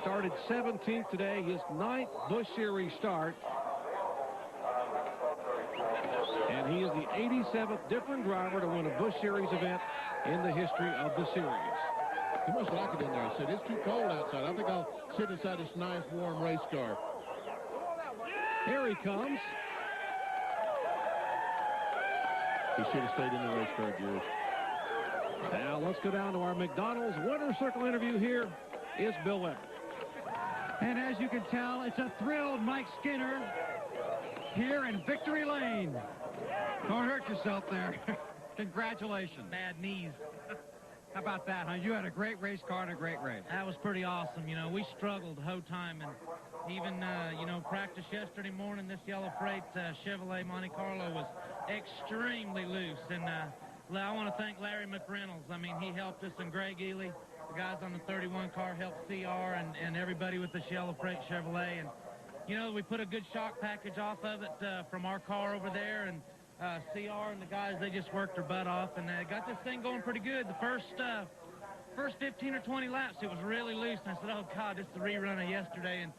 started 17th today, his 9th Busch Series start. And he is the 87th different driver to win a Busch Series event in the history of the series. He must like it in there. He said, it's too cold outside. I think I'll sit inside this nice, warm race car. Here he comes. He should have stayed in the race car, George. Now let's go down to our McDonald's winner's circle interview. Here is Bill Weber. And as you can tell, it's a thrilled Mike Skinner here in Victory Lane. Don't hurt yourself there. Congratulations. Bad knees. How about that, huh? You had a great race car and a great race. That was pretty awesome. You know, we struggled the whole time, and even, you know, practice yesterday morning, this yellow freight Chevrolet Monte Carlo was extremely loose. And I want to thank Larry McReynolds. I mean, he helped us, and Greg Ely, the guys on the 31 car, helped CR and everybody with this yellow freight Chevrolet. And, you know, we put a good shock package off of it from our car over there, and CR and the guys, they just worked their butt off, and got this thing going pretty good. The first 15 or 20 laps, it was really loose, and I said, oh, God, this is the rerun of yesterday. And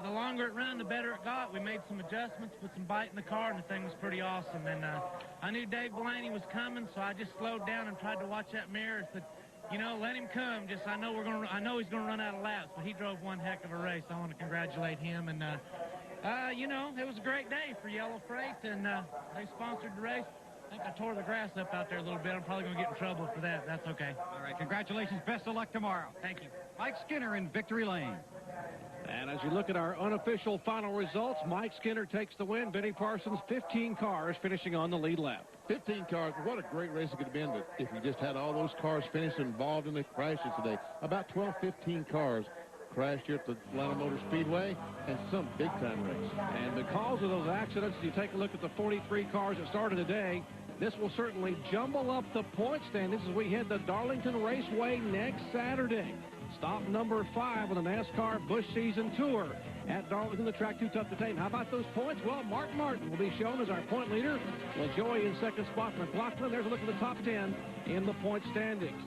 the longer it ran, the better it got. We made some adjustments, put some bite in the car, and the thing was pretty awesome. And I knew Dave Blaney was coming, so I just slowed down and tried to watch that mirror and said, you know, let him come. Just I know he's going to run out of laps, but he drove one heck of a race. I want to congratulate him. And you know, it was a great day for Yellow Freight, and they sponsored the race. I think I tore the grass up out there a little bit. I'm probably going to get in trouble for that. That's okay. All right, congratulations. Best of luck tomorrow. Thank you. Mike Skinner in Victory Lane. And as you look at our unofficial final results, Mike Skinner takes the win. Benny Parsons, 15 cars finishing on the lead lap. 15 cars. What a great race it could have been if we just had all those cars finished involved in the crashes today. About 12, 15 cars crashed here at the Atlanta Motor Speedway, and some big-time race. And because of those accidents, you take a look at the 43 cars that started today, this will certainly jumble up the point standings as we head to Darlington Raceway next Saturday. Stop number 5 on the NASCAR Busch Season Tour at Darlington. The track too tough to tame. How about those points? Well, Mark Martin will be shown as our point leader. LaJoie in second spot. McLaughlin, there's a look at the top 10 in the point standings.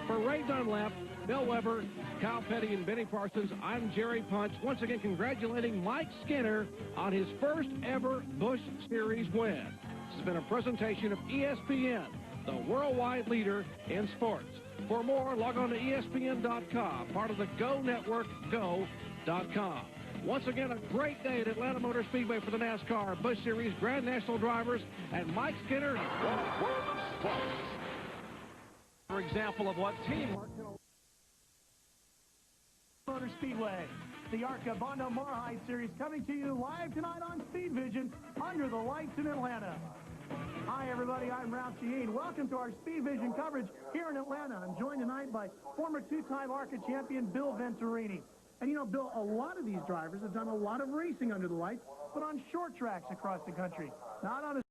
For Ray Dunlap, Bill Weber, Kyle Petty, and Benny Parsons, I'm Jerry Punch. Once again, congratulating Mike Skinner on his first ever Busch Series win. This has been a presentation of ESPN, the worldwide leader in sports. For more, log on to ESPN.com, part of the Go Network, go.com. Once again, a great day at Atlanta Motor Speedway for the NASCAR Busch Series Grand National drivers, and Mike Skinner. For example of what teamwork. Motor Speedway, the ARCA Bondo Marhide Series coming to you live tonight on Speed Vision under the lights in Atlanta. Hi everybody, I'm Ralph Shaheen. Welcome to our Speed Vision coverage here in Atlanta. I'm joined tonight by former two-time ARCA champion Bill Venturini. And you know, Bill, a lot of these drivers have done a lot of racing under the lights, but on short tracks across the country, not on a